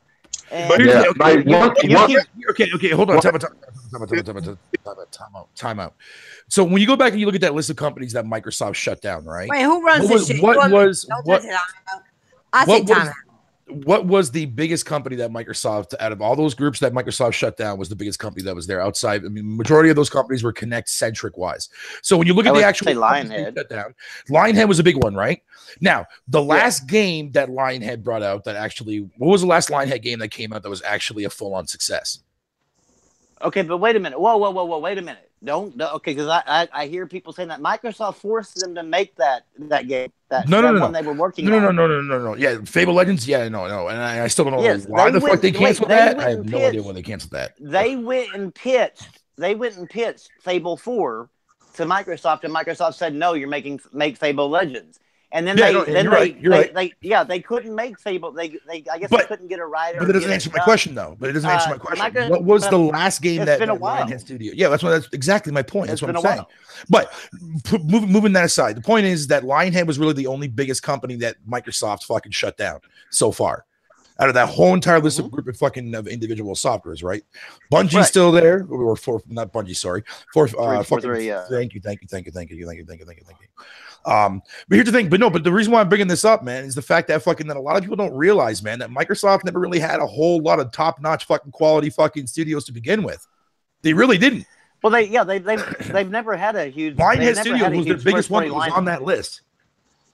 But okay, hold on. Time out. So when you go back and you look at that list of companies that Microsoft shut down, right? Wait, who runs this shit? What was the biggest company that Microsoft, out of all those groups that Microsoft shut down, was the biggest company that was there outside? I mean, majority of those companies were Connect-centric wise. So when you look at the actual Lionhead shut down, Lionhead was a big one, right? Now, the last game that Lionhead brought out what was the last Lionhead game that came out that was actually a full-on success? Okay, but wait a minute. Whoa, wait a minute. Okay, because I hear people saying that Microsoft forced them to make that game. No. They were working on. No. Yeah, Fable Legends. Yeah, no. And I still don't know why the fuck they canceled that. I have no idea why they canceled that. They went and pitched Fable 4 to Microsoft, and Microsoft said, "No, you're make Fable Legends." And then they couldn't make Fable. They couldn't get a writer. But it doesn't answer my question, though. What was the last game that Lionhead Studio? Yeah, that's exactly my point. That's what I'm saying. But moving that aside, the point is that Lionhead was really the only biggest company that Microsoft fucking shut down so far. Out of that whole entire list of group of fucking individual softwares, right? Bungie's still there, or not Bungie, sorry. Thank you. But here's the thing, but the reason why I'm bringing this up, man, is the fact that that a lot of people don't realize, man, that Microsoft never really had a whole lot of top-notch fucking quality fucking studios to begin with. They really didn't. Well, they've never had a huge. Lionhead Studios was their biggest one that was on that list.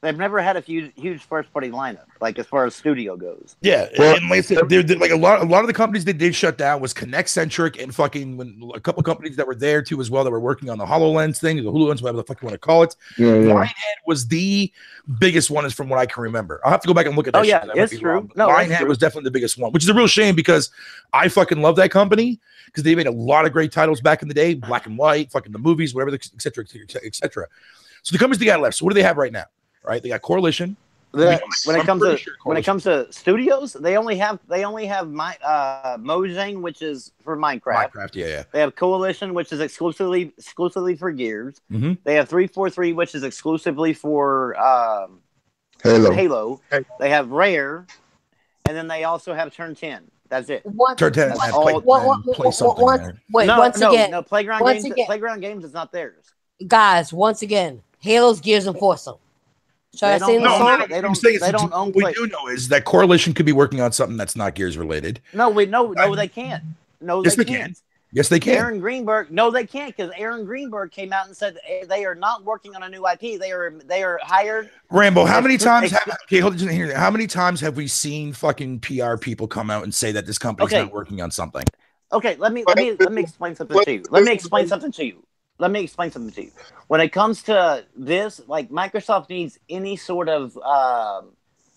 They've never had a huge first party lineup, like as far as studio goes. Yeah, Well, and like I said, they're like a lot of the companies that did shut down was Connect Centric and fucking when a couple companies that were there too as well that were working on the HoloLens thing, the HoloLens, whatever the fuck you want to call it. Yeah, yeah. Lionhead was the biggest one, is from what I can remember. I'll have to go back and look at that. Oh yeah, shit. it's true. No, Lionhead was definitely the biggest one, which is a real shame because I fucking love that company because they made a lot of great titles back in the day, black and white, fucking the movies, whatever, et cetera, et cetera. So the companies they got left. So what do they have right now? Right, they got Coalition. When it comes to studios, they only have my Mojang, which is for Minecraft. Yeah. They have Coalition, which is exclusively for Gears. Mm-hmm. They have 343, which is exclusively for Halo. They have Rare, and then they also have Turn 10. That's it. Turn 10. Playground Games is not theirs. Guys, once again, Halo's, Gears, and Forza. Should I say the song? They don't own. What we do know is that Coalition could be working on something that's not Gears related. No, they can't. No, yes, they can't. Yes, they can. Aaron Greenberg. No, they can't, because Aaron Greenberg came out and said they are not working on a new IP. They are hired. Rambo, how many times? How many times have we seen fucking PR people come out and say that this company's not working on something? Okay, let me explain something to you. Let me explain something to you. When it comes to this, like, Microsoft needs any sort of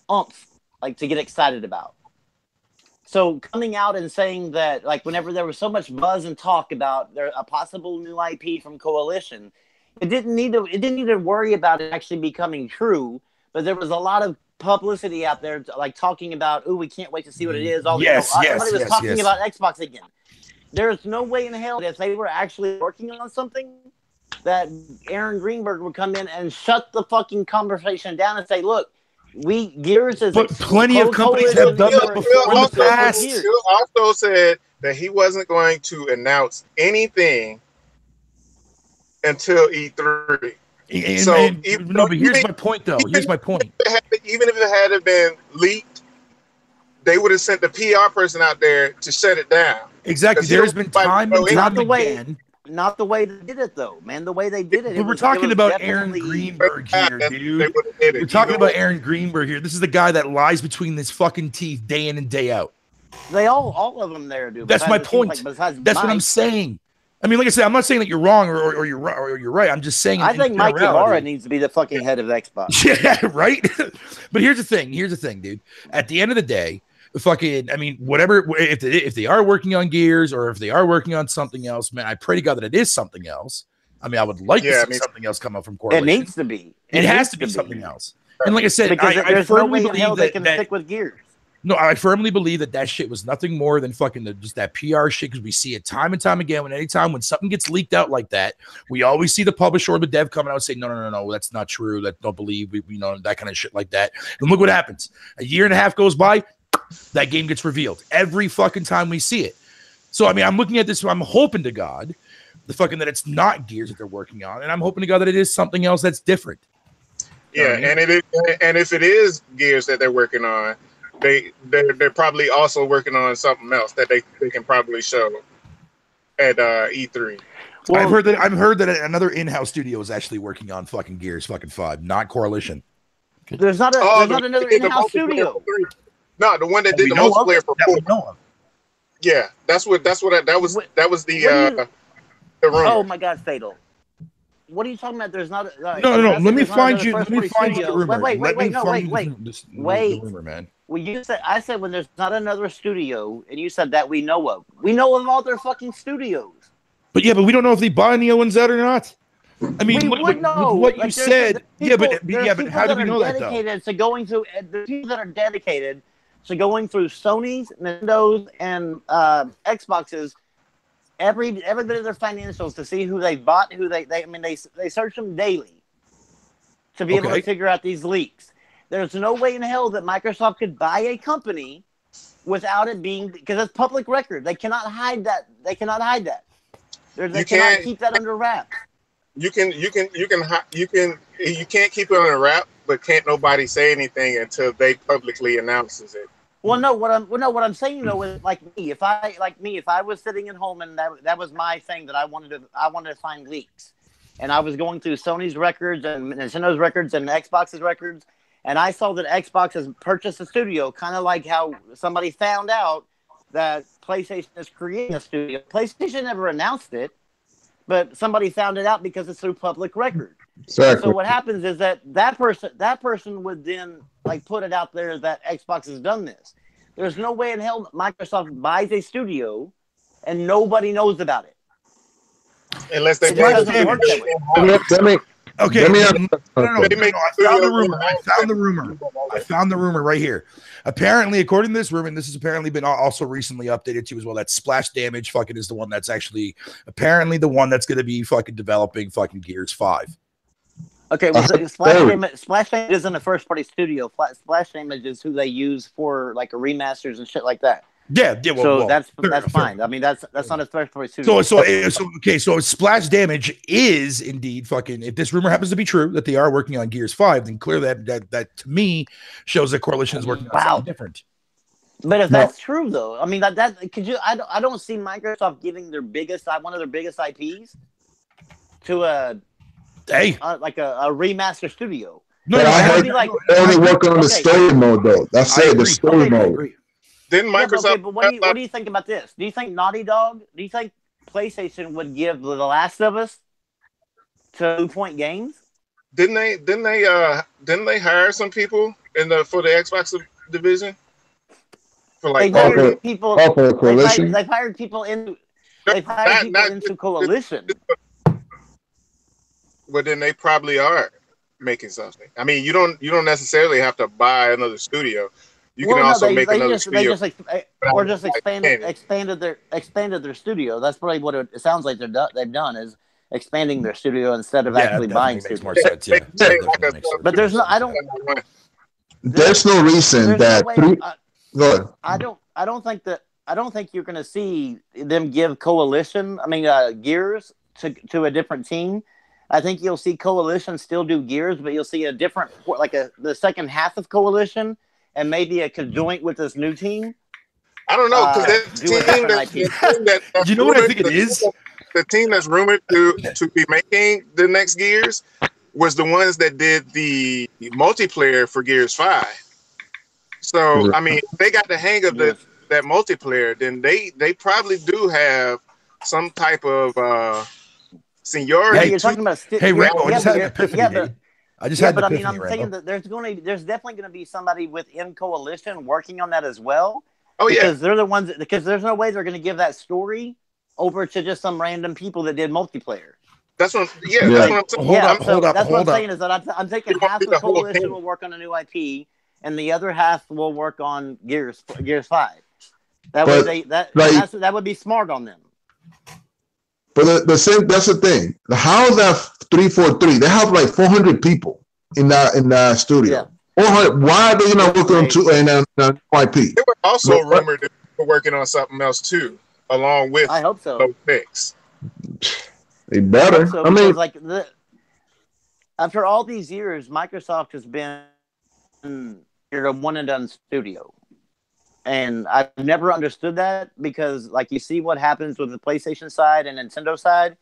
oomph, like, to get excited about. So coming out and saying that, like, whenever there was so much buzz and talk about a possible new IP from Coalition, it didn't need to worry about it actually becoming true. But there was a lot of publicity out there, like, talking about, "Ooh, we can't wait to see what it is." Everybody was talking about Xbox again. There's no way in hell that if they were actually working on something, that Aaron Greenberg would come in and shut the fucking conversation down and say, "Look, Gears is." But plenty of companies have done that before in the past. He also said that he wasn't going to announce anything until E3. But here's my point, though. Here's my point. Even if it had been leaked, they would have sent the PR person out there to shut it down. Exactly. There's been time and time again. Not the way they did it, though, man. The way they did it. But we're talking about Aaron Greenberg here, dude. We're talking about Aaron Greenberg here. This is the guy that lies between his fucking teeth day in and day out. They all of them there, dude. That's my point. That's what I'm saying. I mean, like I said, I'm not saying that you're wrong or you're right or you're right. I'm just saying. I think Mike Ibarra needs to be the fucking head of Xbox. Yeah, right. But here's the thing, dude. At the end of the day, fucking, I mean, whatever. If they are working on Gears or if they are working on something else, man, I pray to God that it is something else. I mean, I would like to see something else come up from Coalition. It needs to be. It has to be something else. And like I said, there's no way in hell they can stick with Gears. No, I firmly believe that shit was nothing more than fucking just that PR shit, because we see it time and time again. When something gets leaked out like that, we always see the publisher or the dev coming out and say, no, that's not true. Don't believe, that kind of shit like that. And look what happens. A year and a half goes by, that game gets revealed every fucking time we see it. So, I mean, I'm looking at this, I'm hoping to God that it's not Gears that they're working on, and I'm hoping to God that it is something else that's different. Yeah, and if it is Gears that they're working on, they're probably also working on something else that they can probably show at E3. Well, I've heard that another in-house studio is actually working on fucking Gears 5, not Coalition. There's not another in-house studio. No, the one that did the multiplayer for 4. Yeah, that was the rumor. Oh my God, Fatal. What are you talking about? There's not. No. Let me find you the rumor. Wait. The rumor, man. Well, I said when there's not another studio, and you said that we know of. We know of all their fucking studios. But we don't know if they buy any ones out or not. I mean, what you said. But how do we know that though? The people that are dedicated to going through Sony's, Nintendo's, and Xboxes. Every bit of their financials to see who they bought, they search them daily to be able to figure out these leaks. There's no way in hell that Microsoft could buy a company without it being, because it's public record. They cannot hide that. They cannot keep that under wraps. You can't keep it under wrap, but can't nobody say anything until they publicly announces it. Well, no. What I'm saying though is like me. If I was sitting at home and that was my thing that I wanted to find leaks, and I was going through Sony's records and Nintendo's records and Xbox's records, and I saw that Xbox has purchased a studio, kind of like how somebody found out that PlayStation is creating a studio. PlayStation never announced it, but somebody found it out because it's through public record. Exactly. So what happens is that person would then like put it out there that Xbox has done this. There's no way in hell Microsoft buys a studio and nobody knows about it. Unless they doesn't work that way. Okay. No. I found the rumor right here. Apparently, according to this rumor, and this has apparently been also recently updated too as well, that Splash Damage fucking is the one that's actually apparently the one that's going to be fucking developing fucking Gears 5. Okay, well, Splash Damage isn't a first-party studio. Splash Damage is who they use for like remasters and shit like that. Yeah. Well, that's fine. I mean, that's not a first-party studio. So Splash Damage is indeed fucking. If this rumor happens to be true that they are working on Gears 5, then clearly that to me shows that Coalition is working on something different. But if that's true, though, I mean that could you? I don't see Microsoft giving one of their biggest IPs to a remaster studio. No, I heard they only work on the story mode though. That's it. The story mode. Didn't Microsoft? But what do you think about this? Do you think Naughty Dog? Do you think PlayStation would give The Last of Us to Blue Point Games? Didn't they hire some people for the Xbox division? For like they've hired people. They've hired people into Coalition. But then they probably are making something. I mean, you don't necessarily have to buy another studio. You can also make another studio. Expanded their studio. That's probably what it sounds like they've done is expanding their studio instead of actually buying studios. More sense, yeah. But there's no. There's no reason that. Go ahead. I don't think you're going to see them give Coalition. I mean, Gears to a different team. I think you'll see Coalition still do Gears, but you'll see a different, the second half of Coalition, and maybe a conjoint with this new team. I don't know because you know what I think it is. The team that's rumored to be making the next Gears was the ones that did the multiplayer for Gears 5. So I mean, if they got the hang of that multiplayer, then they probably do have some type of seniority. Yeah, you're talking about Rambo, I just had an epiphany. I'm saying that there's definitely going to be somebody within Coalition working on that as well. Oh yeah, because they're the ones. Because there's no way they're going to give that story over to just some random people that did multiplayer. That's what. Yeah, that's what I'm saying. Hold up. That's what I'm saying is that I'm thinking half of Coalition will work on a new IP, and the other half will work on Gears 5. That would be smart on them. But that's the thing. How is that 343? They have like 400 people in that studio. Yeah. Why are they not working on IP? They were also rumored that they were working on something else too, along with I hope so. Those picks. They better. I mean, after all these years, Microsoft has been a one and done studio. And I've never understood that because, like, you see what happens with the PlayStation side and Nintendo side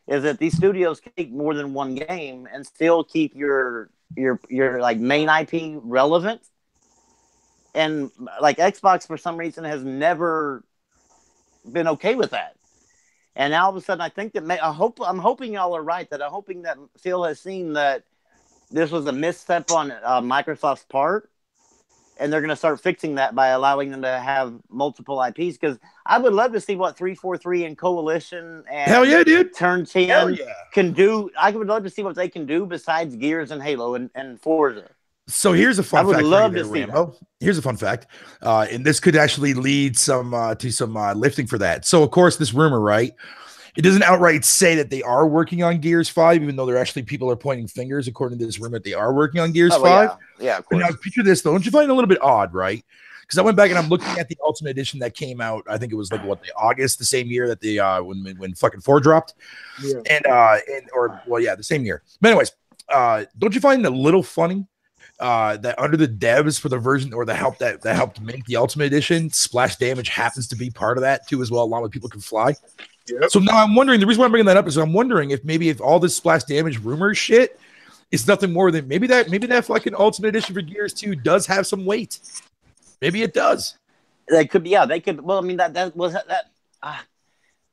is that these studios can make more than one game and still keep your like main IP relevant. And like Xbox for some reason has never been okay with that. And now all of a sudden, I think that I'm hoping y'all are right. I'm hoping that Phil has seen that this was a misstep on Microsoft's part. And they're going to start fixing that by allowing them to have multiple IPs. Because I would love to see what 343 and Coalition and Hell yeah, dude. Turn 10 can do. I would love to see what they can do besides Gears and Halo and Forza. So here's a fun fact. I would love to see Rambo. Here's a fun fact. And this could actually lead to some lifting for that. So, of course, this rumor, right? It doesn't outright say that they are working on Gears 5, even though there actually people are pointing fingers, according to this rumor, that they are working on Gears 5. Yeah, of course. Now, picture this, though. Don't you find it a little bit odd, right? Because I went back and I'm looking at the Ultimate Edition that came out. I think it was like August, the same year that when fucking 4 dropped, the same year. But anyways, don't you find it a little funny that under the devs for the version or the help that helped make the Ultimate Edition, Splash Damage happens to be part of that too as well, along with People Can Fly? Yep. So now I'm wondering, the reason why I'm bringing that up is I'm wondering if all this splash damage rumor shit is nothing more than maybe that fucking Ultimate Edition for Gears 2 does have some weight. Maybe it does. They could be, yeah. They could. Well, I mean, that was that.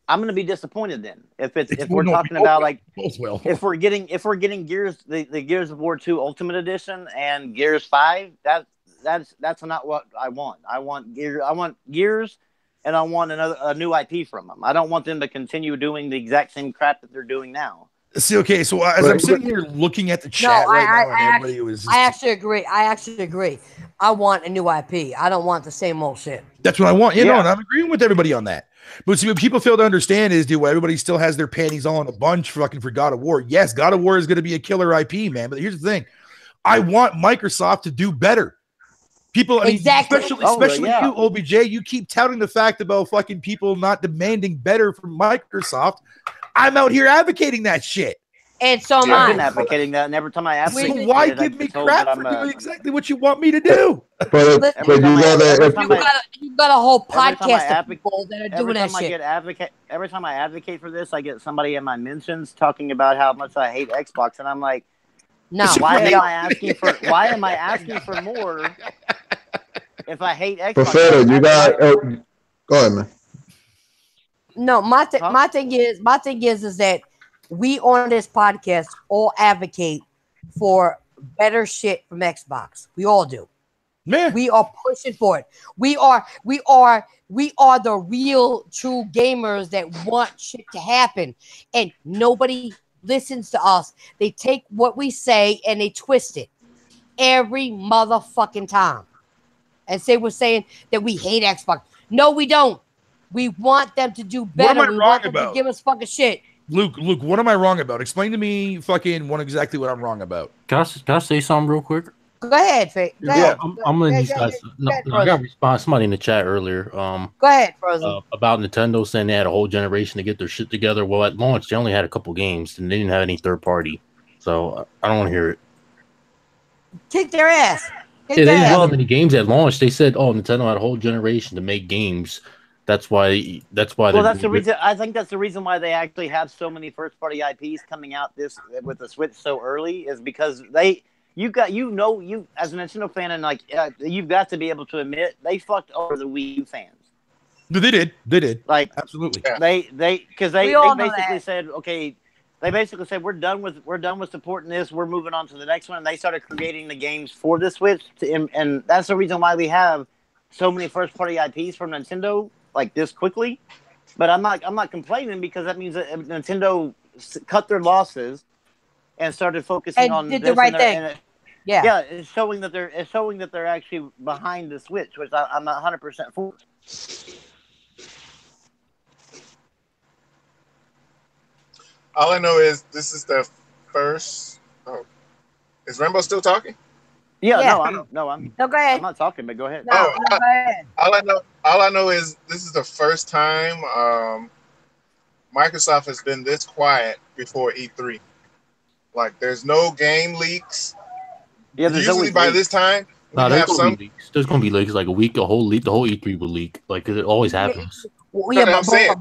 I'm going to be disappointed then if we're talking about like if we're getting Gears the Gears of War 2 Ultimate Edition and Gears 5. That's not what I want. I want Gears, and I want a new IP from them. I don't want them to continue doing the exact same crap that they're doing now. See, okay, so as I'm sitting here looking at the chat I actually agree. I want a new IP. I don't want the same old shit. That's what I want. No, and I'm agreeing with everybody on that. But see, what people fail to understand is, everybody still has their panties all in a bunch for God of War. Yes, God of War is going to be a killer IP, man. But here's the thing. I want Microsoft to do better. People, exactly. especially you, OBJ, you keep touting the fact about fucking people not demanding better from Microsoft. I'm out here advocating that shit. And so am I. I've been advocating that, and every time I advocate, so why give me crap for doing exactly what you want me to do? But you got a whole podcast of people that are doing that shit. Every time I advocate for this, I get somebody in my mentions talking about how much I hate Xbox, and I'm like, no, why am I asking for more if I hate Xbox? Professor, go ahead, man. No, my thing is that we on this podcast all advocate for better shit from Xbox. We all do. Man. We are pushing for it. We are the real true gamers that want shit to happen. And nobody listens to us. They take what we say and they twist it every motherfucking time. And say we're saying that we hate Xbox. No, we don't. We want them to do better. We want them to give us fucking shit. Luke, what am I wrong about? Explain to me fucking exactly what I'm wrong about. Can I say something real quick? Go ahead, Faye. I'm letting these guys. I got a response. Somebody in the chat earlier. Go ahead, Frozen. About Nintendo saying they had a whole generation to get their shit together. Well, at launch, they only had a couple games, and they didn't have any third party. So I don't want to hear it. Kick their ass. They didn't have many games at launch. They said, "Oh, Nintendo had a whole generation to make games." That's why. Well, that's the reason. I think that's the reason why they actually have so many first-party IPs coming out with the Switch so early is because you as a Nintendo fan and you've got to be able to admit they fucked over the Wii U fans. They did. Like absolutely. They basically said, okay. They basically said we're done with supporting this. We're moving on to the next one. And they started creating the games for the Switch, and that's the reason why we have so many first-party IPs from Nintendo like this quickly. But I'm not complaining because that means that Nintendo cut their losses and started focusing on did the right thing. Yeah, it's showing that they're actually behind the Switch, which I'm 100% for. All I know is this is the first. Oh, is Rainbow still talking? Yeah. Go ahead. I'm not talking, but go ahead. No, go ahead. All I know is this is the first time Microsoft has been this quiet before E3. Like, there's no game leaks. Yeah, there's usually by this time we have some leaks. There's gonna be leaks like a week, the whole E3 will leak. Like it always happens. Well, yeah, I'm saying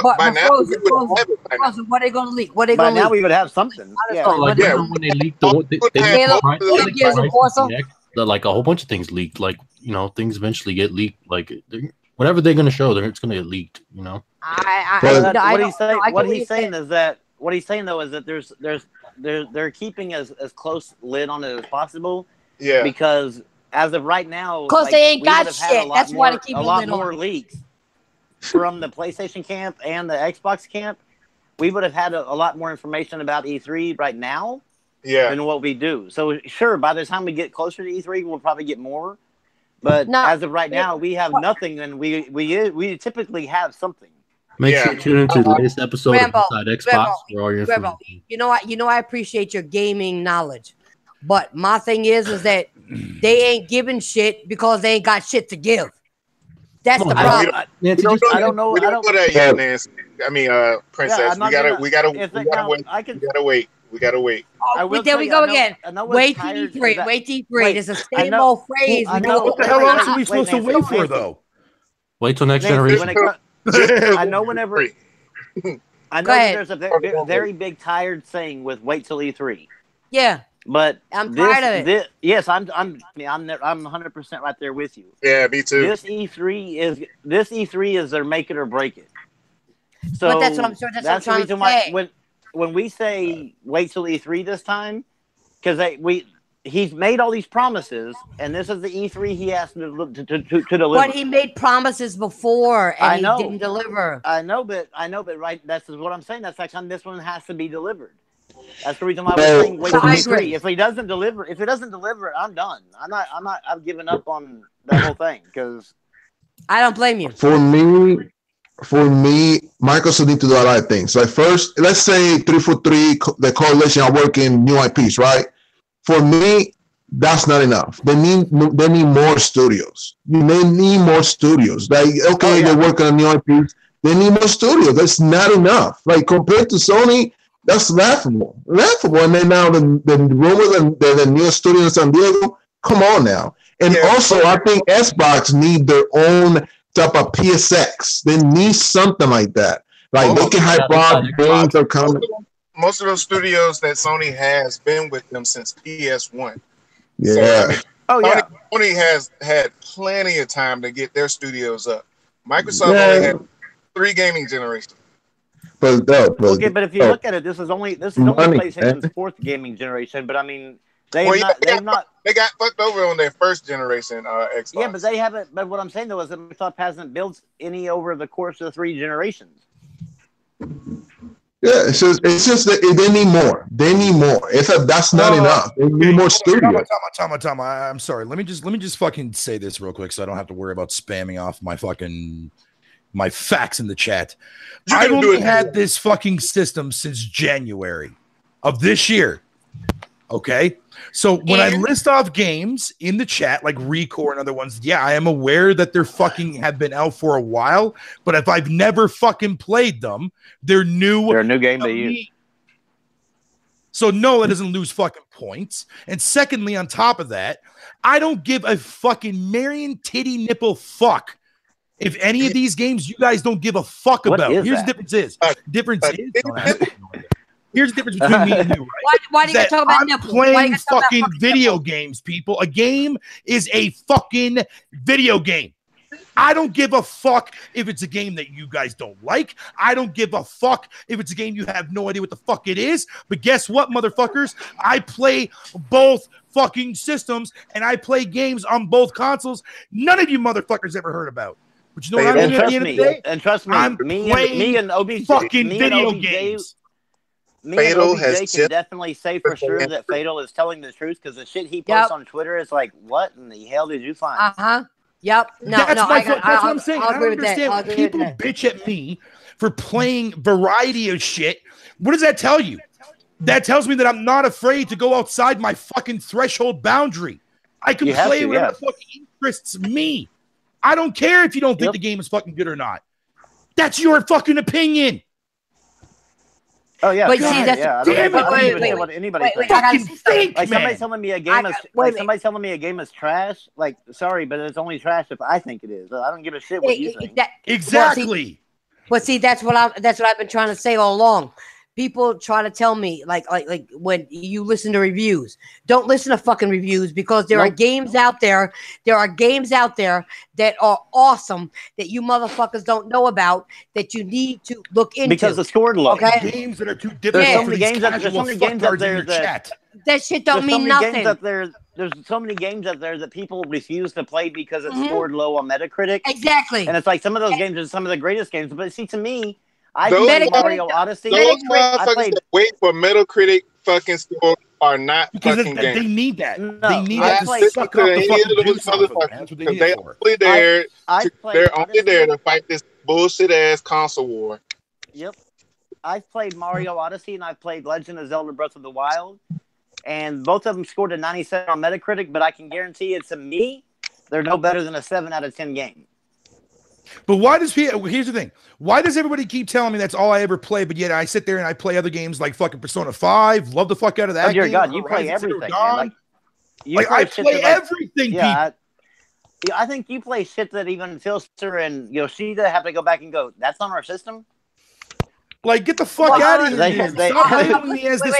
by now we would have it. What are they gonna leak? What are they gonna leak? Now we would have something. Yeah. When they leaked like a whole bunch of things leaked. Like things eventually get leaked. Like whatever they're gonna show, it's gonna get leaked. What he's saying is that they're keeping as close lid on it as possible. Yeah. Because as of right now, because they ain't got shit. That's why they keep a lot more leaks from the PlayStation camp and the Xbox camp. We would have had a lot more information about E3 right now. Yeah. Than what we do. So sure, by the time we get closer to E3, we'll probably get more. But as of right now, we have nothing, and we typically have something. Make sure to tune into the latest episode of InsideXFlop for all your information. You know, I appreciate your gaming knowledge, but my thing is that they ain't giving shit because they ain't got shit to give. That's the problem. I don't know. We don't put that yet, Nancy. I mean, Princess. We gotta wait. We gotta wait. There we go again. Wait till E3. Wait till E3. There's a same old phrase. What the hell else are we supposed to wait for, though? Wait till next generation. I know whenever I know that there's a very big tired saying with wait till E3. Yeah. But I'm tired of it. Yes, I'm 100% right there with you. Yeah, me too. This E3 is their make it or break it. So but that's what I'm sure. That's what I'm trying to say. When we say wait till E3 this time, because he's made all these promises, and this is the E3 he has to deliver. But he made promises before, and he didn't deliver. I know, but right. That's what I'm saying. That's like this one has to be delivered. That's the reason why we're saying wait till E3. If he doesn't deliver, I'm done. I've given up on the whole thing because I don't blame you. For me, Microsoft need to do a lot of things. Like first, let's say 343, the coalition are working new IPs, right? For me, that's not enough. They need more studios. They need more studios. Like they're working on new IPs. They need more studios. That's not enough. Like compared to Sony, that's laughable. And then now the rumors and the new studio in San Diego. Come on now. And also, I think Xbox need their own type of PSX. They need something like that. Like they can hype up games are coming. Most of those studios that Sony has been with them since PS1. Yeah. So, Sony has had plenty of time to get their studios up. Microsoft only had 3 gaming generations. But if you look at it, this is only PlayStation's 4th gaming generation. But I mean, they got fucked over on their first generation Xbox. Yeah, but they haven't. But what I'm saying though is that Microsoft hasn't built any over the course of the 3 generations. Yeah, it's just that they need more. They need more. That's not enough. They need more studios. Tom, I'm sorry. Let me just fucking say this real quick, so I don't have to worry about spamming off my facts in the chat. I've only had this fucking system since January of this year. Okay, so when I list off games in the chat, like Recore and other ones, I am aware that they're fucking have been out for a while. But if I've never fucking played them, they're new. They're a new game to you. So no, it doesn't lose fucking points. And secondly, on top of that, I don't give a fucking Marion titty nipple fuck if any of these games you guys don't give a fuck about. Here's the difference here's the difference between me and you, right? Why do you talk about nipples? I'm playing fucking video games, people. A game is a fucking video game. I don't give a fuck if it's a game that you guys don't like. I don't give a fuck if it's a game you have no idea what the fuck it is. But guess what, motherfuckers? I play both fucking systems, and I play games on both consoles none of you motherfuckers ever heard about. But you know what I mean? At the end of the day, trust me, I'm playing fucking video games. Fatal can definitely say for sure that Fatal is telling the truth because the shit he posts on Twitter is like, what in the hell did you find? Yep. That's what I'm saying. I don't understand when people bitch at me for playing variety of shit. What does that tell you? That tells me that I'm not afraid to go outside my fucking threshold boundary. I can play whatever fucking interests me. I don't care if you don't think the game is fucking good or not. That's your fucking opinion. Oh yeah, but see, that's damn it. What anybody think, like somebody telling me a game is somebody telling me a game is trash. Like, sorry, but it's only trash if I think it is. I don't give a shit what you think. Exactly. But see, that's what I've been trying to say all along. People try to tell me, like when you listen to reviews, don't listen to fucking reviews because there are games out there. There are games out there that are awesome that you motherfuckers don't know about that you need to look into because the score low. Okay? Games that are too difficult for these casual fucktards in your chat. That shit don't mean nothing. There's so many games out there that people refuse to play because it's scored low on Metacritic. Exactly. And it's like some of those games are some of the greatest games. But see, to me, I played Mario Odyssey. Those motherfuckers that wait for Metacritic fucking score are not fucking games. They need that. No, they need that to suck out the fucking juice off of them. That's what they need it for. They're only there to fight this bullshit ass console war. Yep. I've played Mario Odyssey and I've played Legend of Zelda Breath of the Wild. And both of them scored a 97 on Metacritic, but I can guarantee it's me, they're no better than a 7 out of 10 game. But why does here's the thing. Why does everybody keep telling me that's all I ever play, but yet I sit there and I play other games like fucking Persona 5, love the fuck out of that. Oh dear God, you play everything. Man. I play everything, yeah, I think you play shit that even Philster and Yoshida have to go back and go, that's on our system? Like, get the fuck out of here. Stop labeling me as this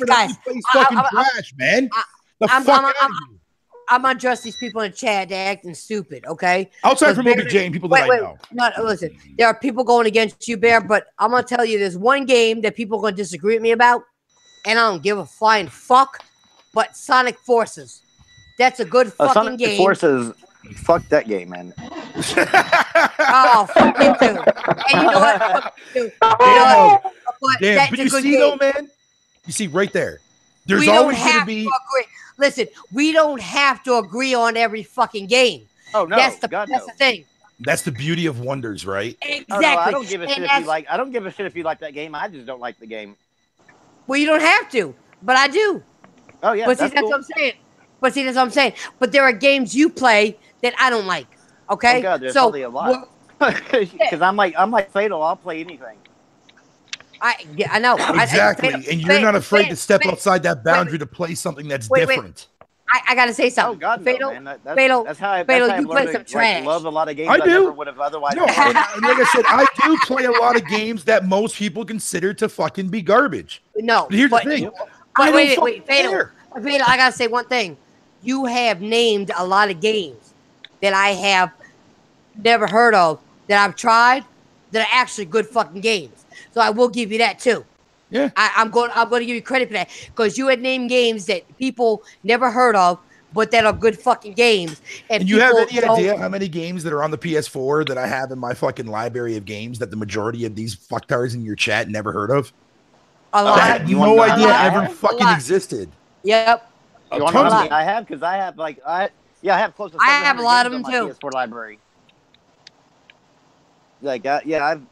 guys. fucking trash, man. The fuck out of here. I'm gonna address these people in the chat. They're acting stupid, okay? Outside from OBJ and people that I know. No, listen. There are people going against you, Bear, but I'm gonna tell you there's one game that people are gonna disagree with me about, and I don't give a flying fuck, but Sonic Forces. That's a good fucking game. Sonic Forces, fuck that game, man. Oh, fuck you too. And you know what? Fuck you too. Damn, but you see though, man? You see right there. There's always gonna be... Listen, we don't have to agree on every fucking game. Oh no, that's the thing. That's the beauty of Wonders, right? Exactly. Oh, no, I don't give a shit if you like. I don't give a shit if you like that game. I just don't like the game. Well, you don't have to, but I do. Oh yeah, but see, that's what I'm saying. But see, that's what I'm saying. But there are games you play that I don't like. Okay. Oh god, there's probably a lot. Because I'm like Fatal. I'll play anything. I know. Exactly. And you're not afraid to step outside that boundary to play something that's different. I got to say something. Oh, God, Fatal, no, man. That's how you play some trash. Love a lot of games I never would have otherwise. No, and like I said, I do play a lot of games that most people consider to fucking be garbage. No. But here's the thing. Wait, Fatal, I got to say one thing. You have named a lot of games that I have never heard of, that I've tried, that are actually good fucking games. So I will give you that too. Yeah, I'm going to give you credit for that, because you had named games that people never heard of, but that are good fucking games. And you have any idea how many games that are on the PS4 that I have in my fucking library of games that the majority of these fucktards in your chat never heard of? A lot. I had no idea ever fucking existed. Yep. You want to know how many I have? Because I have I have close to 700 I have a lot of them games too. On my PS4 library. Like I've.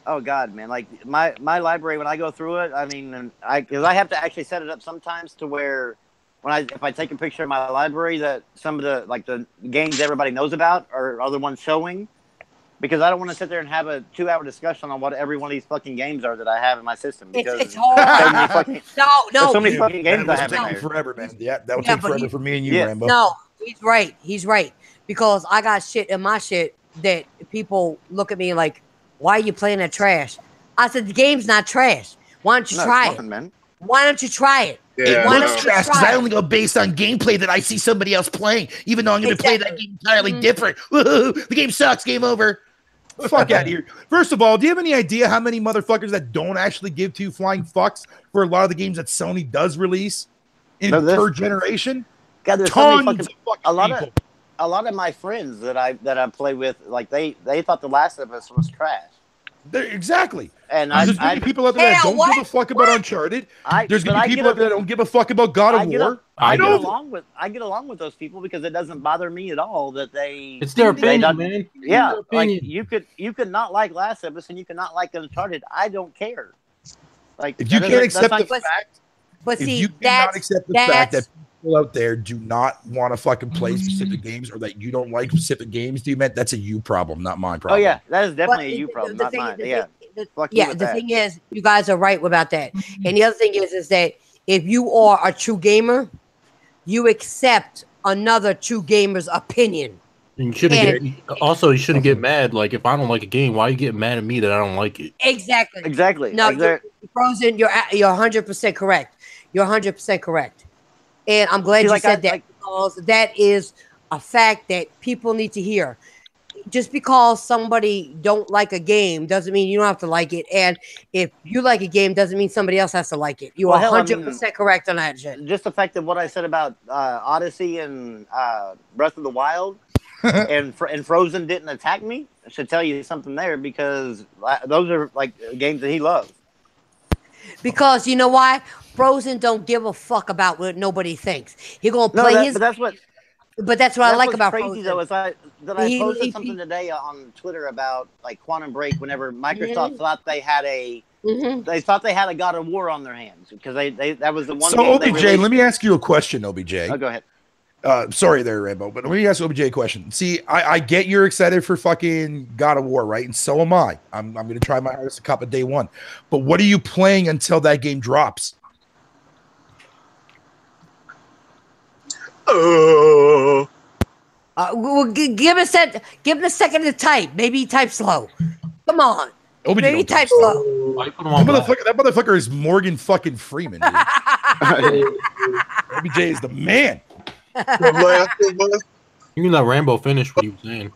Oh God, man! Like my library, when I go through it, I mean, because I have to actually set it up sometimes to where if I take a picture of my library, that some of the games everybody knows about are the ones showing, because I don't want to sit there and have a 2-hour discussion on what every one of these fucking games are that I have in my system. Because it's hard. There's so many fucking games I have in there. Forever, man. Yeah, that will take forever for me and you, Rambo. No, he's right, because I got shit in my shit that people look at me like, why are you playing that trash? I said, the game's not trash. Why don't you try it? Man. Why don't you try it? Yeah, it looks trash because I only go based on gameplay that I see somebody else playing, even though I'm going to play that game entirely different. Woohoo! The game sucks. Game over. Fuck out of here. First of all, do you have any idea how many motherfuckers that don't actually give two flying fucks for a lot of the games that Sony does release per generation? God, there's tons of fucking a lot of my friends that I play with, like they thought The Last of Us was trash. Exactly. And there's many people out there that don't give a fuck about Uncharted. There's gonna be people out there that don't give a fuck about God of War. I get along with those people because it doesn't bother me at all that they. It's their opinion, man. Yeah, like you could not like Last of Us and you could not like Uncharted. I don't care. Like if you can't accept the fact, but see, if you cannot accept the fact that people out there do not want to fucking play specific games, or that you don't like specific games, that's a you problem, not my problem. Oh yeah, that is definitely a you problem, not mine. The thing is, you guys are right about that. And the other thing is that if you are a true gamer, you accept another true gamer's opinion. And you shouldn't get mad. Like, if I don't like a game, why are you getting mad at me that I don't like it? Exactly. No, you're Frozen. You're 100% correct. You're 100% correct. And I'm glad you said that, because that is a fact that people need to hear. Just because somebody don't like a game doesn't mean you don't have to like it. And if you like a game doesn't mean somebody else has to like it. You are 100% correct on that shit. Just the fact that what I said about Odyssey and Breath of the Wild and Frozen didn't attack me should tell you something there, because those are like games that he loves. Because you know why? Frozen don't give a fuck about what nobody thinks. He gonna play his. But that's what I like about crazy, Frozen. Though, is I posted something today on Twitter about like Quantum Break. Whenever Microsoft thought they had a, they thought they had a God of War on their hands, because that was the one. So OBJ, let me ask you a question, OBJ. Oh, go ahead. Sorry there, Rambo, but let me ask OBJ a question. See, I get you're excited for fucking God of War, right? And so am I. I'm going to try my hardest to cop it day one. But what are you playing until that game drops? Well, give him a second to type. Maybe he types slow. Come on. OBJ Maybe type slow. That motherfucker is Morgan fucking Freeman, dude. OBJ is the man. You can let Rambo finish what he was saying.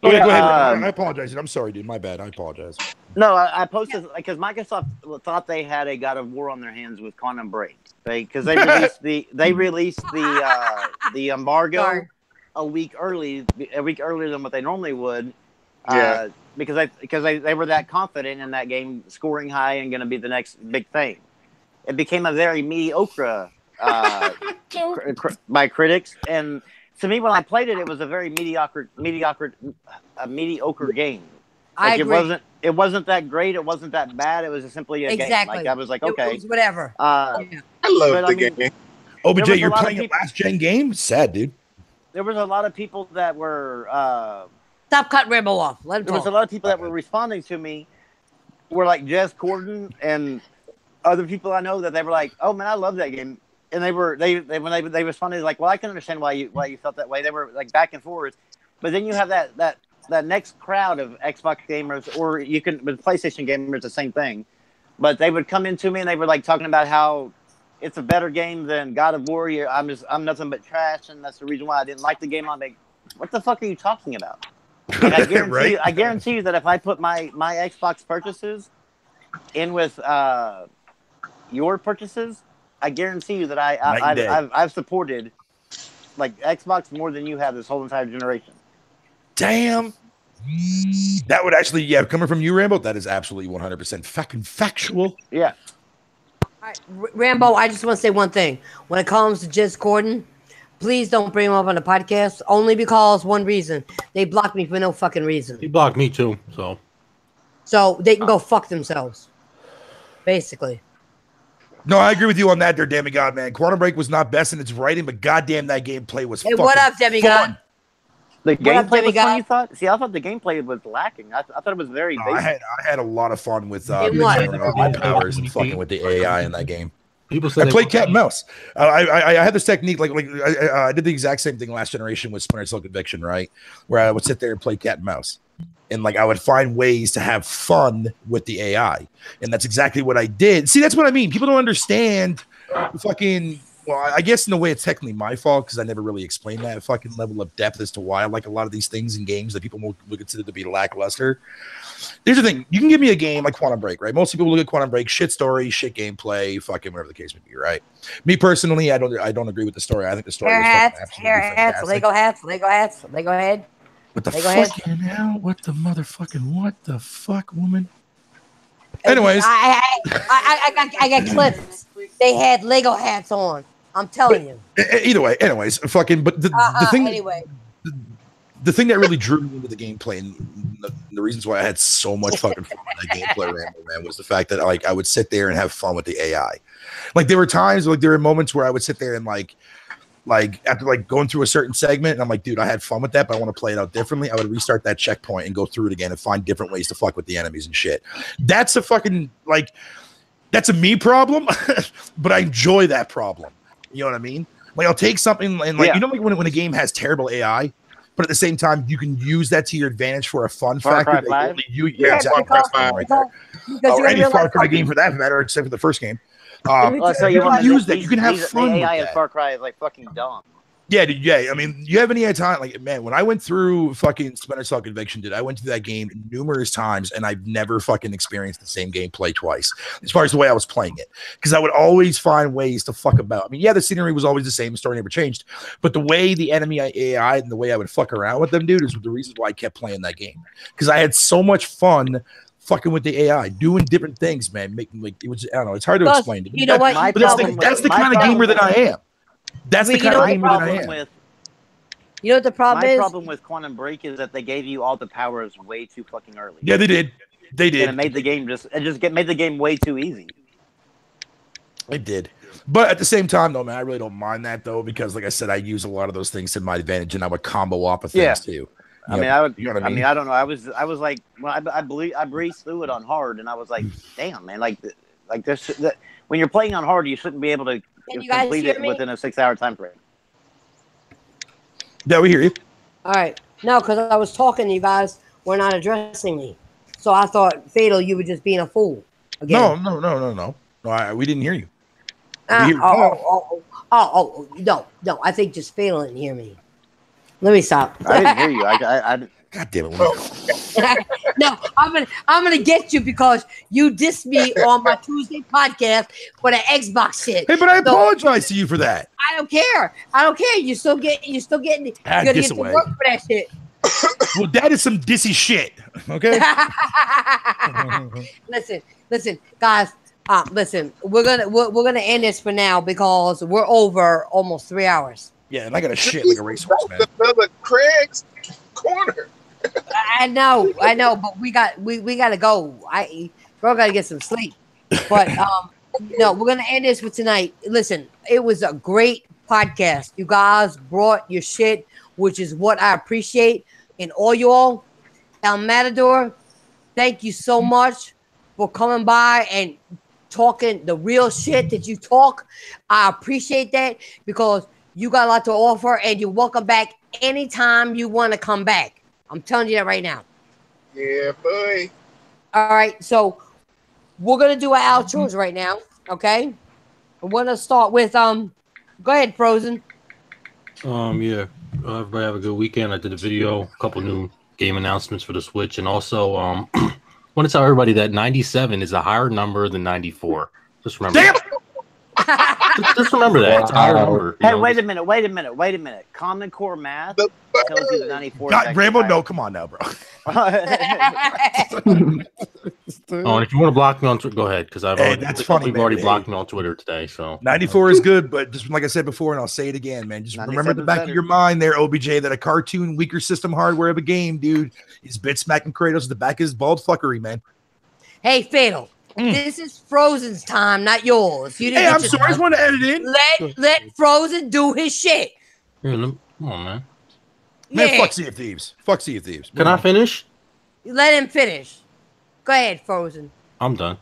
Go ahead. I apologize, dude. I'm sorry, dude. My bad. I apologize. No, I posted because Microsoft thought they had a God of War on their hands with Quantum Break, because they released the embargo a week earlier than what they normally would. Because they were that confident in that game scoring high and going to be the next big thing. It became a very mediocre by critics, and to me, when I played it, it was a very mediocre game. I agree. It wasn't that great. It wasn't that bad. It was just simply a game. Like, I was like, okay, it was whatever. I love the game. OBJ, you're playing a last gen game? Sad, dude. There was a lot of people that were. Stop cutting Rambo off. Let him There was a lot of people that were responding to me, were like Jez Corden and other people I know that they were like, "Oh man, I love that game," and when they responded like, "Well, I can understand why you felt that way." They were like back and forth, but then you have that next crowd of Xbox gamers, or you can with PlayStation gamers, the same thing, but they would come into me and they were like talking about how it's a better game than God of War. I'm nothing but trash, and that's the reason why I didn't like the game. I'm like, what the fuck are you talking about? And I guarantee you that if I put my Xbox purchases in with your purchases, I guarantee you that I've supported like Xbox more than you have this whole entire generation. Damn. That would actually, coming from you, Rambo, that is absolutely 100% fucking factual. Yeah. All right, Rambo, I just want to say one thing. When it comes to Jez Corden, please don't bring him up on the podcast. Only because one reason. They blocked me for no fucking reason. He blocked me too, So they can go fuck themselves. Basically. No, I agree with you on that there, Demigod, man. Quantum Break was not best in its writing, but goddamn, that gameplay was fucking what up, Demigod? fun. The gameplay was fun, you thought? See, I thought the gameplay was lacking. I thought it was very basic. I had a lot of fun with my powers and fucking with the AI in that game. People say I played cat and mouse. I had this technique, I did the exact same thing last generation with Splinter Cell Conviction, right? Where I would sit there and play cat and mouse. And I would find ways to have fun with the AI. And that's exactly what I did. See, that's what I mean. People don't understand well, I guess in a way it's technically my fault because I never really explained that fucking level of depth as to why I like a lot of these things in games that people would consider to be lackluster. Here's the thing. You can give me a game like Quantum Break, right? Most people look at Quantum Break, shit story, shit gameplay, fucking whatever the case may be, right? Me personally, I don't agree with the story. I think the story is absolutely fantastic. Lego hats. Lego head. What the fucking hell? What the fuck, woman? Anyways. I got clips. They had Lego hats on. I'm telling you. Either way, anyways, fucking. But the thing. Anyway. The thing that really drew me into the gameplay and the reasons why I had so much fucking fun with that gameplay, Rambo, man, was the fact that I would sit there and have fun with the AI. There were times, there were moments where I would sit there and after going through a certain segment, and I'm like, dude, I had fun with that, but I want to play it out differently. I would restart that checkpoint and go through it again and find different ways to fuck with the enemies and shit. That's a fucking that's a me problem, but I enjoy that problem. You know what I mean? I'll take something and when a game has terrible AI, but at the same time you can use that to your advantage for a fun factor. Exactly. Or any Far Cry game for that matter, except for the first game. So you can use that. You can have fun. The AI in Far Cry is fucking dumb. Yeah, dude, yeah. I mean, you have any time, man, when I went through fucking Splinter Cell Conviction, dude, I went through that game numerous times and I've never fucking experienced the same gameplay twice as far as the way I was playing it. Because I would always find ways to fuck about. I mean, yeah, the scenery was always the same, the story never changed. But the way the enemy AI and the way I would fuck around with them, dude, is the reason why I kept playing that game. Because I had so much fun fucking with the AI, doing different things, man. Making it was, I don't know, it's hard to explain. You know what? That's the kind of gamer that I am. That's the kind of gamer that I am. You know what the problem is? My problem with Quantum Break is that they gave you all the powers way too fucking early. Yeah, they did. They did. And it made the game made the game way too easy. It did. But at the same time, though, man, I really don't mind that though, because like I said, I use a lot of those things to my advantage, and I would combo off of things too. I mean, I don't know. I was like, well, I breezed through it on hard, and I was like, damn, man, when you're playing on hard, you shouldn't be able to complete it within a 6-hour time frame. Yeah, we hear you. All right. No, because I was talking to you guys. We're not addressing me. So I thought, Fatal, you were just being a fool. Again. No. We didn't hear you. No. I think just Fatal didn't hear me. Let me stop. I didn't hear you. God damn it. No, I'm gonna get you because you dissed me on my Tuesday podcast for the Xbox shit. Hey, but I apologize to you for that. I don't care. You still getting. You're gonna get to work for that shit. Well, that is some dissy shit. Okay. listen, guys. Listen. We're gonna end this for now because we're over almost 3 hours. Yeah, and I got to shit like a racehorse, man. Another Craig's corner. I know, but we got to go. Bro, got to get some sleep. But no, we're gonna end this for tonight. Listen, it was a great podcast. You guys brought your shit, which is what I appreciate. And all you all, El Matador, thank you so much for coming by and talking the real shit that you talk. I appreciate that because you got a lot to offer, and you're welcome back anytime you want to come back. I'm telling you that right now. Yeah, boy. All right, so we're gonna do our outros right now. Okay, we're gonna start with Go ahead, Frozen. Yeah. Everybody have a good weekend. I did a video, a couple new game announcements for the Switch, and also want to tell everybody that 97 is a higher number than 94. Just remember. Damn. Just remember that. It's a higher number. Hey, wait a minute. Common Core math tells you the 94. God, Rambo, no, come on now, bro. And if you want to block me on Twitter, go ahead, because that's funny. We've already blocked me on Twitter today. So 94 is good, but just like I said before, and I'll say it again, man. Just remember at the back of your mind there, OBJ, that a cartoon weaker system hardware of a game, dude, is bit smacking Kratos at the back of his bald fuckery, man. Hey, Fatal. This is Frozen's time, not yours. I'm sorry. I just want to edit in. Let Frozen do his shit. Come on, man. Man, fuck Sea of Thieves. Can I finish? Let him finish. Go ahead, Frozen. I'm done.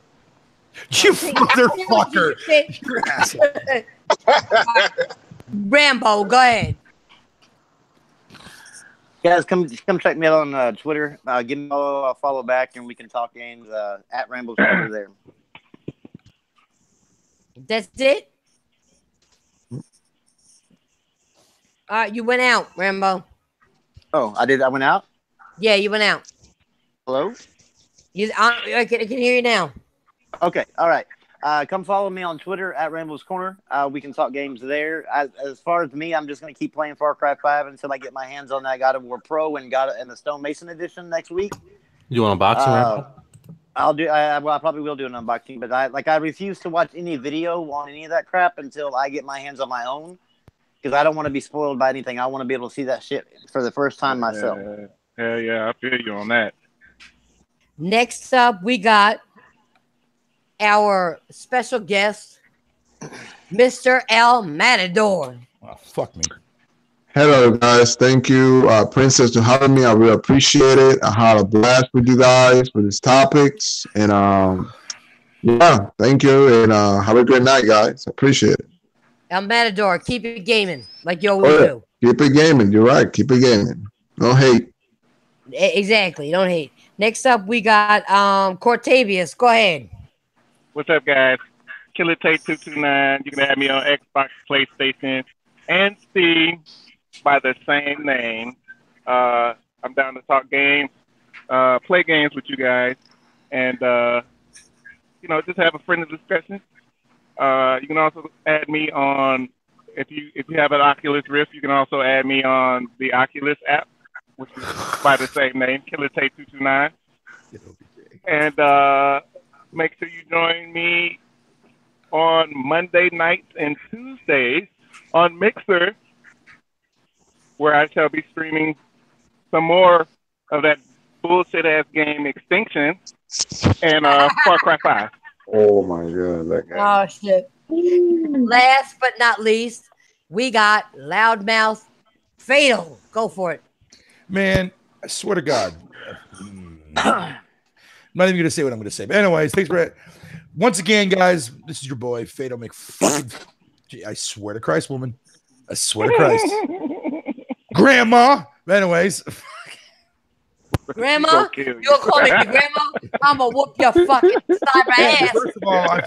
You motherfucker. Rambo, go ahead. Guys, come check me out on Twitter. Give me a follow back, and we can talk games at Rambo's Corner there. That's it? You went out, Rambo. Oh, I did? I went out? Yeah, you went out. Hello? I can hear you now. Okay, all right. Come follow me on Twitter at Rambo's Corner. We can talk games there. As far as me, I'm just going to keep playing Far Cry 5 until I get my hands on that GodofWar Pro and the Stone Mason edition next week. You want unboxing? I probably will do an unboxing, but I refuse to watch any video on any of that crap until I get my hands on my own, because I don't want to be spoiled by anything. I want to be able to see that shit for the first time myself. Hell yeah, I feel you on that. Next up, we got our special guest, Mr. El Matador. Oh, fuck me. Hello, guys. Thank you, Princess, for having me. I really appreciate it. I had a blast with you guys for these topics. And yeah, thank you. And have a great night, guys. I appreciate it. El Matador, keep it gaming like you always do. Keep it gaming. You're right. Keep it gaming. Don't hate. Exactly. Don't hate. Next up, we got Cortavius. Go ahead. What's up, guys? Killer Tate 229. You can add me on Xbox, PlayStation, and Steam by the same name. I'm down to talk games, play games with you guys, and just have a friendly discussion. You can also add me on if you have an Oculus Rift. You can also add me on the Oculus app, which is by the same name, Killer Tate 229. And make sure you join me on Monday nights and Tuesdays on Mixer, where I shall be streaming some more of that bullshit-ass game Extinction and Far Cry 5. Oh, my God. That guy. Oh, shit. Last but not least, we got Loudmouth Fatal. Go for it. Man, I swear to God. I'm not even going to say what I'm going to say. But anyways, thanks for it. Once again, guys, this is your boy, Fatal McFucking. I swear to Christ, woman. I swear to Christ. Grandma. But anyways. Grandma, you'll call me grandma. I'm gonna whoop your fucking cyber ass. First of all,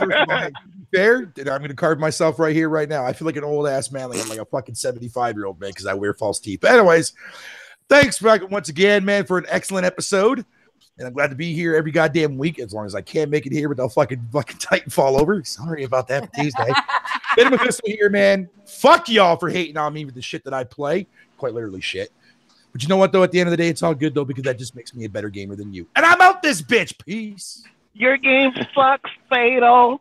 fair, and I'm gonna carve myself right here, right now. I feel like an old ass man, like I'm like a fucking 75-year-old man because I wear false teeth. But anyways, thanks once again, man, for an excellent episode. And I'm glad to be here every goddamn week, as long as I can make it here without fucking Titanfall over. Sorry about that for Tuesday. Bit of a pistol here, man. Fuck y'all for hating on me with the shit that I play. Quite literally shit. But you know what, though? At the end of the day, it's all good, though, because that just makes me a better gamer than you. And I'm out this bitch. Peace. Your game sucks, Fatal.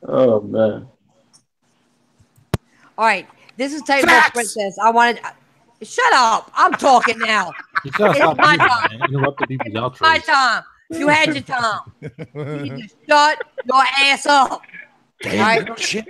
Oh, man. All right. This is Titanfall Princess. I wanted. Shut up. I'm talking now. It's my time. It's my time. You had your time. You need to shut your ass up. Damn, all right? Shit.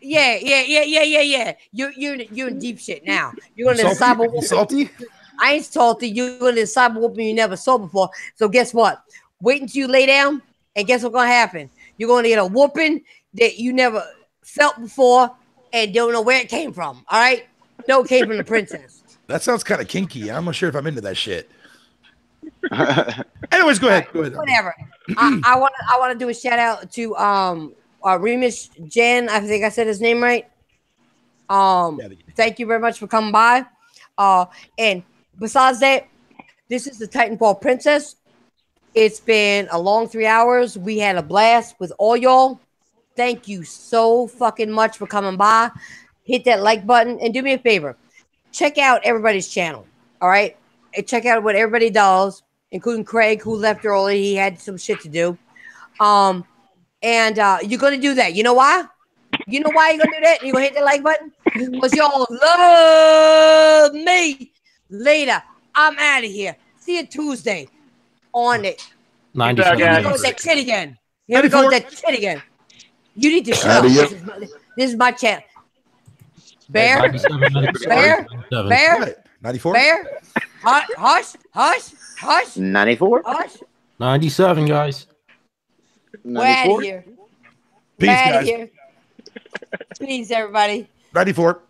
Yeah. You're in deep shit now. You're gonna cyber whoop. Salty? I ain't salty. You're gonna cyber whooping you never saw before. So guess what? Wait until you lay down, and guess what's gonna happen? You're gonna get a whooping that you never felt before. And don't know where it came from. All right, no, it came from the princess. That sounds kind of kinky. I'm not sure if I'm into that shit. Anyways, go ahead. Whatever. I want to do a shout out to Remus Jen. I think I said his name right. Thank you very much for coming by. And besides that, this is the Titanfall Princess. It's been a long 3 hours. We had a blast with all y'all. Thank you so fucking much for coming by. Hit that like button and do me a favor. Check out everybody's channel. All right. And check out what everybody does, including Craig, who left early. He had some shit to do. And you're going to do that. You know why? You know why you're going to do that? You're going to hit the like button? Because y'all love me. Later. I'm out of here. See you Tuesday on it. Here we go with that shit again. Here we go with that shit again. You need to shut up. This is my channel. Bear? 94? Bear? Hush. 94? Hush. 97, guys. We're out of here. Peace, guys. Peace, everybody. 94.